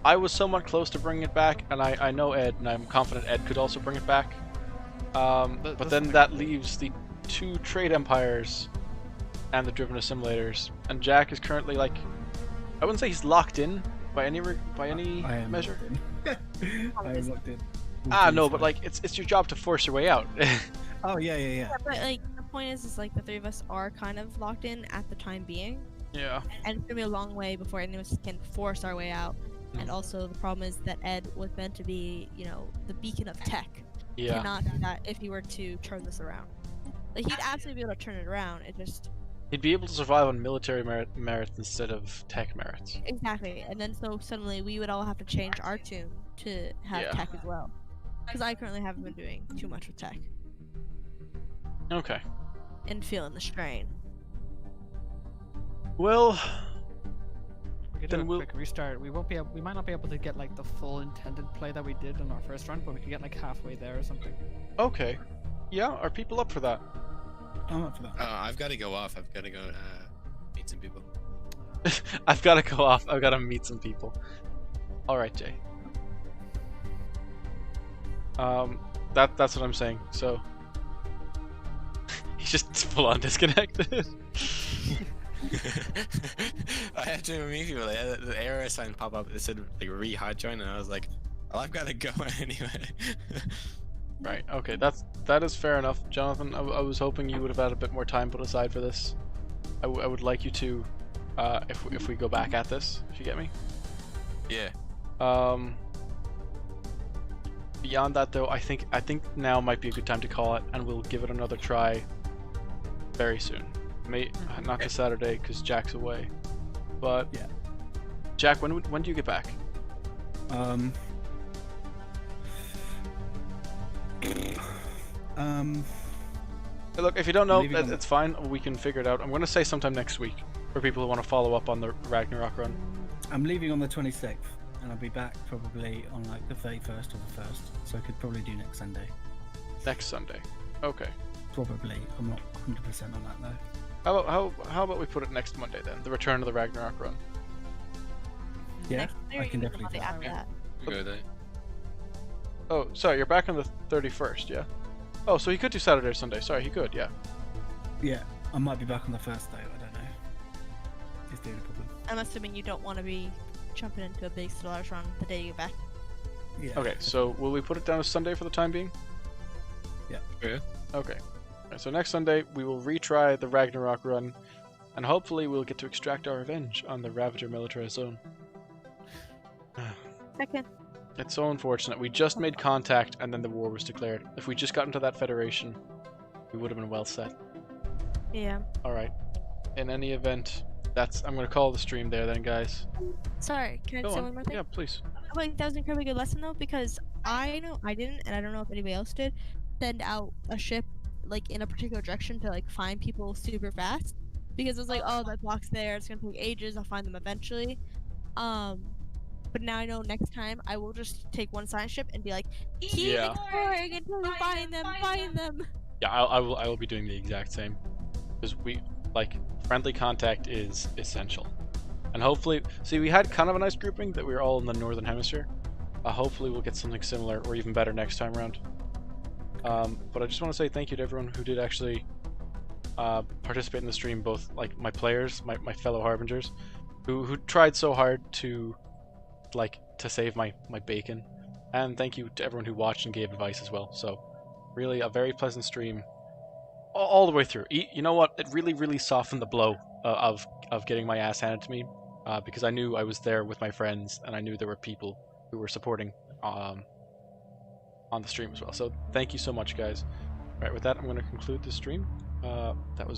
I was somewhat close to bringing it back, and I know Ed, and I'm confident Ed could also bring it back. But then that leaves the 2 trade empires and the driven assimilators, and Jack is currently like, I wouldn't say he's locked in by any measure. I am locked in. No, but like it's your job to force your way out. Oh yeah. But like the point is like the 3 of us are kind of locked in at the time being. Yeah. And it's gonna be a long way before any of us can force our way out. And also the problem is that Ed was meant to be, you know, the beacon of tech. Yeah. Cannot do that if he were to turn this around. Like he'd absolutely be able to turn it around. It just He'd be able to survive on military merits instead of tech merits. exactly. And then so suddenly we would all have to change our tune to have tech as well. Because I currently haven't been doing too much with tech. Okay. And feeling the strain. Well, We could do a quick restart. We might not be able to get like the full intended play that we did in our first run, but we could get like halfway there or something. okay. Yeah, are people up for that? I'm up for that. I've got to go off. I've got to go meet some people. I've got to go off. I've got to meet some people. All right, Jay. That's what I'm saying. So he's just full on disconnected. I had to meet people. The error sign pop up. It said like re-hot join, and I was like, "Well, I've got to go anyway." Right. Okay. That is fair enough, Jonathan. I was hoping you would have had a bit more time put aside for this. I would like you to, if we go back at this, if you get me. Yeah. Beyond that, though, I think now might be a good time to call it, and we'll give it another try very soon. Not this Saturday because Jack's away, but yeah. Jack, when do you get back? Look, if you don't know, it's fine. We can figure it out. I'm going to say sometime next week for people who want to follow up on the Ragnarok run. I'm leaving on the 26th, and I'll be back probably on like the 31st or the 1st, so I could probably do next Sunday. Next Sunday. Okay. Probably. I'm not 100% on that though. How about we put it next Monday then? The return of the Ragnarok run. Yeah, I can definitely do after that. Go there. Oh, sorry, you're back on the 31st, yeah? Oh, so he could do Saturday or Sunday. Sorry, he could, yeah. Yeah, I might be back on the first day. I don't know. Is the only problem. I'm assuming you don't want to be jumping into a big Stellaris run the day you get back. Yeah. Okay, so will we put it down as Sunday for the time being? Yeah. Yeah. Okay. Alright, so next Sunday we will retry the Ragnarok run, and hopefully we'll get to extract our revenge on the Ravager militarized zone. Second. It's so unfortunate. We just made contact and then the war was declared. If we just got into that federation, we would have been well set. Yeah. Alright. In any event, I'm going to call the stream there then, guys. Sorry, can I Go say on. one more thing? Yeah, please. Like, that was an incredibly good lesson though, because I know I didn't, and I don't know if anybody else did, send out a ship like in a particular direction to like find people super fast, because it was like, oh, that block's there, it's gonna take ages, I'll find them eventually. But now I know next time I will just take one science ship and be like, keep exploring until you find them. Yeah, I will be doing the exact same, because friendly contact is essential, and hopefully, see, we had kind of a nice grouping that we were all in the northern hemisphere. Hopefully, we'll get something similar or even better next time around. But I just want to say thank you to everyone who did actually participate in the stream, both like my players, my fellow harbingers, who tried so hard to save my bacon, and thank you to everyone who watched and gave advice as well. So really a very pleasant stream all the way through. You know what, it really softened the blow of getting my ass handed to me, because I knew I was there with my friends and I knew there were people who were supporting on the stream as well. So thank you so much, guys. All right, with that, I'm going to conclude the stream. That was